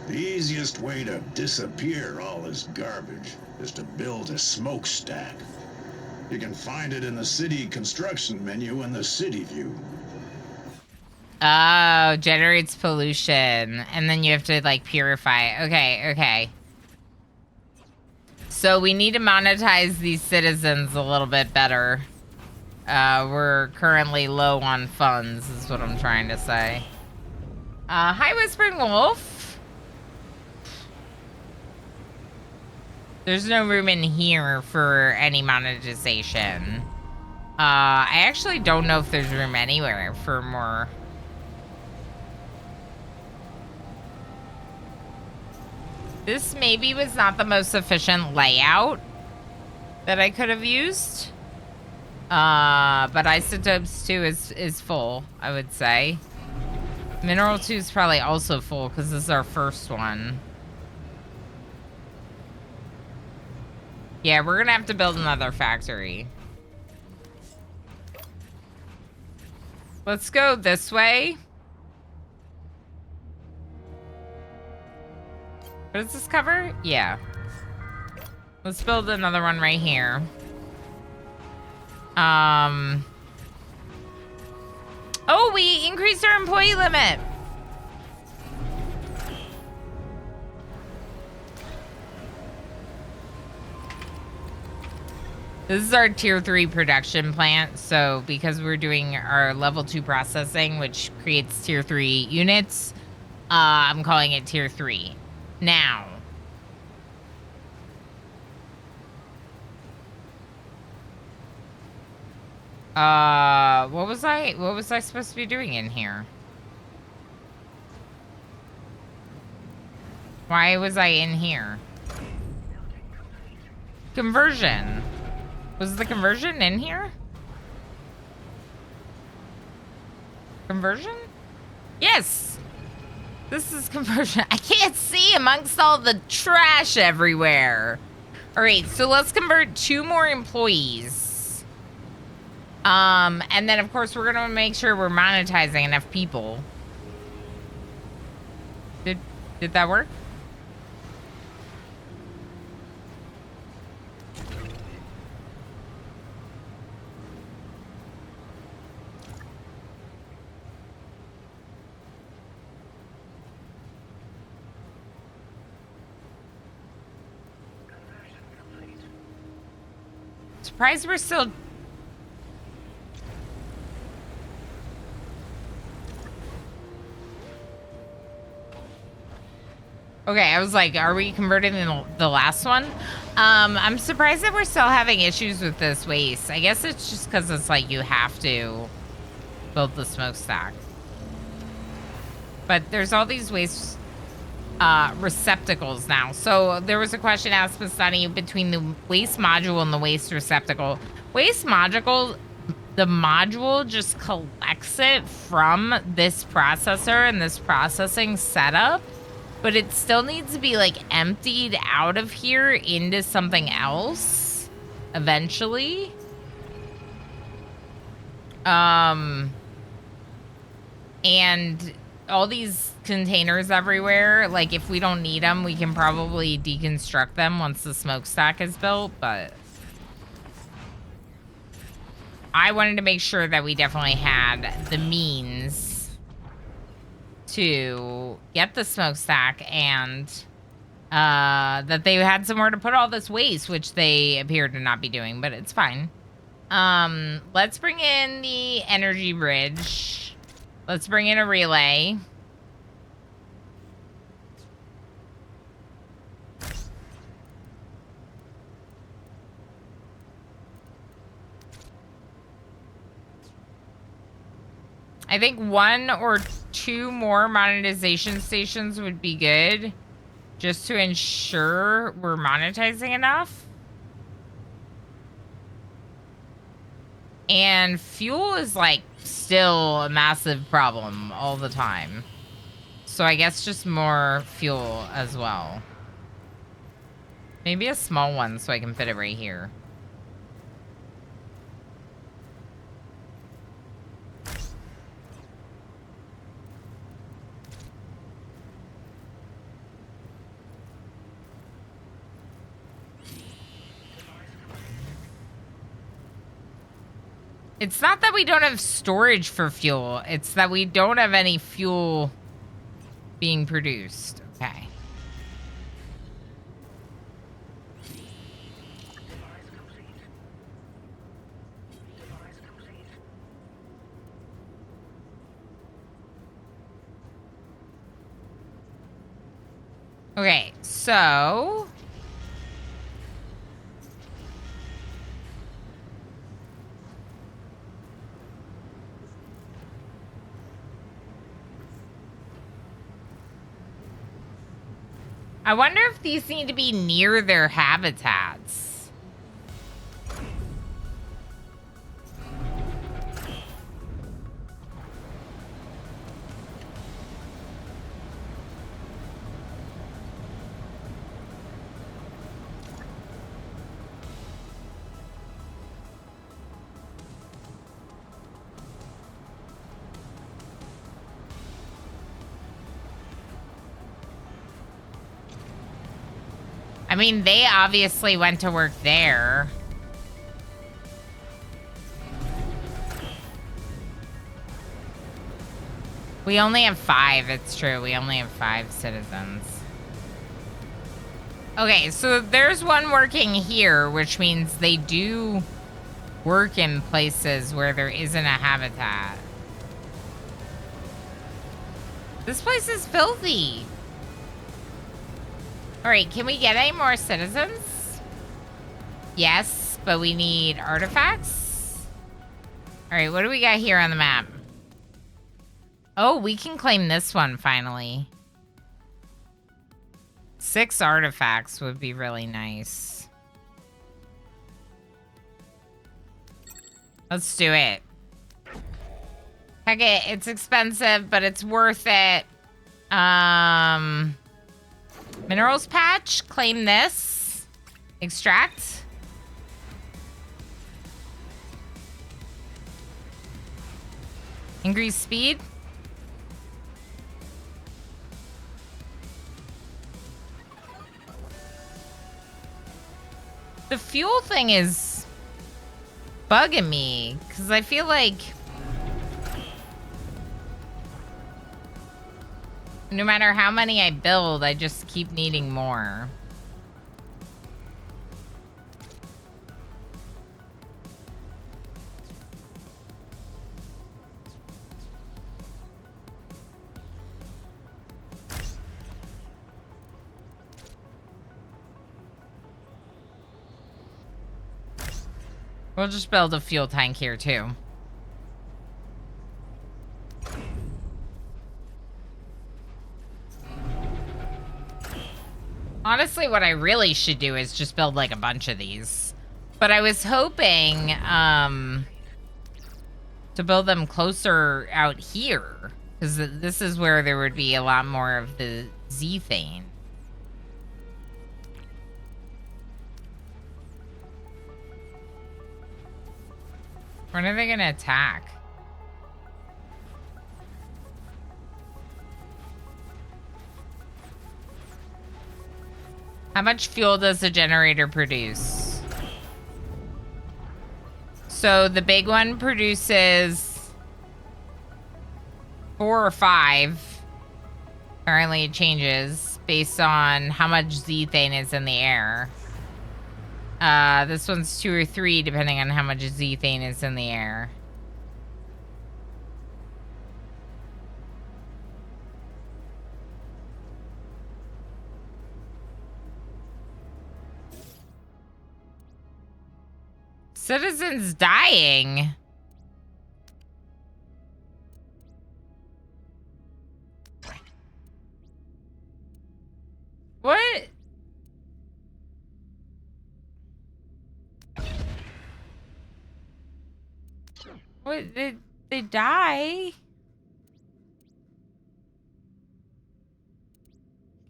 The easiest way to disappear all this garbage is to build a smokestack. You can find it in the city construction menu in the city view. Oh, generates pollution. And then you have to, like, purify. Okay, okay. So we need to monetize these citizens a little bit better. We're currently low on funds, is what I'm trying to say. Hi, Whispering Wolf. There's no room in here for any monetization. I actually don't know if there's room anywhere for more. This maybe was not the most efficient layout, that I could have used. But Isotopes 2 is full, I would say. Mineral 2 is probably also full because this is our first one. Yeah, we're gonna have to build another factory. Let's go this way. What does this cover? Yeah. Let's build another one right here. Oh, we increased our employee limit. This is our tier 3 production plant. So because we're doing our level 2 processing, which creates tier 3 units, I'm calling it tier 3. Now, what was I supposed to be doing in here? Why was I in here? Conversion. Was the conversion in here? Conversion? Yes! This is conversion. I can't see amongst all the trash everywhere. Alright, so let's convert 2 more employees. And then of course we're gonna make sure we're monetizing enough people. Did that work? Surprised we're still... Okay, I was like, are we converting the last one? I'm surprised that we're still having issues with this waste. I guess it's just because it's like you have to build the smokestack. But there's all these waste receptacles now. So there was a question asked Pistani between the waste module and the waste receptacle. Waste module, the module just collects it from this processor and this processing setup, but it still needs to be like emptied out of here into something else eventually. And all these containers everywhere, like if we don't need them, we can probably deconstruct them once the smokestack is built, but I wanted to make sure that we definitely had the means to get the smokestack and that they had somewhere to put all this waste, which they appear to not be doing, but it's fine. Let's bring in the energy bridge. Let's bring in a relay. I think 1 or 2 more monetization stations would be good, just to ensure we're monetizing enough. And fuel is like still a massive problem all the time. So I guess just more fuel as well. Maybe a small one so I can fit it right here. It's not that we don't have storage for fuel. It's that we don't have any fuel being produced. Okay. Okay, so... I wonder if these need to be near their habitats. I mean, they obviously went to work there. We only have 5. It's true. We only have 5 citizens. Okay, so there's one working here, which means they do work in places where there isn't a habitat. This place is filthy. All right, can we get any more citizens? Yes, but we need artifacts. All right, what do we got here on the map? Oh, we can claim this one finally. 6 artifacts would be really nice. Let's do it. Heck it, it's expensive, but it's worth it. Minerals patch, claim this. Extract. Increase speed. The fuel thing is bugging me, because I feel like no matter how many I build, I just keep needing more. We'll just build a fuel tank here, too. Honestly, what I really should do is just build, like, a bunch of these. But I was hoping, to build them closer out here. Because this is where there would be a lot more of the Z-thane. When are they gonna attack? How much fuel does the generator produce? So the big one produces 4 or 5. Apparently it changes based on how much Z-thane is in the air. This one's 2 or 3, depending on how much Z-thane is in the air. Citizens dying. What? What? They die?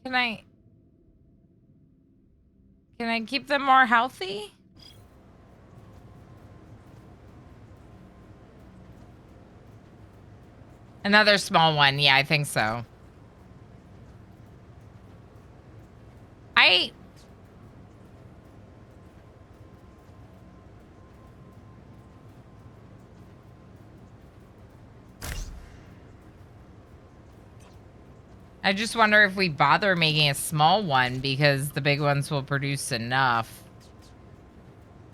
Can I keep them more healthy? Another small one. Yeah, I think so. I just wonder if we bother making a small one because the big ones will produce enough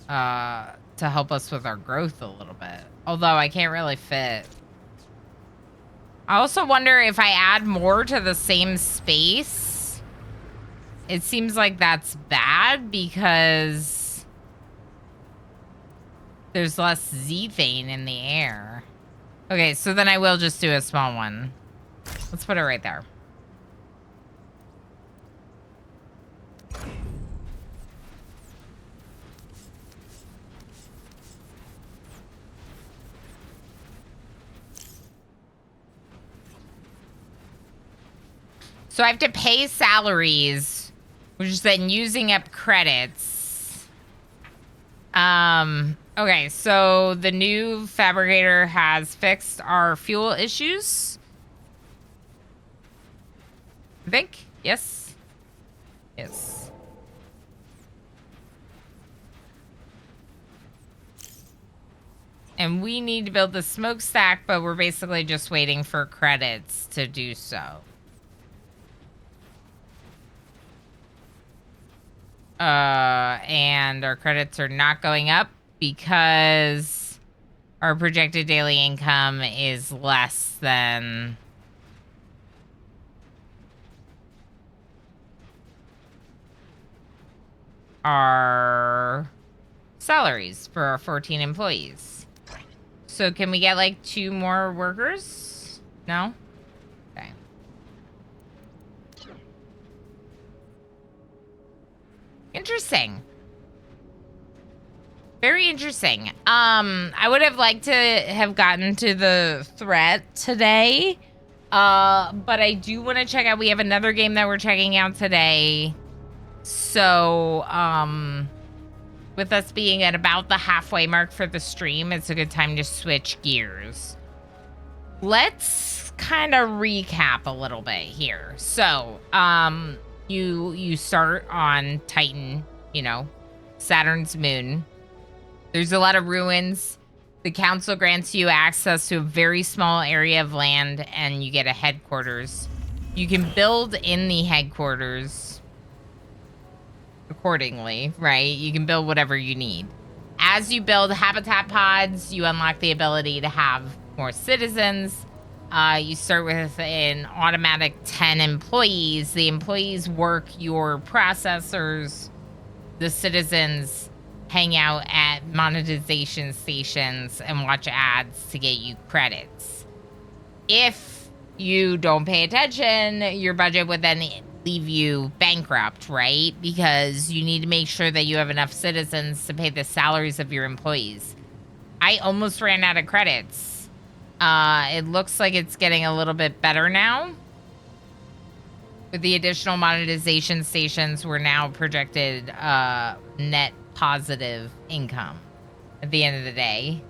to help us with our growth a little bit. Although I can't really fit. I also wonder if I add more to the same space. It seems like that's bad because there's less Z-thane in the air. Okay, so then I will just do a small one. Let's put it right there. So I have to pay salaries, which is then using up credits. Okay, so the new fabricator has fixed our fuel issues. I think. Yes. Yes. And we need to build the smokestack, but we're basically just waiting for credits to do so. And our credits are not going up because our projected daily income is less than our salaries for our 14 employees. So can we get like 2 more workers? No? Okay. Interesting. Very interesting. I would have liked to have gotten to the threat today. But I do want to check out, we have another game that we're checking out today. So, with us being at about the halfway mark for the stream, it's a good time to switch gears. Let's kind of recap a little bit here. So, you start on Titan, you know, Saturn's moon. There's a lot of ruins. The council grants you access to a very small area of land, and you get a headquarters. You can build in the headquarters accordingly, right? You can build whatever you need. As you build habitat pods, you unlock the ability to have more citizens. You start with an automatic 10 employees. The employees work your processors. The citizens hang out at monetization stations and watch ads to get you credits. If you don't pay attention, your budget would then leave you bankrupt, right? Because you need to make sure that you have enough citizens to pay the salaries of your employees. I almost ran out of credits. It looks like it's getting a little bit better now. With the additional monetization stations, we're now projected net positive income at the end of the day.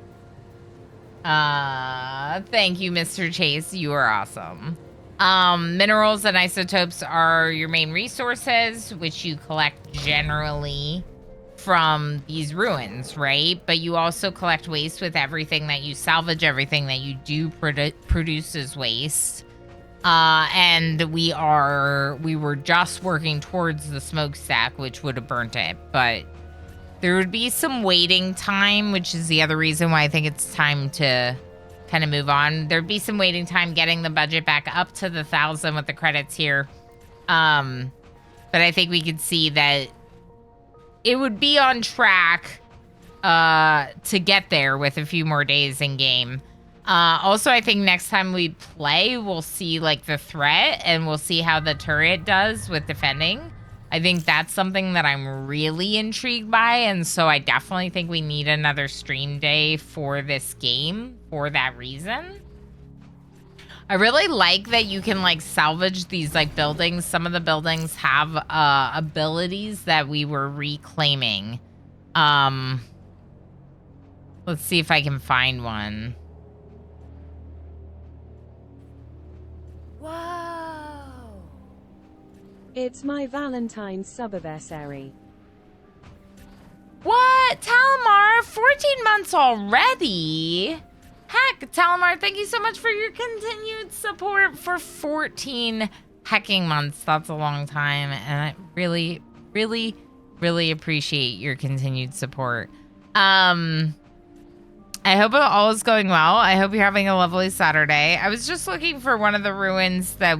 Thank you, Mr. Chase. You are awesome. Minerals and isotopes are your main resources, which you collect generally from these ruins, right? But you also collect waste with everything that you salvage. Everything that you do produces waste. And we were just working towards the smokestack, which would have burnt it, but there would be some waiting time, which is the other reason why I think it's time to kind of move on. There'd be some waiting time getting the budget back up to the 1,000 with the credits here. But I think we could see that it would be on track to get there with a few more days in game. Also, I think next time we play, we'll see like the threat and we'll see how the turret does with defending. I think that's something that I'm really intrigued by, and so I definitely think we need another stream day for this game for that reason. I really like that you can like salvage these like buildings. Some of the buildings have abilities that we were reclaiming. Let's see if I can find one. It's my Valentine's subaversary. What? Talamar? 14 months already? Heck, Talamar, thank you so much for your continued support for 14 hecking months. That's a long time, and I really, really, really appreciate your continued support. I hope all is going well. I hope you're having a lovely Saturday. I was just looking for one of the ruins that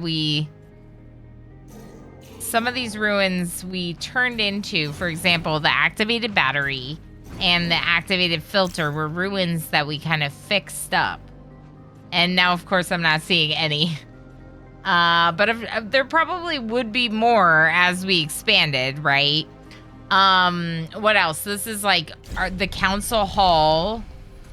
some of these ruins we turned into, for example, the activated battery and the activated filter were ruins that we kind of fixed up. And now, of course, I'm not seeing any. But there probably would be more as we expanded, right? What else? This is like the council hall.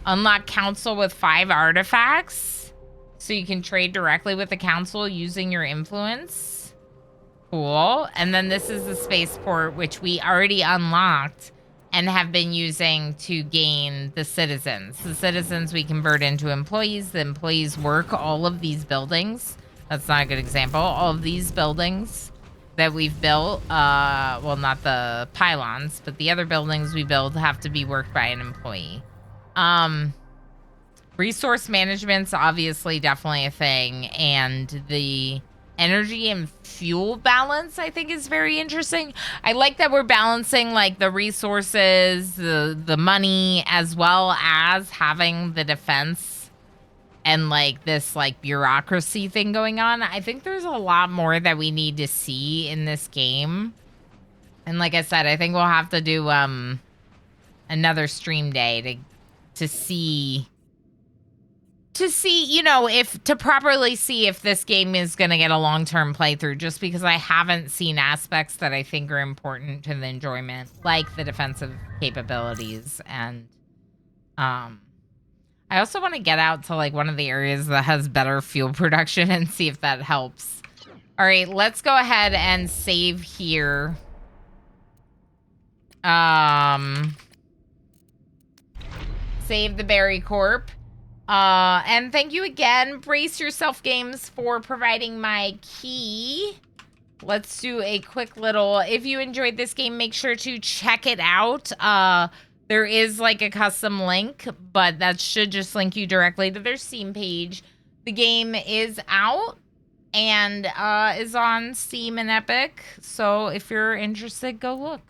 Unlock council with 5 artifacts. So you can trade directly with the council using your influence. Cool. And then this is the spaceport, which we already unlocked and have been using to gain the citizens. The citizens we convert into employees. The employees work all of these buildings. That's not a good example. All of these buildings that we've built, well, not the pylons, but the other buildings we build have to be worked by an employee. Resource management's obviously definitely a thing, and the energy and fuel balance I think is very interesting. I like that we're balancing like the resources, the money, as well as having the defense and like this like bureaucracy thing going on. I think there's a lot more that we need to see in this game. And like I said, I think we'll have to do another stream day to see, you know, if to properly see if this game is going to get a long-term playthrough, just because I haven't seen aspects that I think are important to the enjoyment, like the defensive capabilities. And I also want to get out to like one of the areas that has better fuel production and see if that helps. All right, let's go ahead and save here. Save the Berry Corp. And thank you again, Brace Yourself Games, for providing my key. Let's do a quick little, if you enjoyed this game, make sure to check it out. There is like a custom link, but that should just link you directly to their Steam page. The game is out and is on Steam and Epic. So if you're interested, go look.